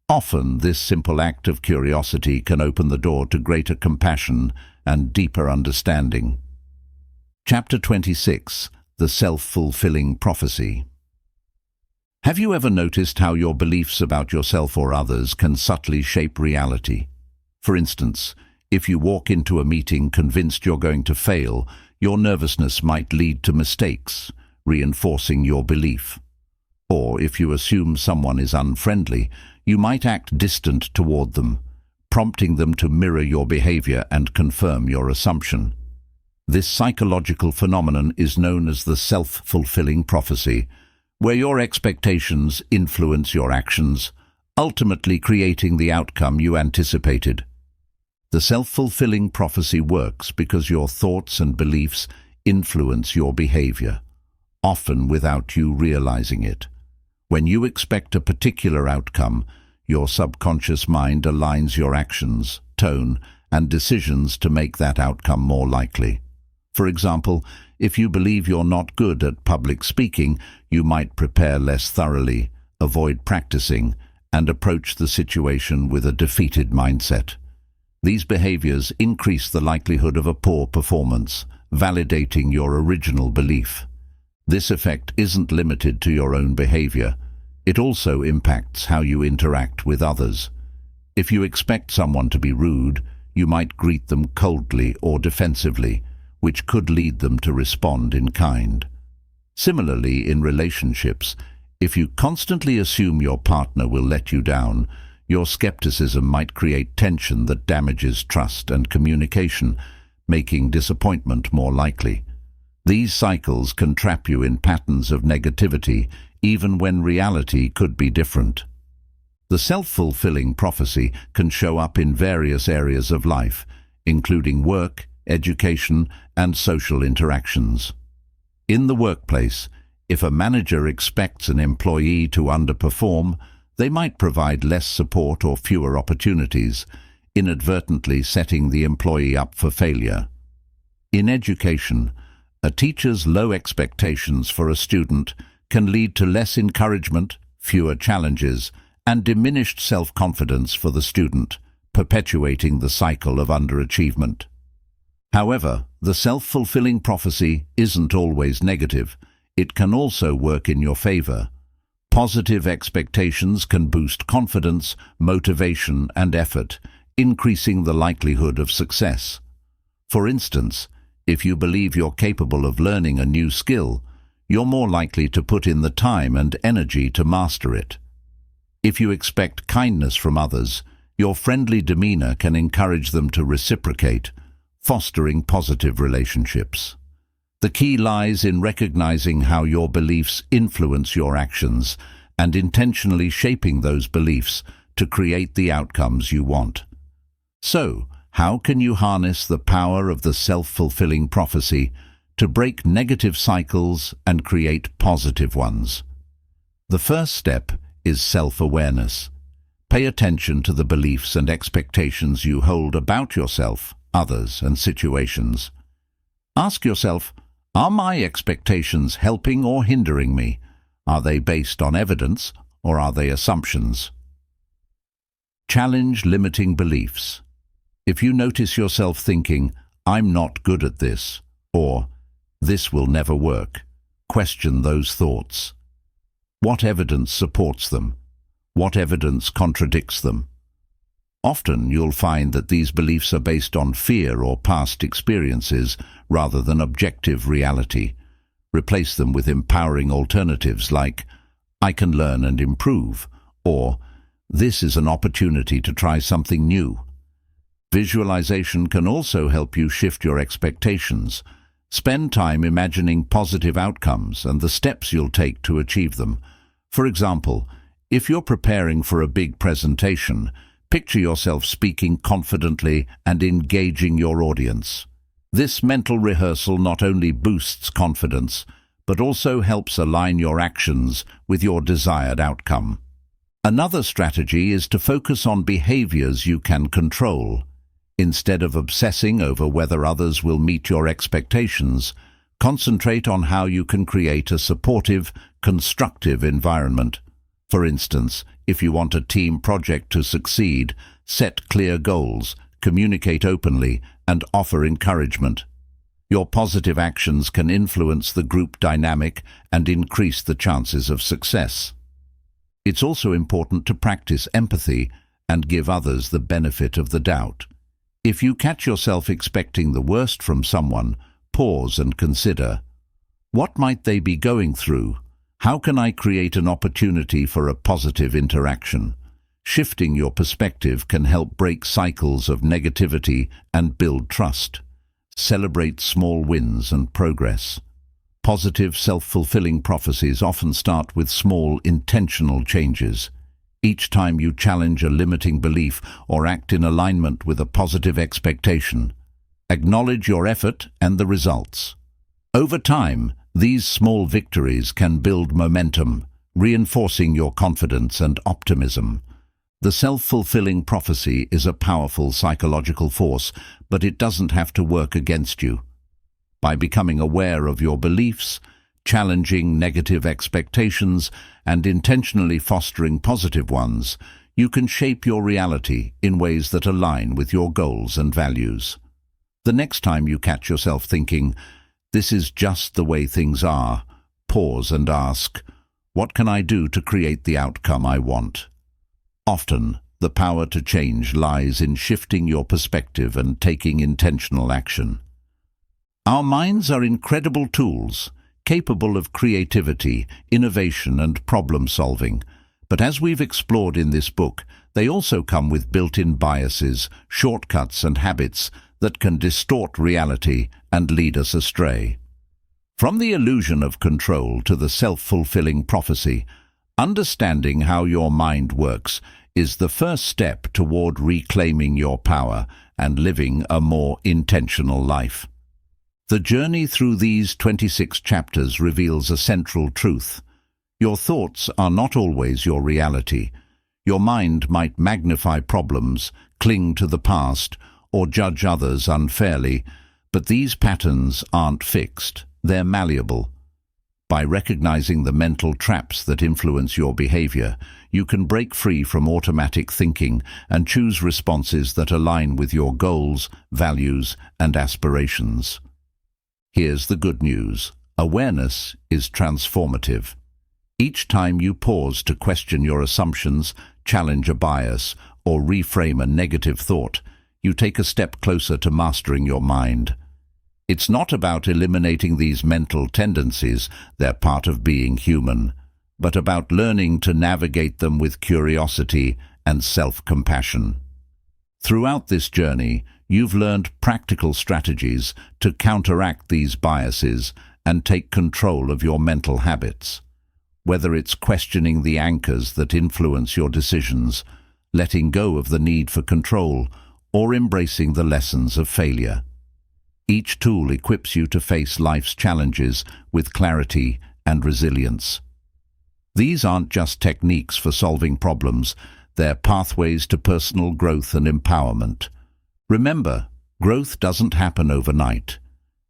Often, this simple act of curiosity can open the door to greater compassion and deeper understanding. Chapter 26. The Self-Fulfilling Prophecy. Have you ever noticed how your beliefs about yourself or others can subtly shape reality? For instance, if you walk into a meeting convinced you're going to fail, your nervousness might lead to mistakes, reinforcing your belief. Or if you assume someone is unfriendly, you might act distant toward them, prompting them to mirror your behavior and confirm your assumption. This psychological phenomenon is known as the self-fulfilling prophecy, where your expectations influence your actions, ultimately creating the outcome you anticipated. The self-fulfilling prophecy works because your thoughts and beliefs influence your behavior, often without you realizing it. When you expect a particular outcome, your subconscious mind aligns your actions, tone, and decisions to make that outcome more likely. For example, if you believe you're not good at public speaking, you might prepare less thoroughly, avoid practicing, and approach the situation with a defeated mindset. These behaviors increase the likelihood of a poor performance, validating your original belief. This effect isn't limited to your own behavior. It also impacts how you interact with others. If you expect someone to be rude, you might greet them coldly or defensively, which could lead them to respond in kind. Similarly, in relationships, if you constantly assume your partner will let you down, your skepticism might create tension that damages trust and communication, making disappointment more likely. These cycles can trap you in patterns of negativity, even when reality could be different. The self-fulfilling prophecy can show up in various areas of life, including work, education, and social interactions. In the workplace, if a manager expects an employee to underperform, they might provide less support or fewer opportunities, inadvertently setting the employee up for failure. In education, a teacher's low expectations for a student can lead to less encouragement, fewer challenges, and diminished self-confidence for the student, perpetuating the cycle of underachievement. However, the self-fulfilling prophecy isn't always negative. It can also work in your favor. Positive expectations can boost confidence, motivation, and effort, increasing the likelihood of success. For instance, if you believe you're capable of learning a new skill, you're more likely to put in the time and energy to master it. If you expect kindness from others, your friendly demeanor can encourage them to reciprocate, fostering positive relationships. The key lies in recognizing how your beliefs influence your actions and intentionally shaping those beliefs to create the outcomes you want. So, how can you harness the power of the self-fulfilling prophecy to break negative cycles and create positive ones? The first step is self-awareness. Pay attention to the beliefs and expectations you hold about yourself, others, and situations. Ask yourself, are my expectations helping or hindering me? Are they based on evidence or are they assumptions? Challenge limiting beliefs. If you notice yourself thinking, "I'm not good at this," or "this will never work," question those thoughts. What evidence supports them? What evidence contradicts them? Often you'll find that these beliefs are based on fear or past experiences rather than objective reality. Replace them with empowering alternatives like, "I can learn and improve," or "this is an opportunity to try something new." Visualization can also help you shift your expectations. Spend time imagining positive outcomes and the steps you'll take to achieve them. For example, if you're preparing for a big presentation, picture yourself speaking confidently and engaging your audience. This mental rehearsal not only boosts confidence, but also helps align your actions with your desired outcome. Another strategy is to focus on behaviors you can control. Instead of obsessing over whether others will meet your expectations, concentrate on how you can create a supportive, constructive environment. For instance, if you want a team project to succeed, set clear goals, communicate openly, and offer encouragement. Your positive actions can influence the group dynamic and increase the chances of success. It's also important to practice empathy and give others the benefit of the doubt. If you catch yourself expecting the worst from someone, pause and consider, what might they be going through? How can I create an opportunity for a positive interaction? Shifting your perspective can help break cycles of negativity and build trust. Celebrate small wins and progress. Positive, self-fulfilling prophecies often start with small, intentional changes. Each time you challenge a limiting belief or act in alignment with a positive expectation, acknowledge your effort and the results. Over time, these small victories can build momentum, reinforcing your confidence and optimism. The self-fulfilling prophecy is a powerful psychological force, but it doesn't have to work against you. By becoming aware of your beliefs, challenging negative expectations, and intentionally fostering positive ones, you can shape your reality in ways that align with your goals and values. The next time you catch yourself thinking, "This is just the way things are," pause and ask, "What can I do to create the outcome I want?" Often, the power to change lies in shifting your perspective and taking intentional action. Our minds are incredible tools, capable of creativity, innovation, and problem-solving. But as we've explored in this book, they also come with built-in biases, shortcuts, and habits that can distort reality and lead us astray. From the illusion of control to the self-fulfilling prophecy, understanding how your mind works is the first step toward reclaiming your power and living a more intentional life. The journey through these 26 chapters reveals a central truth. Your thoughts are not always your reality. Your mind might magnify problems, cling to the past, or judge others unfairly, but these patterns aren't fixed. They're malleable. By recognizing the mental traps that influence your behavior, you can break free from automatic thinking and choose responses that align with your goals, values, and aspirations. Here's the good news. Awareness is transformative. Each time you pause to question your assumptions, challenge a bias, or reframe a negative thought, you take a step closer to mastering your mind. It's not about eliminating these mental tendencies, they're part of being human, but about learning to navigate them with curiosity and self-compassion. Throughout this journey, you've learned practical strategies to counteract these biases and take control of your mental habits. Whether it's questioning the anchors that influence your decisions, letting go of the need for control, or embracing the lessons of failure. Each tool equips you to face life's challenges with clarity and resilience. These aren't just techniques for solving problems, they're pathways to personal growth and empowerment. Remember, growth doesn't happen overnight.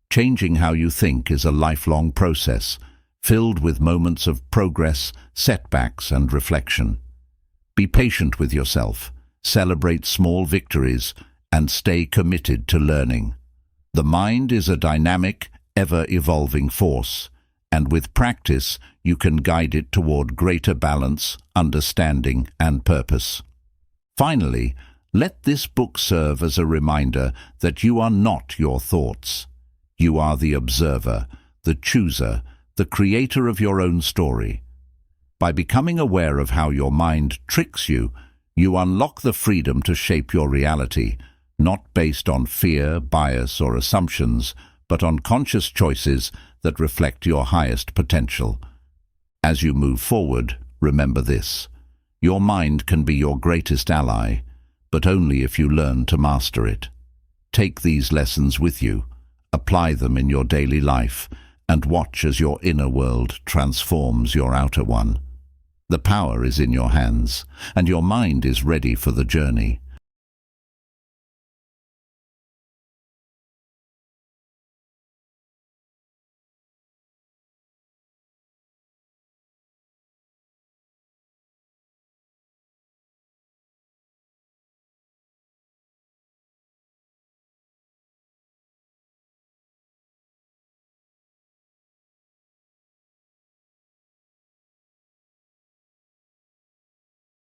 Changing how you think is a lifelong process, filled with moments of progress, setbacks, and reflection. Be patient with yourself, celebrate small victories, and stay committed to learning. The mind is a dynamic, ever-evolving force, and with practice, you can guide it toward greater balance, understanding, and purpose. Finally, let this book serve as a reminder that you are not your thoughts. You are the observer, the chooser, the creator of your own story. By becoming aware of how your mind tricks you, you unlock the freedom to shape your reality, not based on fear, bias, or assumptions, but on conscious choices that reflect your highest potential. As you move forward, remember this: your mind can be your greatest ally, but only if you learn to master it. Take these lessons with you, apply them in your daily life, and watch as your inner world transforms your outer one. The power is in your hands, and your mind is ready for the journey.